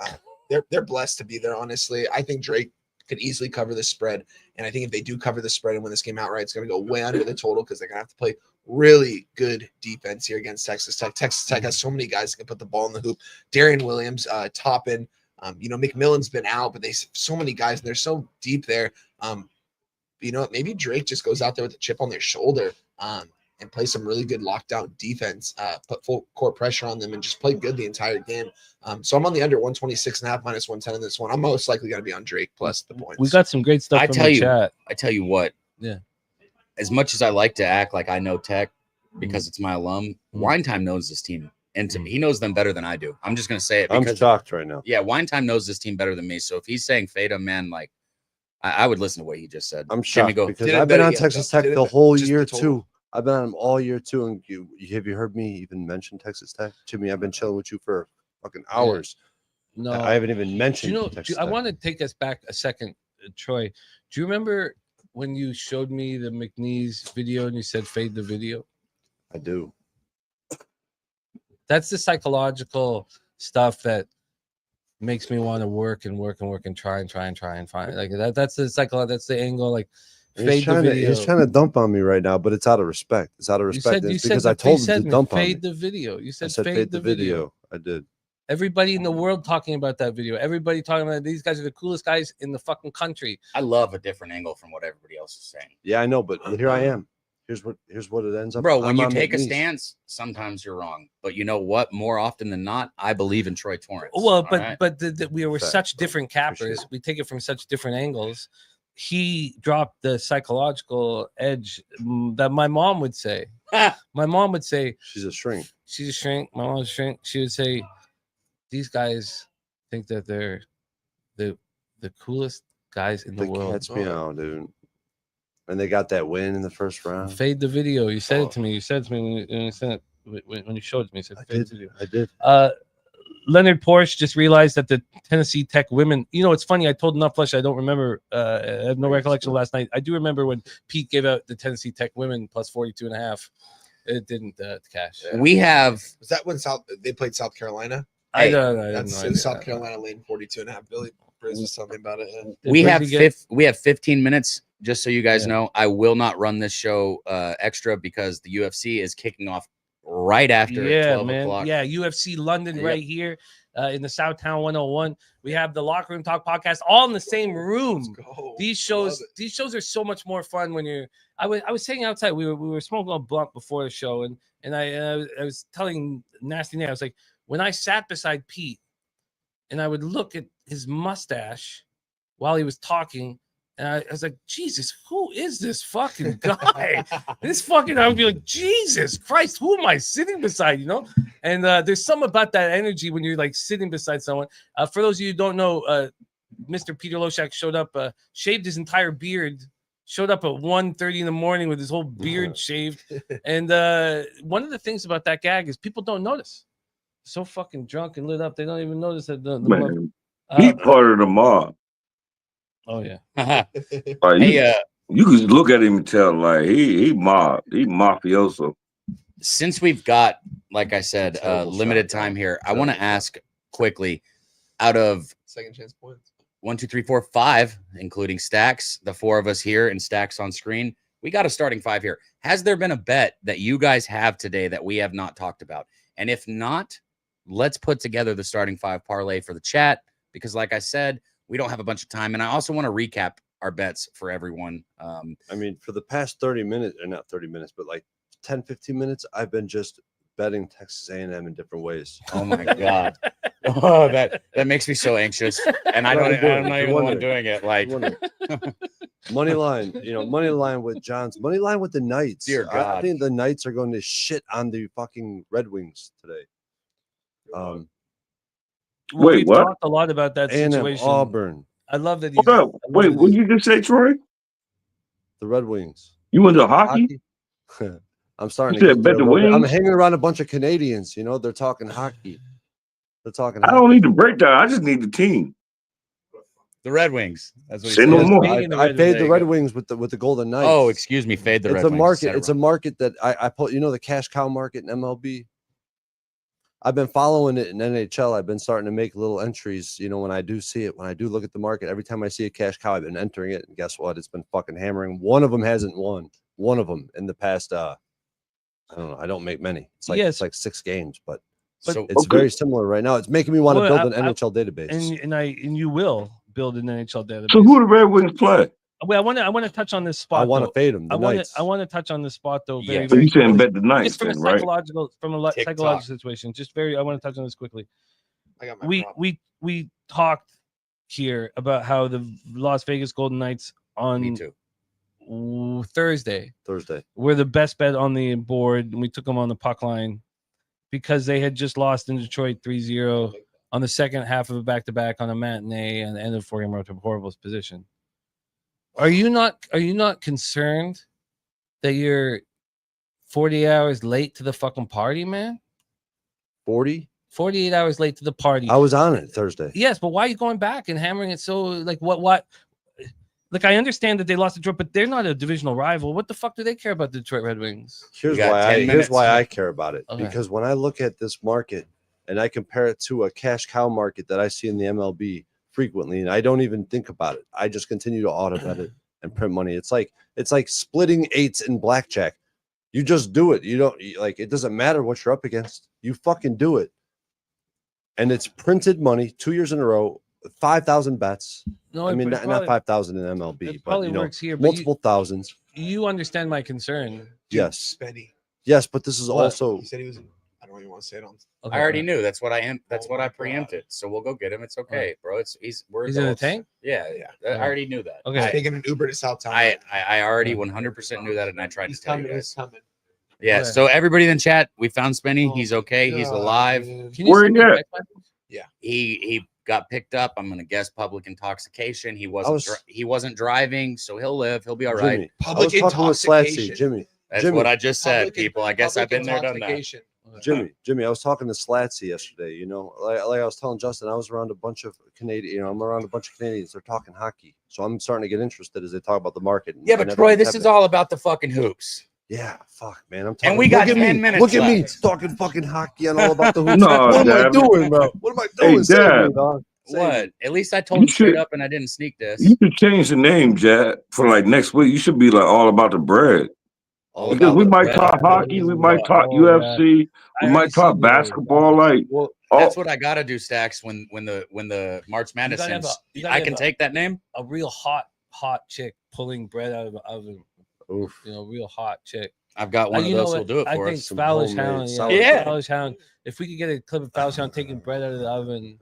They're blessed to be there. Honestly, I think Drake could easily cover the spread, and I think if they do cover the spread and win this game outright, it's going to go way under the total because they're going to have to play really good defense here against Texas Tech. Texas Tech has so many guys that can put the ball in the hoop. Darian Williams, Toppin, McMillan's been out, but they have so many guys and they're so deep there. Maybe Drake just goes out there with a chip on their shoulder and play some really good lockdown defense, put full court pressure on them and just play good the entire game. So I'm on the under 126.5 minus 110 in this one. I'm most likely going to be on Drake plus the points. We got some great stuff from the chat. I tell you what. Yeah. As much as I like to act like I know Tech because it's my alum, Wine Time knows this team. And to me, he knows them better than I do. I'm just going to say it. I'm shocked right now. Yeah, Wine Time knows this team better than me. So if he's saying fade him, man, like I would listen to what he just said. I'm shocked because I've been on Texas Tech the whole year too. I've been on them all year too. And have you heard me even mention Texas Tech to me? I've been chilling with you for fucking hours. No, I haven't even mentioned. I want to take us back a second, Troy. Do you remember when you showed me the McNeese video and you said fade the video? I do. That's the psychological stuff that makes me want to work and try and find like that. That's the cycle. That's the angle. Like he's trying to dump on me right now, but it's out of respect. It's out of respect because I told him to dump on me. Fade the video. You said fade the video. I did. Everybody in the world talking about that video. Everybody talking about these guys are the coolest guys in the fucking country. I love a different angle from what everybody else is saying. Yeah, I know, but here I am. Here's what it ends up. Bro, when you take a stance, sometimes you're wrong. But you know what? More often than not, I believe in Troy Torrance. Well, but we were such different cappers. We take it from such different angles. He dropped the psychological edge that my mom would say. My mom would say she's a shrink. She's a shrink. My mom's a shrink. She would say, these guys think that they're the coolest guys in the world. That's me out, dude. And they got that win in the first round. Fade the video. You said it to me. You said it to me when you showed it to me. You said, fade the video. I did. Leonard Porsche just realized that the Tennessee Tech women. It's funny. I told Enough Flesh I don't remember. I have no recollection last night. I do remember when Pete gave out the Tennessee Tech women plus 42.5. It didn't cash. We have. Was that when they played South Carolina? I don't know. That's South Carolina lane 42.5. Billy Briz was telling me about it. We have 15 minutes. Just so you guys know, I will not run this show extra because the UFC is kicking off right after 12 o'clock. Yeah, UFC London right here in the Southtown 101. We have the Locker Room Talk podcast all in the same room. These shows are so much more fun when you're. I was sitting outside. We were smoking a blunt before the show, and I was telling Nasty Nate, I was like, when I sat beside Pete and I would look at his mustache while he was talking. And I was like, Jesus, who is this fucking guy? I would be like, Jesus Christ, who am I sitting beside? You know? And there's something about that energy when you're like sitting beside someone. For those of you who don't know, Mr. Peter Loshak showed up, shaved his entire beard, showed up at 1:30 in the morning with his whole beard shaved. And one of the things about that gag is people don't notice. So fucking drunk and lit up, they don't even notice that Man, he part of the mob. Oh yeah. Like, Hey, you can look at him and tell like he mafioso. since we've got, like I said, Terrible limited shot, time though. here, I want to Terrible shot. ask quickly, out of Second chance points. 1, 2, 3, 4, 5, including Stacks, the 4 of us here and Stacks on screen, we got a starting 5 here. Has there been a bet that you guys have today that we have not talked about? And if not, let's put together the starting 5 parlay for the chat, because like I said, we don't have a bunch of time. And I also want to recap our bets for everyone. I mean, for the past 30 minutes, or not 30 minutes, but like 10, 15 minutes, I've been just betting Texas A&M in different ways. Oh my God. Oh, that makes me so anxious. And I'm not even the one doing it. Like money line, money line with John's, money line with the Knights. Dear God. I think the Knights are going to shit on the fucking Red Wings today. Wait, we've what? talked a lot about that A&M, situation. Auburn, I love that. Hold up. Wait, what did you just say, Troy? the Red Wings. You into hockey? I'm starting You to said get there bet the a little bit. I'm Wings? hanging around a bunch of Canadians. They're talking hockey. They're talking. I don't need the breakdown. I just need the team. the Red Wings. That's what he Say said. no more. I paid the Red Wings with the Golden Knights. Oh, excuse me. Fade the Red It's a Wings. market. Said it It's a wrong. market that I put. The cash cow market in MLB. I've been following it in NHL. I've been starting to make little entries. When I do see it, when I do look at the market, every time I see a cash cow, I've been entering it. And guess what? It's been fucking hammering. One of them hasn't won. One of them in the past. I don't know. I don't make many. It's like 6 games, but So it's very similar right now. It's making me want to build an NHL database. And you will build an NHL database. So who the Red Wings play? Wait, I want to touch on this spot. I want to though. fade them. I want to touch on this spot though. Very, Yeah. So very you saying quickly. bet the Knights Just from a then, right? psychological situation. I want to touch on this quickly. I got my We talked here about how the Las Vegas Golden Knights on me too. Thursday Thursday. were the best bet on the board, and we took them on the puck line because they had just lost in Detroit 3-0 on the second half of a back-to-back on a matinee and the end of 4-game road to a horrible position. Are you not concerned that you're 40 hours late to the fucking party, man? 48 hours late to the party. I was on it Thursday. Yes, but why are you going back and hammering it so like what? Like, I understand that they lost to Detroit, but they're not a divisional rival. What the fuck do they care about the Detroit Red Wings? Here's got why 10 minutes. I care about it. Okay. Because when I look at this market and I compare it to a cash cow market that I see in the MLB frequently, and I don't even think about it. I just continue to auto bet it and print money. It's like splitting 8s in blackjack. You just do it. You don't like it doesn't matter what you're up against. You fucking do it. And it's printed money 2 years in a row, 5,000 bets. No, I mean, not 5,000 in MLB, it but probably works here. But multiple thousands. you understand my concern. Yes. Spenny. Yes, but this is What? also He said he was. I don't even want to say it on. Okay, I already knew. That's what I am. That's Oh what my I God. preempted. So we'll go get him. It's okay, bro. He's we're He's in the adults. tank? Yeah, Yeah. I already knew that. Okay. He's taking an Uber to Southtown. I already 100% knew that, and I tried He's to tell coming. you He's guys. coming. Yeah. Okay. So everybody in the chat, we found Spenny. Oh He's okay. He's God, alive. man. Can you Where send he me a at? text message? He got picked up. I'm gonna guess public intoxication. He wasn't driving, so he'll live. He'll be all right. Jimmy. Public I was talking with Slatsy. intoxication. Jimmy. That's Jimmy. what I just said, Public- people. I guess I've public been there, done that. intoxication. Jimmy, I was talking to Slatsy yesterday. Like I was telling Justin, I was around a bunch of Canadian. I'm around a bunch of Canadians. They're talking hockey, so I'm starting to get interested as they talk about the market. Yeah, but Troy, this is all about the fucking hoops. Yeah, fuck, man. I'm talking. And we got look at 10 me. minutes Look at me left. talking fucking hockey and all about the hoops. No, what am I Dad. doing, bro? What am I Hey, doing? Save Dad. me, dog. Save What? me. At least I told You him straight should- up, and I didn't sneak this. You should change the name, Jack, for like next week. You should be like all about the bread. All Because about we the might bread. talk hockey, we might talk Oh, UFC, I we already might talk seen you already. basketball. Like, Well, oh, that's what I gotta do, Stacks. When the March Madness gotta have ends, you gotta I have can take that name. A real hot chick pulling bread out of the oven. Oof. Real hot chick. I've got one of You know those. Will what? do it I for think us. Some Fowler's homemade Hound. sour Yeah. Fowler's Hound. If we could get a clip of Fowler's Hound taking bread out of the oven,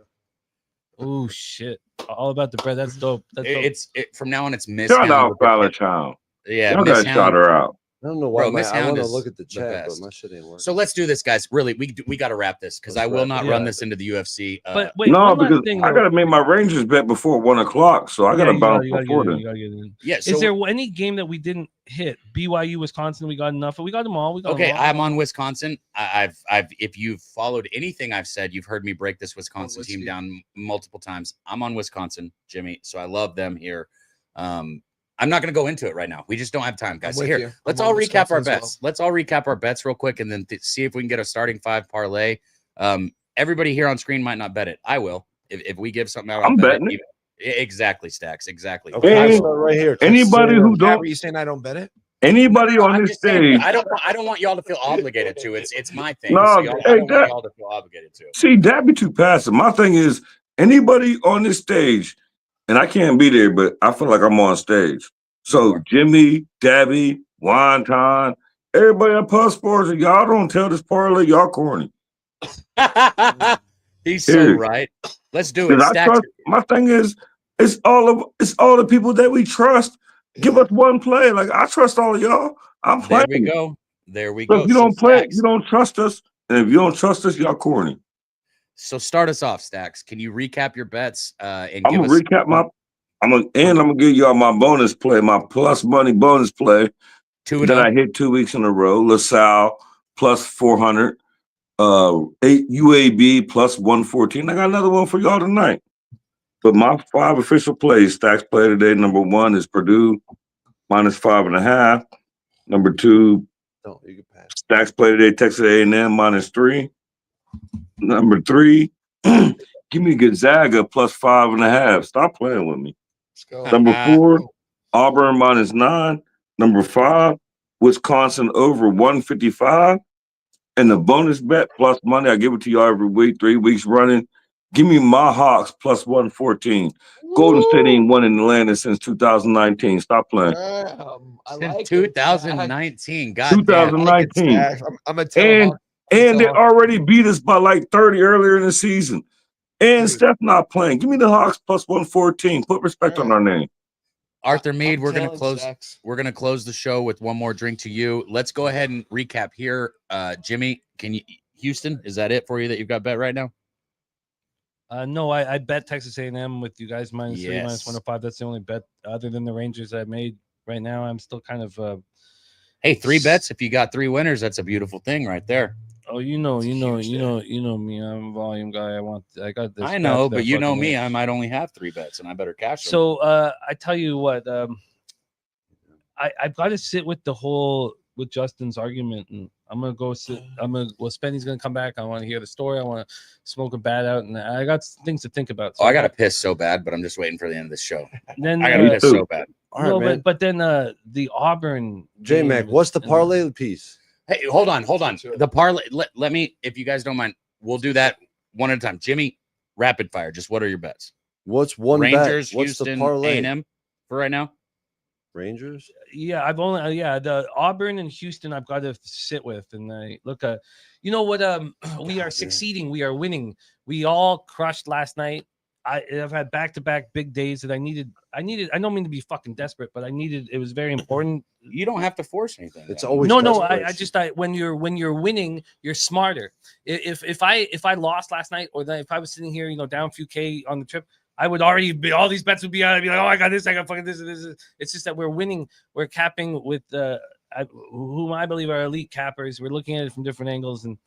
Oh shit! All about the bread. That's dope. That's dope. It's from now on. It's Miss Shout Hound out with the Fowler K. Town. Yeah, Y'all Miss gotta shout Hound. her out. I don't know why Bro, Miss I Hound want to is look at the the chat, but best. my shit ain't working. So let's do this, guys. Really, we got to wrap this because Let's I will wrap not it. run Yeah. this into the UFC. But wait, No, one last because thing, I though. gotta make my Rangers bet before 1:00, so I gotta bounce before then. You gotta get it in. Yeah. So Is there any game that we didn't hit? BYU, Wisconsin, we got enough. We got them all. We got okay, them all. I'm on Wisconsin. I've if you've followed anything I've said, you've heard me break this Wisconsin team down multiple times. I'm on Wisconsin, Jimmy. So I love them here. I'm not going to go into it right now. We just don't have time, guys. Here, let's all recap our bets. Let's all recap our bets real quick, and then see if we can get a starting 5 parlay. Everybody here on screen might not bet it. I will. If we give something out, I'll I'm bet betting it. Exactly, Stacks. Exactly. Okay, And right here. anybody who don't, Are you saying I don't bet it? anybody on I'm this just saying, stage, I don't want y'all to feel obligated to. It's my thing. no, So I hey, don't want y'all to feel obligated to. see, that be too passive. My thing is, anybody on this stage, and I can't be there, but I feel like I'm on stage. So Jimmy, Dabby, Wonton, everybody at Pub Sports, y'all don't tell this parlay, y'all corny. He's so Period. right. Let's do it. I Stacks. trust, my thing is, it's all the people that we trust. Give us one play. Like I trust all of y'all. I'm There playing. we go. There we So go. if you So don't play, Stacks. you don't trust us. And if you don't trust us, y'all corny. So start us off, Stacks. Can you recap your bets and I'm give gonna us recap I'm gonna give y'all my bonus play, my plus money bonus play 2-0? that I hit 2 weeks in a row. LaSalle plus 400, 8 UAB plus 114. I got another one for y'all tonight. But my 5 official plays, Stacks play today. Number 1 is Purdue minus 5.5. Number 2, No, you can pass. Stacks play today, Texas A&M minus 3. Number 3, give me Gonzaga plus 5.5. Stop playing with me. Let's go. Number 4, Auburn minus 9. Number 5, Wisconsin over 155. And the bonus bet plus money, I give it to y'all every week, 3 weeks running. Give me my Hawks plus 114. Golden State ain't won in Atlanta since 2019. Stop playing. I Since like 2019. God damn. 2019. I'm a tell. And they already beat us by like 30 earlier in the season. And Steph not playing. Give me the Hawks plus 114. Put respect on our name. Arthur Mead, we're gonna close. We're gonna close the show with one more drink to you. Let's go ahead and recap here. Jimmy, can you Houston? Is that it for you that you've got bet right now? No, I bet Texas A&M with you guys minus 3, Yes. minus 105. That's the only bet other than the Rangers I made right now. I'm still kind of Hey, 3 bets. If you got 3 winners, that's a beautiful thing right there. oh, you know me. I'm a volume guy. I got this. I know, back but you know fucking me, way. I might only have 3 bets and I better cash them. So I tell you what, I've got to sit with with Justin's argument, and I'm gonna go sit. Spenny's gonna come back. I want to hear the story. I want to smoke a bat out, and I got things to think about. So I gotta piss so bad, but I'm just waiting for the end of the show. Then I gotta piss so bad. All right, man. but then the Auburn J-Mac, game what's the and- parlay piece? Hey, hold on. The parlay. Let me, if you guys don't mind, we'll do that one at a time. Jimmy, rapid fire. Just what are your bets? What's one Rangers, bet? What's the Houston, parlay? A&M for right now. Rangers? Yeah, I've only the Auburn and Houston I've got to sit with, and I look at you know what we are succeeding, we are winning. We all crushed last night. I've had back-to-back big days that I needed. I don't mean to be fucking desperate, but it was very important. You don't have to force anything. It's always No. desperation. When you're winning, you're smarter. If I lost last night, or then if I was sitting here, down a few K on the trip, I would already be, all these bets would be out. I'd be like, oh, I got this, I got fucking this and this. It's just that we're winning. We're capping with whom I believe are elite cappers. We're looking at it from different angles, and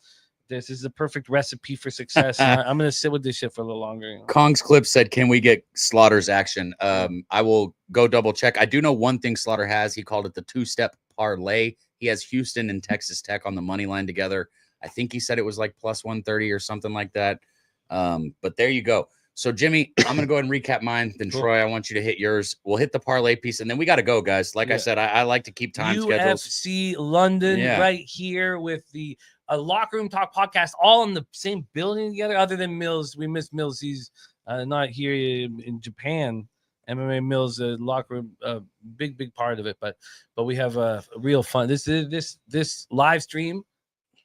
this is the perfect recipe for success. And I'm gonna sit with this shit for a little longer. Kong's clip said, "Can we get Slaughter's action?" I will go double check. I do know one thing Slaughter has. He called it the 2-step parlay. He has Houston and Texas Tech on the money line together. I think he said it was like plus 130 or something like that. But there you go. So, Jimmy, I'm going to go ahead and recap mine. Then, Cool. Troy, I want you to hit yours. We'll hit the parlay piece, and then we got to go, guys. Like I said, I like to keep time schedules. UFC London right here with the Locker Room Talk podcast, all in the same building together, other than Mills. We miss Mills. He's not here in Japan. MMA Mills, locker room, big part of it. But we have real fun. This live stream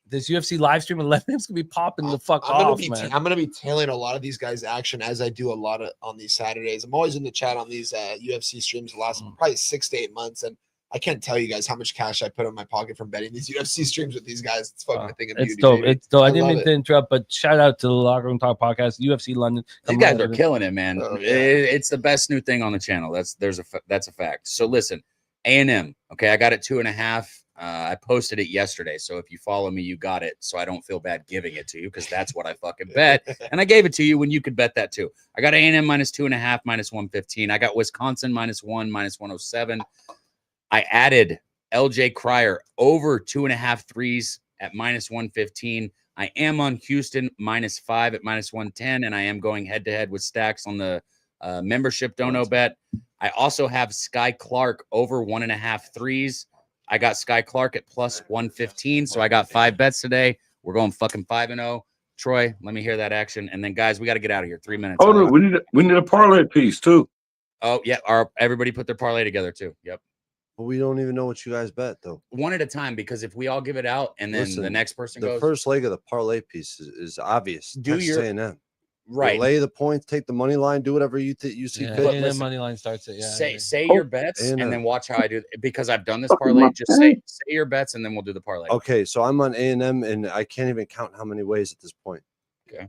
this UFC live stream 11 is gonna be popping the fuck I'm gonna off, be man. I'm gonna be tailing a lot of these guys' action as I do a lot of on these Saturdays. I'm always in the chat on these UFC streams the last probably 6 to 8 months, and I can't tell you guys how much cash I put in my pocket from betting these UFC streams with these guys. It's fucking a thing of beauty. It's dope. Baby. It's dope. I I didn't love mean to it. interrupt, but shout out to the Locker Room Talk podcast, UFC London. These guys are killing it, man. Oh, yeah. It's the best new thing on the channel. That's a fact. So listen, A&M. Okay, I got it 2.5. I posted it yesterday, so if you follow me, you got it. So I don't feel bad giving it to you because that's what I fucking bet, and I gave it to you when you could bet that too. I got A&M -2.5, -115. I got Wisconsin -1, -107. I added LJ Cryer over 2.5 threes at -115. I am on Houston -5 at -110, and I am going head to head with Stacks on the membership dono bet. I also have Sky Clark over 1.5 threes. I got Sky Clark at +115, so I got 5 bets today. We're going fucking 5-0. Troy, let me hear that action, and then guys, we got to get out of here. 3 minutes. Oh, no, we need a parlay piece too. Oh yeah, everybody put their parlay together too. Yep. But we don't even know what you guys bet though. One at a time, because if we all give it out and then Listen, the next person the goes, first leg of the parlay piece is obvious. Do Texas your- A&M. right. Lay the points, take the money line, do whatever you see Yeah, fit. and listen, money line starts it. Yeah. Say your bets A&M. and then watch how I do it, because I've done this parlay. Just say your bets and then we'll do the parlay. Okay, so I'm on A&M and I can't even count how many ways at this point. Okay.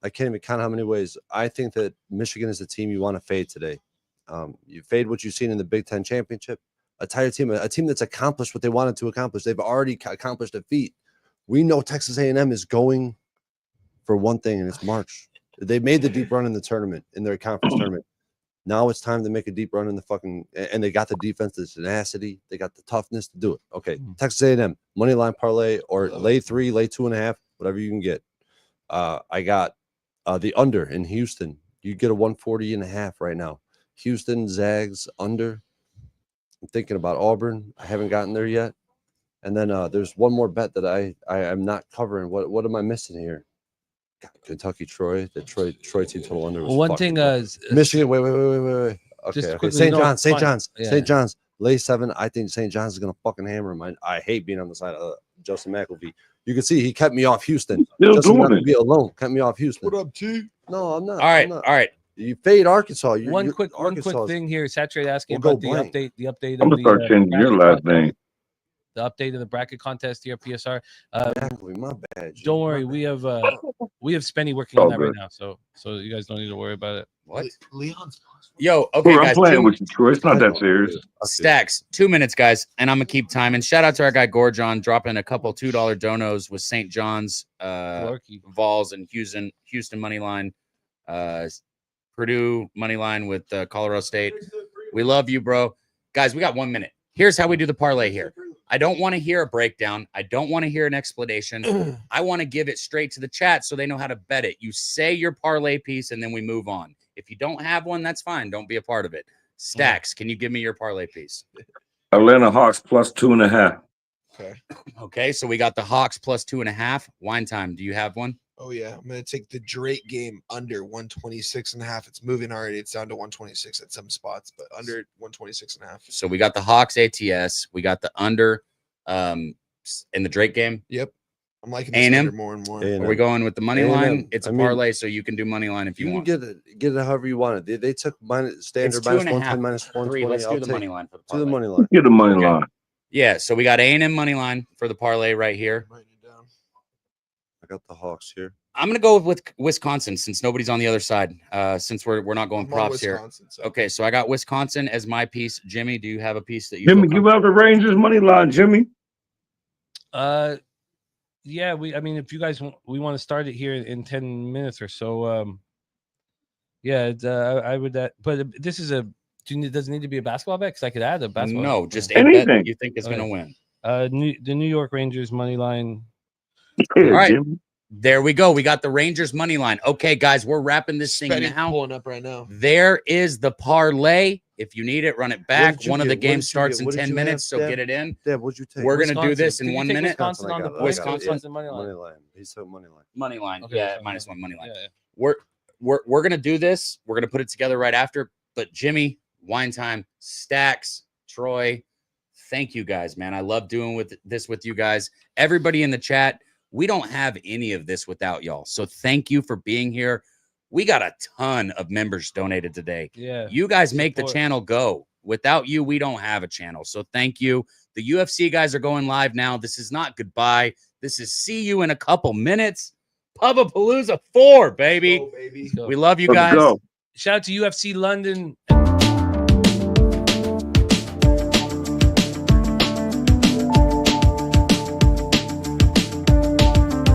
I can't even count how many ways. I think that Michigan is the team you want to fade today. You fade what you've seen in the Big Ten championship. A team that's accomplished what they wanted to accomplish. They've already accomplished a feat. We know Texas A&M is going for one thing, and it's March. They made the deep run in the tournament, in their conference tournament. Now it's time to make a deep run in the fucking, and they got the defense, the tenacity, they got the toughness to do it. Okay, Texas A&M money line parlay or lay 3, lay 2.5, whatever you can get. I got the under in Houston. You get a 140.5 right now. Houston Zags under. I'm thinking about Auburn. I haven't gotten there yet. And then there's one more bet that I am not covering. What am I missing here? God, Kentucky Troy. The Troy team total under was One thing is Michigan. Wait. Okay, Just okay. quickly, St. no, John's. St. fine. John's. Yeah. St. John's. Lay 7. I think St. John's is gonna fucking hammer him. I hate being on the side of Justin McElvey. You can see he kept me off Houston. Still Justin doing it. McElvey alone kept me off Houston. What up, T? No, I'm not. All right, I'm not. all right. You fade Arkansas. One quick Arkansas thing here. Saturate asking We'll about go the blank. update. The update I'm of gonna start the changing your last name. the update of the bracket contest here, PSR. McElvey, my bad. G. Don't My worry, bad. we have Spenny working All on that right good. now, so you guys don't need to worry about it. What? Leon's. Yo, okay, I'm guys. playing with you, Troy. It's not that serious. Stacks, 2 minutes, guys, and I'm gonna keep time. And shout out to our guy Gorgon dropping a couple $2 donos with St. John's, Clarky. Vols, and Houston money line, Purdue money line with Colorado State. We love you, bro. Guys, we got 1 minute. Here's how we do the parlay here. I don't want to hear a breakdown. I don't want to hear an explanation. I want to give it straight to the chat so they know how to bet it. You say your parlay piece and then we move on. If you don't have one, that's fine. Don't be a part of it. Stacks, can you give me your parlay piece? Atlanta Hawks +2.5. Okay. Okay, so we got the Hawks +2.5. Wine time. Do you have one? Oh yeah, I'm gonna take the Drake game under 126.5. It's moving already. It's down to 126 at some spots, but under 126.5. So we got the Hawks ATS. We got the under in the Drake game. Yep. I'm liking this A&M? under more and more. A&M. Are we going with the money A&M. line? It's a I mean, parlay, so you can do money line if you You can want. get it however you want it. They took standard It's 2.5, -110, Three. -120. Let's I'll do the take money line for the to the parlay. money line. Get the money Okay. line. Yeah, so we got A&M money line for the parlay right here. Writing it down. I got the Hawks here. I'm gonna go with Wisconsin since nobody's on the other side. Since we're not going I'm on props here. Wisconsin, so. Okay, so I got Wisconsin as my piece. Jimmy, do you have a piece that you? Jimmy, feel give out the Rangers money line, Jimmy. Yeah, I mean, if you guys we want to start it here in 10 minutes or so. Yeah, I would that, but this is does it need to be a basketball bet? Because I could add a basketball. No, just a Anything. bet you think is Okay. gonna win. The New York Rangers money line. Yeah, All right. Jimmy. There we go. We got the Rangers money line. Okay, guys, we're wrapping this thing Spenny's now. pulling up right now. There is the parlay. If you need it, run it back. did you One of get? the What games did you starts get? in What did 10 you have, minutes, so Deb? get it in. Deb, what'd you take? We're gonna do this Did in you 1 take minute. Wisconsin on the I got it. points. I got it. Wisconsin money line. Money line. He said money line. Money line. Okay, Yeah, so- -1 money line. Yeah. We're gonna do this. We're gonna put it together right after. But Jimmy, wine time, Stacks, Troy, thank you guys, man. I love doing this with you guys. Everybody in the chat, We don't have any of this without y'all. So thank you for being here. We got a ton of members donated today. Yeah. You guys make the Support. channel go. Without you, we don't have a channel. So thank you. The UFC guys are going live now. This is not goodbye. This is see you in a couple minutes. Pubapalooza 4, baby. Let's go, baby. Let's go. We love you Let's guys. go. Shout out to UFC London